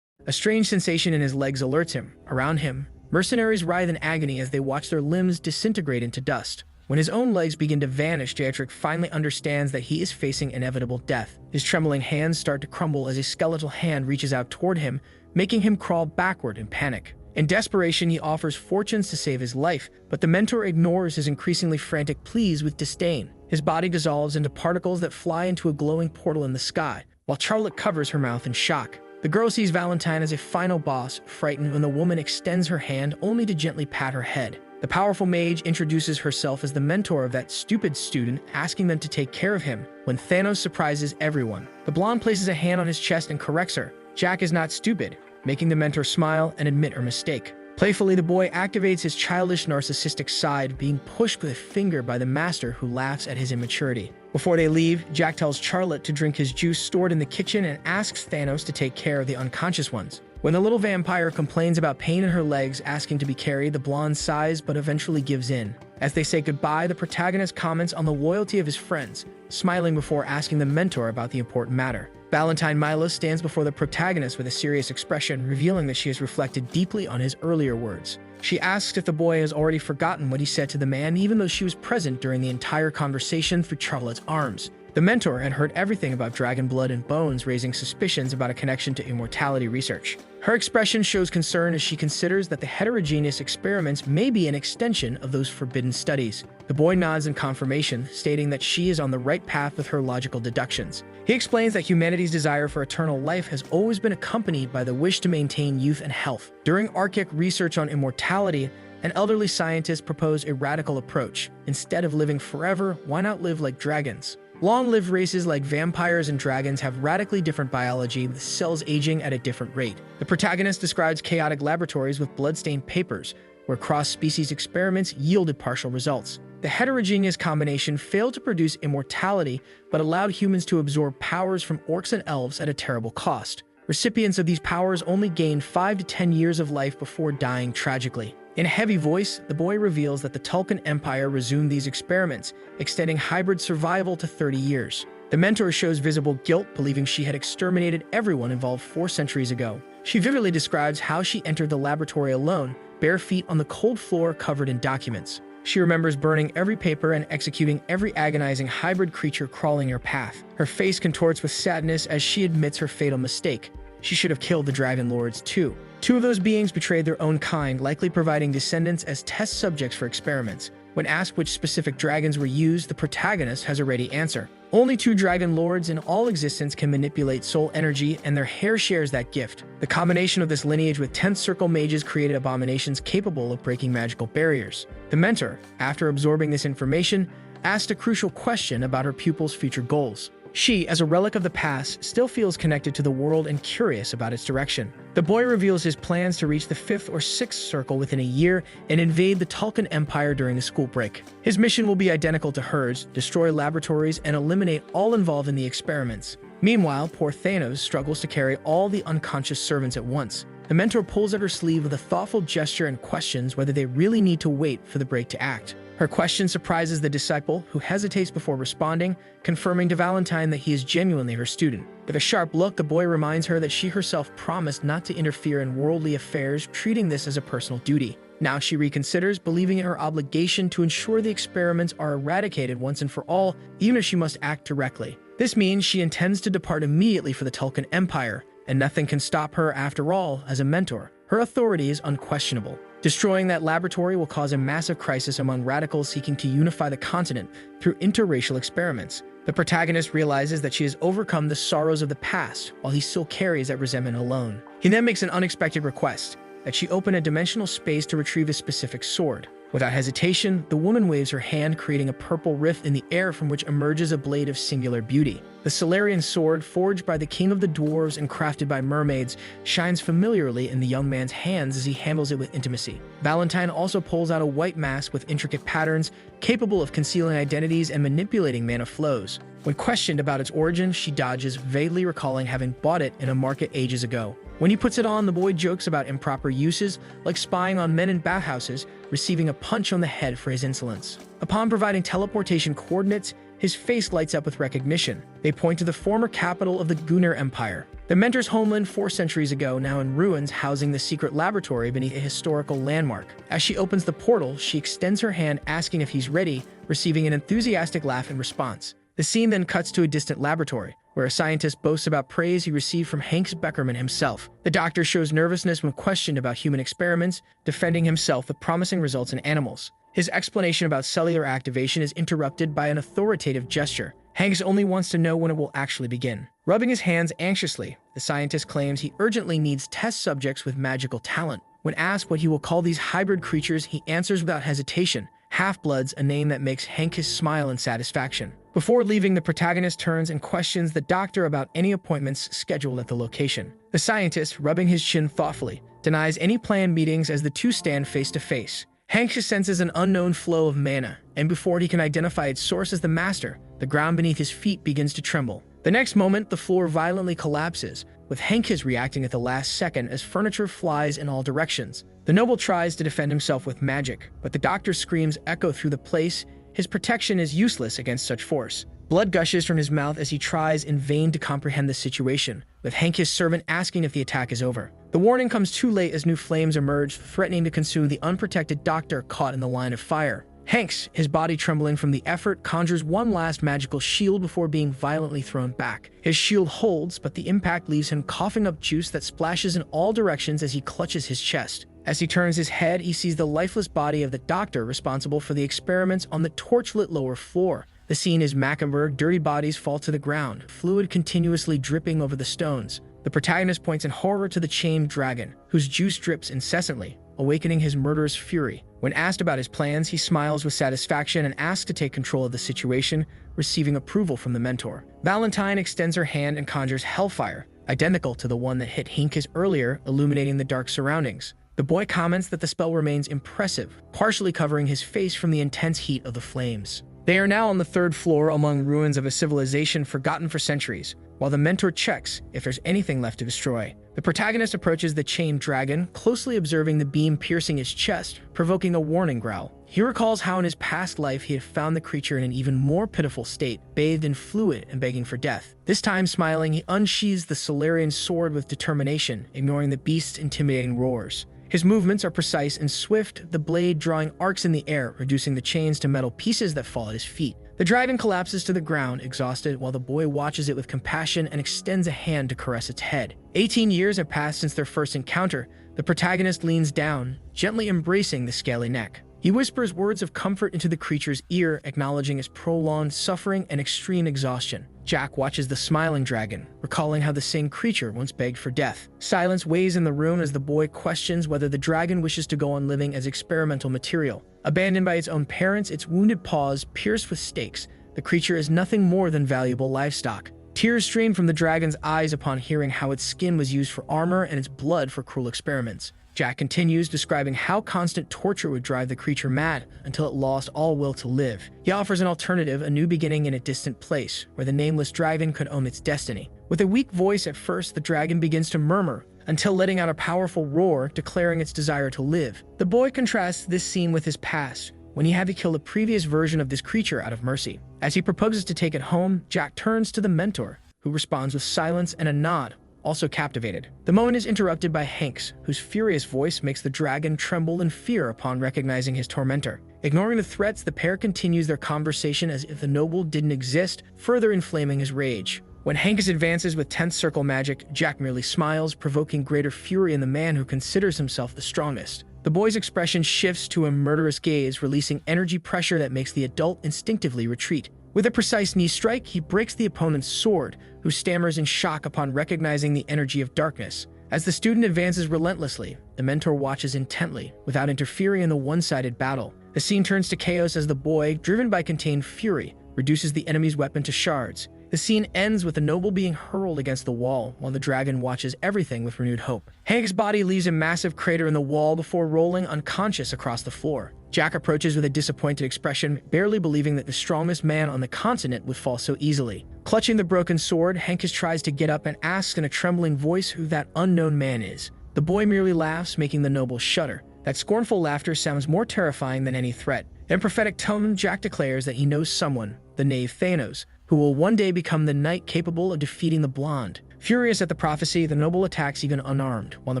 A strange sensation in his legs alerts him. Around him, mercenaries writhe in agony as they watch their limbs disintegrate into dust. When his own legs begin to vanish, Dietrich finally understands that he is facing inevitable death. His trembling hands start to crumble as a skeletal hand reaches out toward him, making him crawl backward in panic. In desperation, he offers fortunes to save his life, but the mentor ignores his increasingly frantic pleas with disdain. His body dissolves into particles that fly into a glowing portal in the sky, while Charlotte covers her mouth in shock. The girl sees Valentine as a final boss, frightened when the woman extends her hand only to gently pat her head. The powerful mage introduces herself as the mentor of that stupid student, asking them to take care of him, when Thanos surprises everyone. The blonde places a hand on his chest and corrects her. Jack is not stupid, making the mentor smile and admit her mistake. Playfully, the boy activates his childish narcissistic side, being pushed with a finger by the master who laughs at his immaturity. Before they leave, Jack tells Charlotte to drink his juice stored in the kitchen and asks Thanos to take care of the unconscious ones. When the little vampire complains about pain in her legs, asking to be carried, the blonde sighs but eventually gives in. As they say goodbye, the protagonist comments on the loyalty of his friends, smiling before asking the mentor about the important matter. Valentine Milos stands before the protagonist with a serious expression, revealing that she has reflected deeply on his earlier words. She asks if the boy has already forgotten what he said to the man, even though she was present during the entire conversation through Charlotte's arms. The mentor had heard everything about dragon blood and bones, raising suspicions about a connection to immortality research. Her expression shows concern as she considers that the heterogeneous experiments may be an extension of those forbidden studies. The boy nods in confirmation, stating that she is on the right path with her logical deductions. He explains that humanity's desire for eternal life has always been accompanied by the wish to maintain youth and health. During archaic research on immortality, an elderly scientist proposed a radical approach. Instead of living forever, why not live like dragons? Long-lived races like vampires and dragons have radically different biology, with cells aging at a different rate. The protagonist describes chaotic laboratories with blood-stained papers, where cross-species experiments yielded partial results. The heterogeneous combination failed to produce immortality, but allowed humans to absorb powers from orcs and elves at a terrible cost. Recipients of these powers only gained 5 to 10 years of life before dying tragically. In a heavy voice, the boy reveals that the Tulkun Empire resumed these experiments, extending hybrid survival to 30 years. The mentor shows visible guilt, believing she had exterminated everyone involved 4 centuries ago. She vividly describes how she entered the laboratory alone, bare feet on the cold floor covered in documents. She remembers burning every paper and executing every agonizing hybrid creature crawling her path. Her face contorts with sadness as she admits her fatal mistake. She should have killed the Dragon Lords too. Two of those beings betrayed their own kind, likely providing descendants as test subjects for experiments. When asked which specific dragons were used, the protagonist has a ready answer. Only two Dragon Lords in all existence can manipulate soul energy, and their hair shares that gift. The combination of this lineage with 10th Circle mages created abominations capable of breaking magical barriers. The mentor, after absorbing this information, asked a crucial question about her pupil's future goals. She, as a relic of the past, still feels connected to the world and curious about its direction. The boy reveals his plans to reach the 5th or 6th Circle within a year and invade the Tulkun Empire during the school break. His mission will be identical to hers: destroy laboratories and eliminate all involved in the experiments. Meanwhile, poor Thanos struggles to carry all the unconscious servants at once. The mentor pulls at her sleeve with a thoughtful gesture and questions whether they really need to wait for the break to act. Her question surprises the disciple, who hesitates before responding, confirming to Valentine that he is genuinely her student. With a sharp look, the boy reminds her that she herself promised not to interfere in worldly affairs, treating this as a personal duty. Now she reconsiders, believing in her obligation to ensure the experiments are eradicated once and for all, even if she must act directly. This means she intends to depart immediately for the Tulkun Empire, and nothing can stop her after all. As a mentor, her authority is unquestionable. Destroying that laboratory will cause a massive crisis among radicals seeking to unify the continent through interracial experiments. The protagonist realizes that she has overcome the sorrows of the past, while he still carries that resentment alone. He then makes an unexpected request: that she open a dimensional space to retrieve a specific sword. Without hesitation, the woman waves her hand, creating a purple rift in the air from which emerges a blade of singular beauty. The Solarian sword, forged by the king of the dwarves and crafted by mermaids, shines familiarly in the young man's hands as he handles it with intimacy. Valentine also pulls out a white mask with intricate patterns, capable of concealing identities and manipulating mana flows. When questioned about its origin, she dodges, vaguely recalling having bought it in a market ages ago. When he puts it on, the boy jokes about improper uses, like spying on men in bathhouses, receiving a punch on the head for his insolence. Upon providing teleportation coordinates, his face lights up with recognition. They point to the former capital of the Gunnar Empire, the mentor's homeland 4 centuries ago, now in ruins, housing the secret laboratory beneath a historical landmark. As she opens the portal, she extends her hand, asking if he's ready, receiving an enthusiastic laugh in response. The scene then cuts to a distant laboratory, where a scientist boasts about praise he received from Hanks Beckerman himself. The doctor shows nervousness when questioned about human experiments, defending himself with promising results in animals. His explanation about cellular activation is interrupted by an authoritative gesture. Hanks only wants to know when it will actually begin. Rubbing his hands anxiously, the scientist claims he urgently needs test subjects with magical talent. When asked what he will call these hybrid creatures, he answers without hesitation: Half-Bloods, a name that makes Hanks smile in satisfaction. Before leaving, the protagonist turns and questions the doctor about any appointments scheduled at the location. The scientist, rubbing his chin thoughtfully, denies any planned meetings as the two stand face to face. Hanks senses an unknown flow of mana, and before he can identify its source as the master, the ground beneath his feet begins to tremble. The next moment, the floor violently collapses, with Hanks reacting at the last second as furniture flies in all directions. The noble tries to defend himself with magic, but the doctor's screams echo through the place. His protection is useless against such force. Blood gushes from his mouth as he tries in vain to comprehend the situation, with Hanks' servant asking if the attack is over. The warning comes too late as new flames emerge, threatening to consume the unprotected doctor caught in the line of fire. Hanks, his body trembling from the effort, conjures one last magical shield before being violently thrown back. His shield holds, but the impact leaves him coughing up juice that splashes in all directions as he clutches his chest. As he turns his head, he sees the lifeless body of the doctor responsible for the experiments on the torchlit lower floor. The scene is macabre. Dirty bodies fall to the ground, fluid continuously dripping over the stones. The protagonist points in horror to the chained dragon, whose juice drips incessantly, awakening his murderous fury. When asked about his plans, he smiles with satisfaction and asks to take control of the situation, receiving approval from the mentor. Valentine extends her hand and conjures hellfire, identical to the one that hit Hanks earlier, illuminating the dark surroundings. The boy comments that the spell remains impressive, partially covering his face from the intense heat of the flames. They are now on the 3rd floor among ruins of a civilization forgotten for centuries, while the mentor checks if there's anything left to destroy. The protagonist approaches the chained dragon, closely observing the beam piercing his chest, provoking a warning growl. He recalls how in his past life he had found the creature in an even more pitiful state, bathed in fluid and begging for death. This time, smiling, he unsheathes the Solarian sword with determination, ignoring the beast's intimidating roars. His movements are precise and swift, the blade drawing arcs in the air, reducing the chains to metal pieces that fall at his feet. The dragon collapses to the ground, exhausted, while the boy watches it with compassion and extends a hand to caress its head. 18 years have passed since their first encounter. The protagonist leans down, gently embracing the scaly neck. He whispers words of comfort into the creature's ear, acknowledging its prolonged suffering and extreme exhaustion. Jack watches the smiling dragon, recalling how the same creature once begged for death. Silence weighs in the room as the boy questions whether the dragon wishes to go on living as experimental material. Abandoned by its own parents, its wounded paws pierced with stakes, the creature is nothing more than valuable livestock. Tears stream from the dragon's eyes upon hearing how its skin was used for armor and its blood for cruel experiments. Jack continues, describing how constant torture would drive the creature mad until it lost all will to live. He offers an alternative, a new beginning in a distant place, where the nameless dragon could own its destiny. With a weak voice at first, the dragon begins to murmur, until letting out a powerful roar, declaring its desire to live. The boy contrasts this scene with his past, when he had to kill a previous version of this creature out of mercy. As he proposes to take it home, Jack turns to the mentor, who responds with silence and a nod, also captivated. The moment is interrupted by Hanks, whose furious voice makes the dragon tremble in fear upon recognizing his tormentor. Ignoring the threats, the pair continues their conversation as if the noble didn't exist, further inflaming his rage. When Hanks advances with 10th circle magic, Jack merely smiles, provoking greater fury in the man who considers himself the strongest. The boy's expression shifts to a murderous gaze, releasing energy pressure that makes the adult instinctively retreat. With a precise knee strike, he breaks the opponent's sword, who stammers in shock upon recognizing the energy of darkness. As the student advances relentlessly, the mentor watches intently, without interfering in the one-sided battle. The scene turns to chaos as the boy, driven by contained fury, reduces the enemy's weapon to shards. The scene ends with the noble being hurled against the wall, while the dragon watches everything with renewed hope. Hank's body leaves a massive crater in the wall before rolling unconscious across the floor. Jack approaches with a disappointed expression, barely believing that the strongest man on the continent would fall so easily. Clutching the broken sword, Hank tries to get up and asks in a trembling voice who that unknown man is. The boy merely laughs, making the noble shudder. That scornful laughter sounds more terrifying than any threat. In prophetic tone, Jack declares that he knows someone, the knave Thanos, who will one day become the knight capable of defeating the blonde. Furious at the prophecy, the noble attacks even unarmed, while the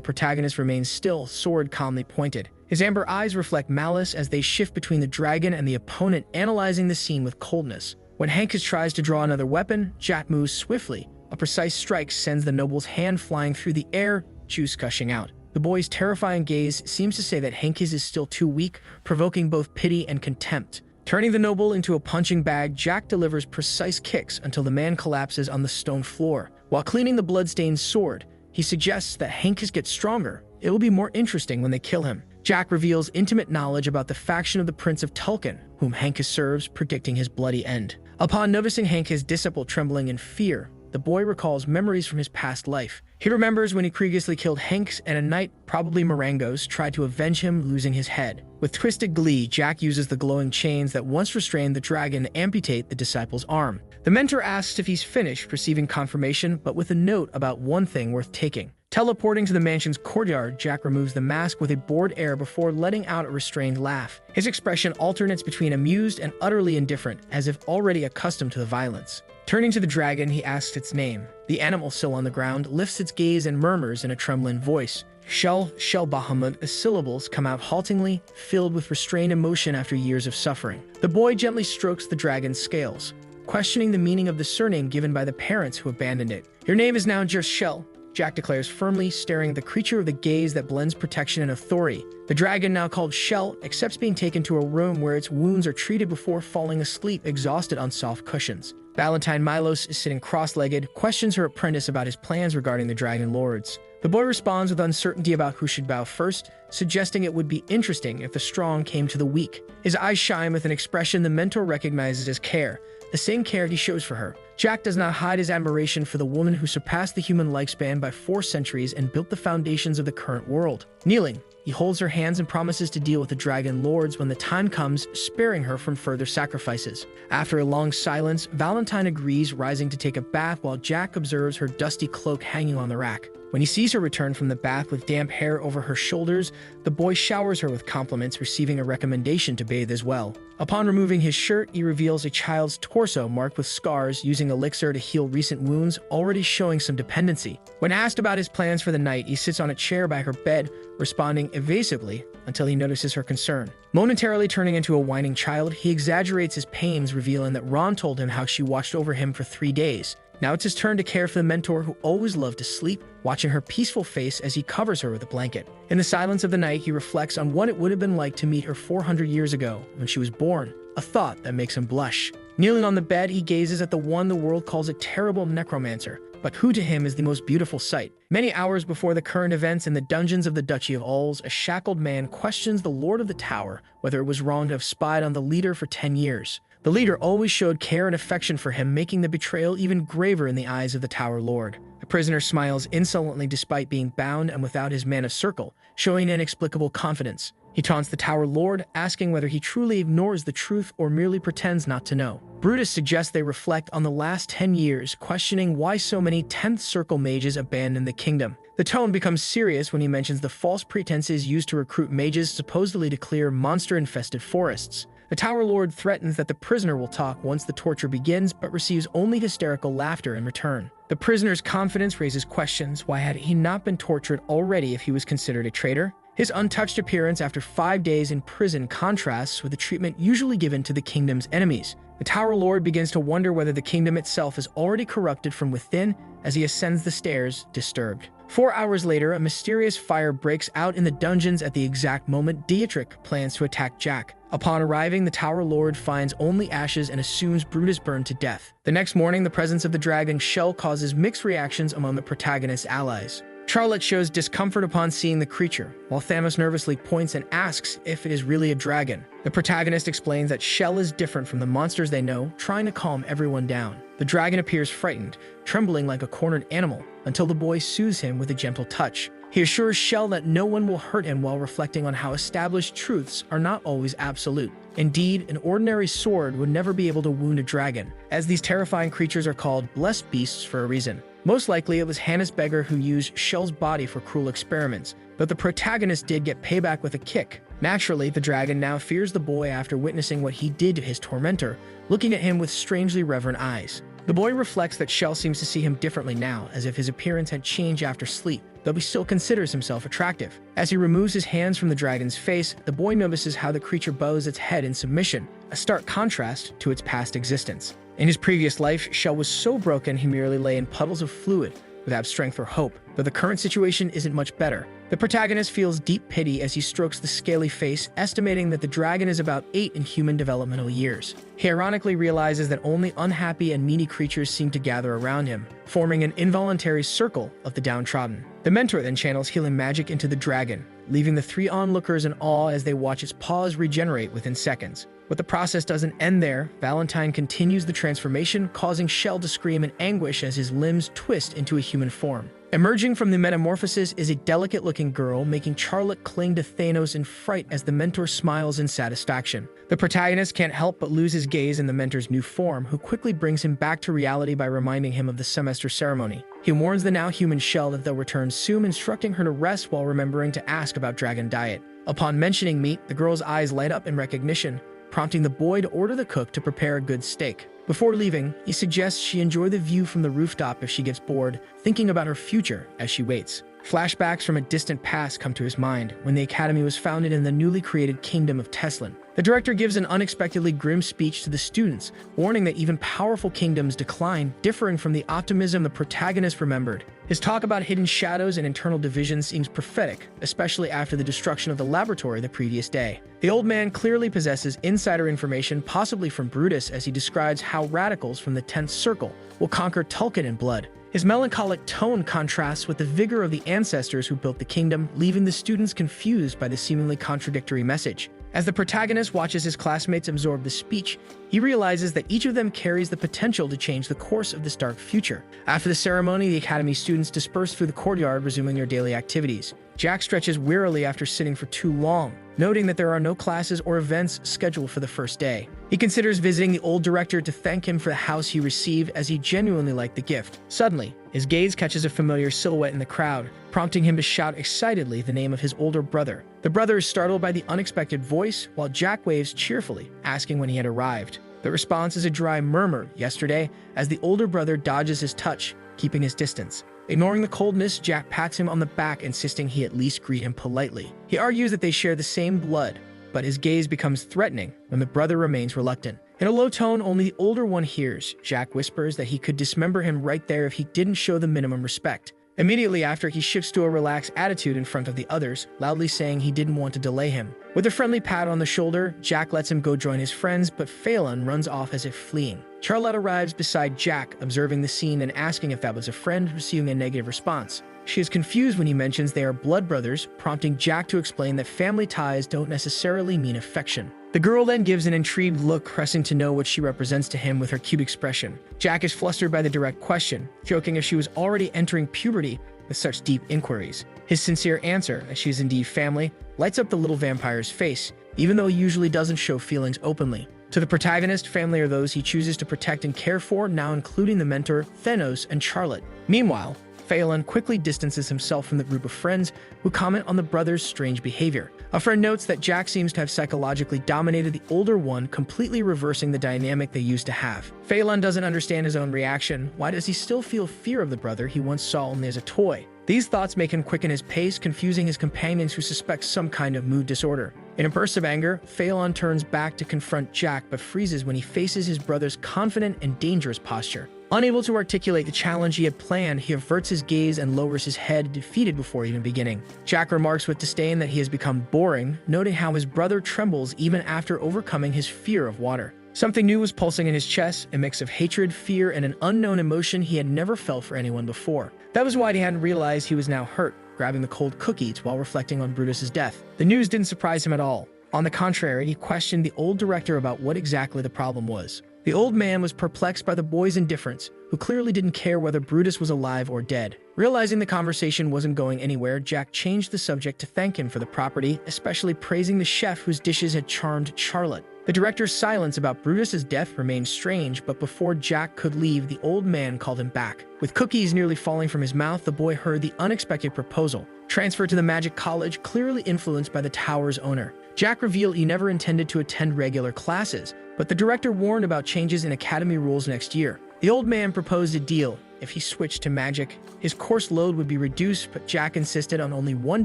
protagonist remains still, sword calmly pointed. His amber eyes reflect malice as they shift between the dragon and the opponent, analyzing the scene with coldness. When Hank tries to draw another weapon, Jack moves swiftly. A precise strike sends the noble's hand flying through the air, juice gushing out. The boy's terrifying gaze seems to say that Hank's is still too weak, provoking both pity and contempt. Turning the noble into a punching bag, Jack delivers precise kicks until the man collapses on the stone floor. While cleaning the bloodstained sword, he suggests that Hank's gets stronger. It will be more interesting when they kill him. Jack reveals intimate knowledge about the faction of the Prince of Tulkan, whom Hankus serves, predicting his bloody end. Upon noticing Hankus' disciple trembling in fear, the boy recalls memories from his past life. He remembers when he previously killed Hanks and a knight, probably Marangos, tried to avenge him, losing his head. With twisted glee, Jack uses the glowing chains that once restrained the dragon to amputate the disciple's arm. The mentor asks if he's finished, receiving confirmation, but with a note about one thing worth taking. Teleporting to the mansion's courtyard, Jack removes the mask with a bored air before letting out a restrained laugh. His expression alternates between amused and utterly indifferent, as if already accustomed to the violence. Turning to the dragon, he asks its name. The animal, still on the ground, lifts its gaze and murmurs in a trembling voice. Shell Bahamut, the syllables come out haltingly, filled with restrained emotion after years of suffering. The boy gently strokes the dragon's scales, questioning the meaning of the surname given by the parents who abandoned it. Your name is now just Shell, Jack declares firmly, staring at the creature with a gaze that blends protection and authority. The dragon, now called Shell, accepts being taken to a room where its wounds are treated before falling asleep, exhausted on soft cushions. Valentine Milos is sitting cross-legged, questions her apprentice about his plans regarding the Dragon Lords. The boy responds with uncertainty about who should bow first, suggesting it would be interesting if the strong came to the weak. His eyes shine with an expression the mentor recognizes as care, the same care he shows for her. Jack does not hide his admiration for the woman who surpassed the human lifespan by 4 centuries and built the foundations of the current world. Kneeling, he holds her hands and promises to deal with the Dragon Lords when the time comes, sparing her from further sacrifices. After a long silence, Valentine agrees, rising to take a bath while Jack observes her dusty cloak hanging on the rack. When he sees her return from the bath with damp hair over her shoulders, the boy showers her with compliments, receiving a recommendation to bathe as well. Upon removing his shirt, he reveals a child's torso marked with scars, using elixir to heal recent wounds, already showing some dependency. When asked about his plans for the night, he sits on a chair by her bed, responding evasively until he notices her concern. Momentarily turning into a whining child, he exaggerates his pains, revealing that Ron told him how she watched over him for 3 days. Now it's his turn to care for the mentor who always loved to sleep, watching her peaceful face as he covers her with a blanket. In the silence of the night, he reflects on what it would have been like to meet her 400 years ago when she was born, a thought that makes him blush. Kneeling on the bed, he gazes at the one the world calls a terrible necromancer, but who to him is the most beautiful sight. Many hours before the current events in the dungeons of the Duchy of Ulz, a shackled man questions the Lord of the Tower whether it was wrong to have spied on the leader for 10 years. The leader always showed care and affection for him, making the betrayal even graver in the eyes of the Tower Lord. The prisoner smiles insolently despite being bound and without his man of circle, showing inexplicable confidence. He taunts the Tower Lord, asking whether he truly ignores the truth or merely pretends not to know. Brutus suggests they reflect on the last 10 years, questioning why so many 10th Circle mages abandoned the kingdom. The tone becomes serious when he mentions the false pretenses used to recruit mages supposedly to clear monster-infested forests. The Tower Lord threatens that the prisoner will talk once the torture begins, but receives only hysterical laughter in return. The prisoner's confidence raises questions. Why had he not been tortured already if he was considered a traitor? His untouched appearance after 5 days in prison contrasts with the treatment usually given to the kingdom's enemies. The Tower Lord begins to wonder whether the kingdom itself is already corrupted from within as he ascends the stairs, disturbed. 4 hours later, a mysterious fire breaks out in the dungeons at the exact moment Dietrich plans to attack Jack. Upon arriving, the Tower Lord finds only ashes and assumes Brutus burned to death. The next morning, the presence of the dragon shell causes mixed reactions among the protagonist's allies. Charlotte shows discomfort upon seeing the creature, while Thanos nervously points and asks if it is really a dragon. The protagonist explains that Shell is different from the monsters they know, trying to calm everyone down. The dragon appears frightened, trembling like a cornered animal, until the boy soothes him with a gentle touch. He assures Shell that no one will hurt him while reflecting on how established truths are not always absolute. Indeed, an ordinary sword would never be able to wound a dragon, as these terrifying creatures are called blessed beasts for a reason. Most likely, it was Hannes Beggar who used Shell's body for cruel experiments, but the protagonist did get payback with a kick. Naturally, the dragon now fears the boy after witnessing what he did to his tormentor, looking at him with strangely reverent eyes. The boy reflects that Shell seems to see him differently now, as if his appearance had changed after sleep, though he still considers himself attractive. As he removes his hands from the dragon's face, the boy notices how the creature bows its head in submission, a stark contrast to its past existence. In his previous life, Shell was so broken he merely lay in puddles of fluid, without strength or hope, though the current situation isn't much better. The protagonist feels deep pity as he strokes the scaly face, estimating that the dragon is about 8 in human developmental years. He ironically realizes that only unhappy and needy creatures seem to gather around him, forming an involuntary circle of the downtrodden. The mentor then channels healing magic into the dragon, leaving the 3 onlookers in awe as they watch its paws regenerate within seconds. But the process doesn't end there. Valentine continues the transformation, causing Shell to scream in anguish as his limbs twist into a human form. Emerging from the metamorphosis is a delicate-looking girl, making Charlotte cling to Thanos in fright as the mentor smiles in satisfaction. The protagonist can't help but lose his gaze in the mentor's new form, who quickly brings him back to reality by reminding him of the semester ceremony. He warns the now human Shell that they'll return soon, instructing her to rest while remembering to ask about dragon diet. Upon mentioning meat, the girl's eyes light up in recognition, prompting the boy to order the cook to prepare a good steak. Before leaving, he suggests she enjoy the view from the rooftop if she gets bored, thinking about her future as she waits. Flashbacks from a distant past come to his mind, when the Academy was founded in the newly created Kingdom of Teslin. The director gives an unexpectedly grim speech to the students, warning that even powerful kingdoms decline, differing from the optimism the protagonist remembered. His talk about hidden shadows and internal divisions seems prophetic, especially after the destruction of the laboratory the previous day. The old man clearly possesses insider information, possibly from Brutus, as he describes how radicals from the 10th Circle will conquer Tulkun in blood. His melancholic tone contrasts with the vigor of the ancestors who built the kingdom, leaving the students confused by the seemingly contradictory message. As the protagonist watches his classmates absorb the speech, he realizes that each of them carries the potential to change the course of this dark future. After the ceremony, the Academy students disperse through the courtyard, resuming their daily activities. Jack stretches wearily after sitting for too long, noting that there are no classes or events scheduled for the first day. He considers visiting the old director to thank him for the house he received, as he genuinely liked the gift. Suddenly, his gaze catches a familiar silhouette in the crowd, prompting him to shout excitedly the name of his older brother. The brother is startled by the unexpected voice, while Jack waves cheerfully, asking when he had arrived. The response is a dry murmur, "Yesterday," as the older brother dodges his touch, keeping his distance. Ignoring the coldness, Jack pats him on the back, insisting he at least greet him politely. He argues that they share the same blood, but his gaze becomes threatening when the brother remains reluctant. In a low tone only the older one hears, Jack whispers that he could dismember him right there if he didn't show the minimum respect. Immediately after, he shifts to a relaxed attitude in front of the others, loudly saying he didn't want to delay him. With a friendly pat on the shoulder, Jack lets him go join his friends, but Phelan runs off as if fleeing. Charlotte arrives beside Jack, observing the scene and asking if that was a friend, receiving a negative response. She is confused when he mentions they are blood brothers, prompting Jack to explain that family ties don't necessarily mean affection. The girl then gives an intrigued look, pressing to know what she represents to him with her cute expression. Jack is flustered by the direct question, joking if she was already entering puberty with such deep inquiries. His sincere answer, that she is indeed family, lights up the little vampire's face, even though he usually doesn't show feelings openly. To the protagonist, family are those he chooses to protect and care for, now including the mentor, Thanos, and Charlotte. Meanwhile, Phelan quickly distances himself from the group of friends who comment on the brothers' strange behavior. A friend notes that Jack seems to have psychologically dominated the older one, completely reversing the dynamic they used to have. Phelan doesn't understand his own reaction. Why does he still feel fear of the brother he once saw only as a toy? These thoughts make him quicken his pace, confusing his companions who suspect some kind of mood disorder. In a burst of anger, Phelan turns back to confront Jack, but freezes when he faces his brother's confident and dangerous posture. Unable to articulate the challenge he had planned, he averts his gaze and lowers his head, defeated before even beginning. Jack remarks with disdain that he has become boring, noting how his brother trembles even after overcoming his fear of water. Something new was pulsing in his chest, a mix of hatred, fear, and an unknown emotion he had never felt for anyone before. That was why he hadn't realized he was now hurt, grabbing the cold cookies while reflecting on Brutus's death. The news didn't surprise him at all. On the contrary, he questioned the old director about what exactly the problem was. The old man was perplexed by the boy's indifference, who clearly didn't care whether Brutus was alive or dead. Realizing the conversation wasn't going anywhere, Jack changed the subject to thank him for the property, especially praising the chef whose dishes had charmed Charlotte. The director's silence about Brutus's death remained strange, but before Jack could leave, the old man called him back. With cookies nearly falling from his mouth, the boy heard the unexpected proposal: transfer to the Magic College, clearly influenced by the tower's owner. Jack revealed he never intended to attend regular classes, but the director warned about changes in academy rules next year. The old man proposed a deal. If he switched to magic, his course load would be reduced, but Jack insisted on only 1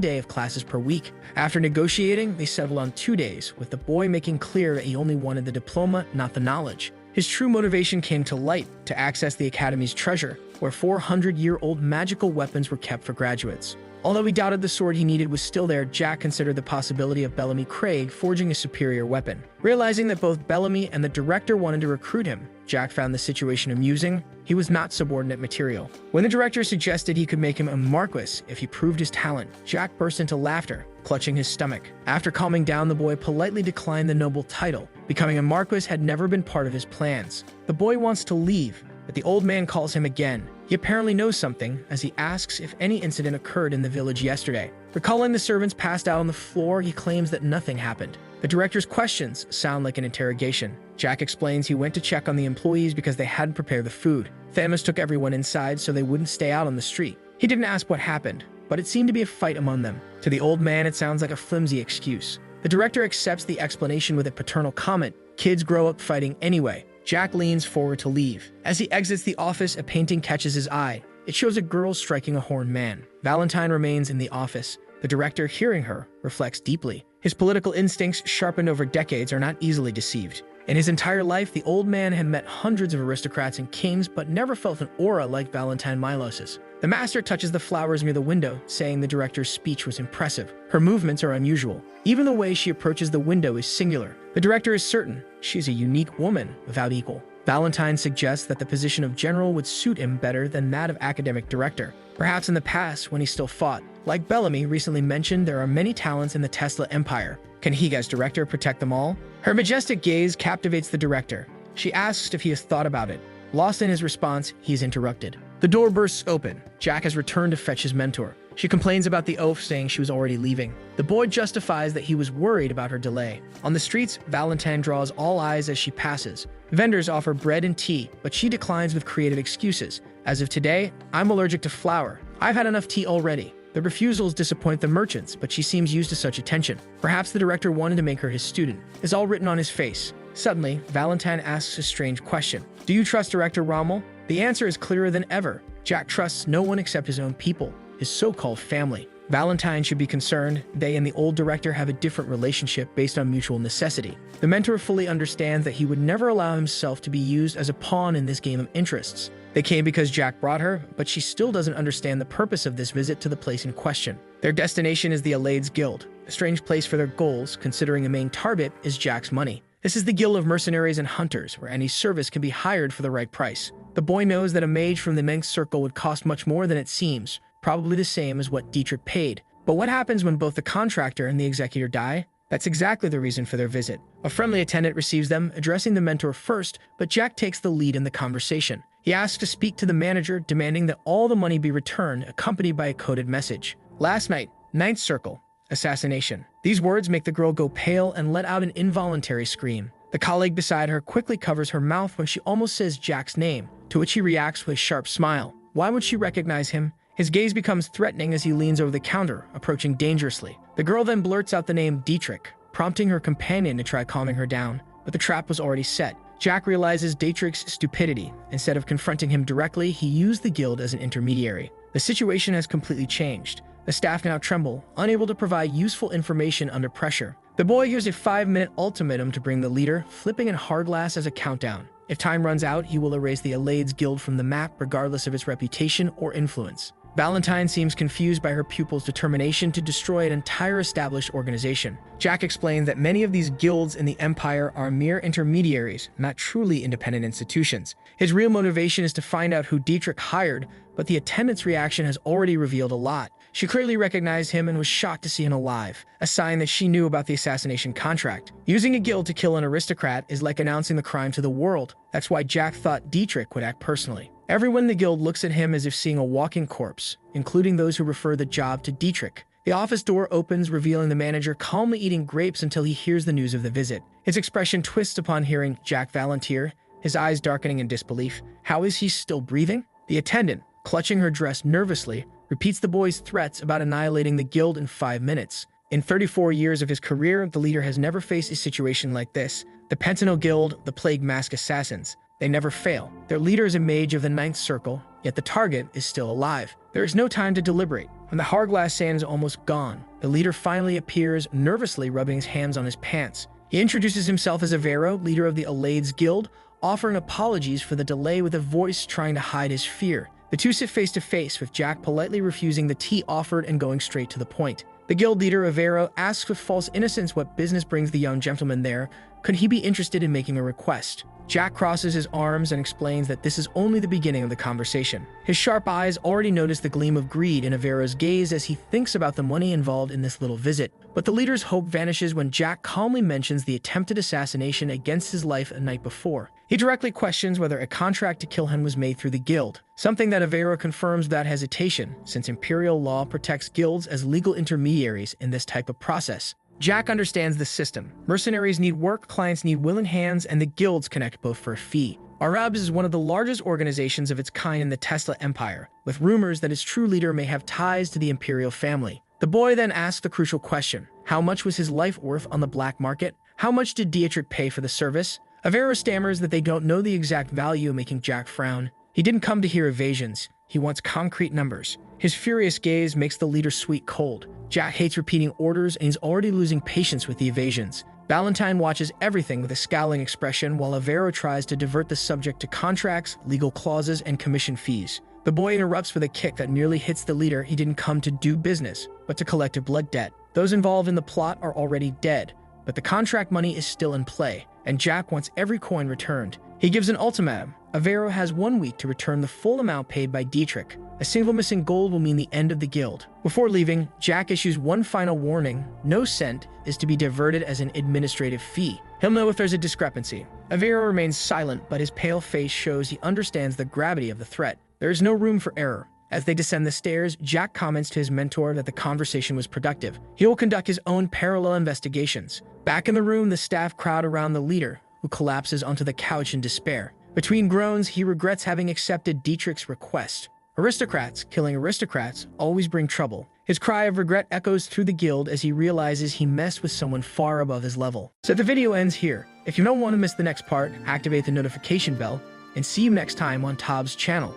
day of classes per week. After negotiating, they settled on 2 days, with the boy making clear that he only wanted the diploma, not the knowledge. His true motivation came to light: to access the academy's treasure, where 400-year-old magical weapons were kept for graduates. Although he doubted the sword he needed was still there, Jack considered the possibility of Bellamy Craig forging a superior weapon. Realizing that both Bellamy and the director wanted to recruit him, Jack found the situation amusing. He was not subordinate material. When the director suggested he could make him a marquis if he proved his talent, Jack burst into laughter, clutching his stomach. After calming down, the boy politely declined the noble title. Becoming a marquis had never been part of his plans. The boy wants to leave, but the old man calls him again. He apparently knows something, as he asks if any incident occurred in the village yesterday. Recalling the servants passed out on the floor, he claims that nothing happened. The director's questions sound like an interrogation. Jack explains he went to check on the employees because they hadn't prepared the food. Thanos took everyone inside so they wouldn't stay out on the street. He didn't ask what happened, but it seemed to be a fight among them. To the old man, it sounds like a flimsy excuse. The director accepts the explanation with a paternal comment: kids grow up fighting anyway. Jack leans forward to leave. As he exits the office, a painting catches his eye. It shows a girl striking a horned man. Valentine remains in the office. The director, hearing her, reflects deeply. His political instincts, sharpened over decades, are not easily deceived. In his entire life, the old man had met hundreds of aristocrats and kings, but never felt an aura like Valentine Milos's. The master touches the flowers near the window, saying the director's speech was impressive. Her movements are unusual. Even the way she approaches the window is singular. The director is certain she is a unique woman without equal. Valentine suggests that the position of general would suit him better than that of academic director. Perhaps in the past, when he still fought. Like Bellamy recently mentioned, there are many talents in the Tesla empire. Can he, as director, protect them all? Her majestic gaze captivates the director. She asks if he has thought about it. Lost in his response, he is interrupted. The door bursts open. Jack has returned to fetch his mentor. She complains about the oaf, saying she was already leaving. The boy justifies that he was worried about her delay. On the streets, Valentine draws all eyes as she passes. Vendors offer bread and tea, but she declines with creative excuses. As of today, I'm allergic to flour. I've had enough tea already. The refusals disappoint the merchants, but she seems used to such attention. Perhaps the director wanted to make her his student. It's all written on his face. Suddenly, Valentine asks a strange question. Do you trust Director Rommel? The answer is clearer than ever. Jack trusts no one except his own people, his so-called family. Valentine should be concerned. They and the old director have a different relationship based on mutual necessity. The mentor fully understands that he would never allow himself to be used as a pawn in this game of interests. They came because Jack brought her, but she still doesn't understand the purpose of this visit to the place in question. Their destination is the Alaids Guild, a strange place for their goals, considering the main target is Jack's money. This is the guild of mercenaries and hunters, where any service can be hired for the right price. The boy knows that a mage from the Ninth Circle would cost much more than it seems, probably the same as what Dietrich paid. But what happens when both the contractor and the executor die? That's exactly the reason for their visit. A friendly attendant receives them, addressing the mentor first, but Jack takes the lead in the conversation. He asks to speak to the manager, demanding that all the money be returned, accompanied by a coded message. Last night, Ninth Circle, assassination. These words make the girl go pale and let out an involuntary scream. The colleague beside her quickly covers her mouth when she almost says Jack's name, to which he reacts with a sharp smile. Why would she recognize him? His gaze becomes threatening as he leans over the counter, approaching dangerously. The girl then blurts out the name Dietrich, prompting her companion to try calming her down, but the trap was already set. Jack realizes Dietrich's stupidity. Instead of confronting him directly, he used the guild as an intermediary. The situation has completely changed. The staff now tremble, unable to provide useful information under pressure. The boy gives a 5-minute ultimatum to bring the leader, flipping in Hardglass as a countdown. If time runs out, he will erase the Alaids Guild from the map regardless of its reputation or influence. Valentine seems confused by her pupil's determination to destroy an entire established organization. Jack explains that many of these guilds in the Empire are mere intermediaries, not truly independent institutions. His real motivation is to find out who Dietrich hired, but the attendant's reaction has already revealed a lot. She clearly recognized him and was shocked to see him alive, a sign that she knew about the assassination contract. Using a guild to kill an aristocrat is like announcing the crime to the world. That's why Jack thought Dietrich would act personally. Everyone in the guild looks at him as if seeing a walking corpse, including those who refer the job to Dietrich. The office door opens, revealing the manager calmly eating grapes until he hears the news of the visit. His expression twists upon hearing Jack volunteer, his eyes darkening in disbelief. How is he still breathing? The attendant, clutching her dress nervously, repeats the boy's threats about annihilating the guild in 5 minutes. In 34 years of his career, the leader has never faced a situation like this. The Pentanal Guild, the Plague Mask Assassins. They never fail. Their leader is a mage of the Ninth Circle, yet the target is still alive. There is no time to deliberate. When the Hardglass sand is almost gone, the leader finally appears, nervously rubbing his hands on his pants. He introduces himself as Avero, leader of the Alaids Guild, offering apologies for the delay with a voice trying to hide his fear. The two sit face to face, with Jack politely refusing the tea offered and going straight to the point. The guild leader, Avero, asks with false innocence what business brings the young gentleman there. Could he be interested in making a request? Jack crosses his arms and explains that this is only the beginning of the conversation. His sharp eyes already notice the gleam of greed in Avero's gaze as he thinks about the money involved in this little visit. But the leader's hope vanishes when Jack calmly mentions the attempted assassination against his life a night before. He directly questions whether a contract to kill him was made through the guild, something that Avero confirms without hesitation, since imperial law protects guilds as legal intermediaries in this type of process. Jack understands the system. Mercenaries need work, clients need willing hands, and the guilds connect both for a fee. Arabs is one of the largest organizations of its kind in the Tesla Empire, with rumors that its true leader may have ties to the imperial family. The boy then asks the crucial question: how much was his life worth on the black market? How much did Dietrich pay for the service? Avero stammers that they don't know the exact value, making Jack frown. He didn't come to hear evasions. He wants concrete numbers. His furious gaze makes the leader sweet cold. Jack hates repeating orders, and he's already losing patience with the evasions. Valentine watches everything with a scowling expression, while Avero tries to divert the subject to contracts, legal clauses, and commission fees. The boy interrupts with a kick that nearly hits the leader. He didn't come to do business, but to collect a blood debt. Those involved in the plot are already dead, but the contract money is still in play, and Jack wants every coin returned. He gives an ultimatum. Avero has 1 week to return the full amount paid by Dietrich. A single missing gold will mean the end of the guild. Before leaving, Jack issues one final warning: no cent is to be diverted as an administrative fee. He'll know if there's a discrepancy. Avero remains silent, but his pale face shows he understands the gravity of the threat. There is no room for error. As they descend the stairs, Jack comments to his mentor that the conversation was productive. He will conduct his own parallel investigations. Back in the room, the staff crowd around the leader, who collapses onto the couch in despair. Between groans, he regrets having accepted Dietrich's request. Aristocrats killing aristocrats always bring trouble. His cry of regret echoes through the guild as he realizes he messed with someone far above his level. So the video ends here. If you don't want to miss the next part, activate the notification bell, and see you next time on Tob's channel.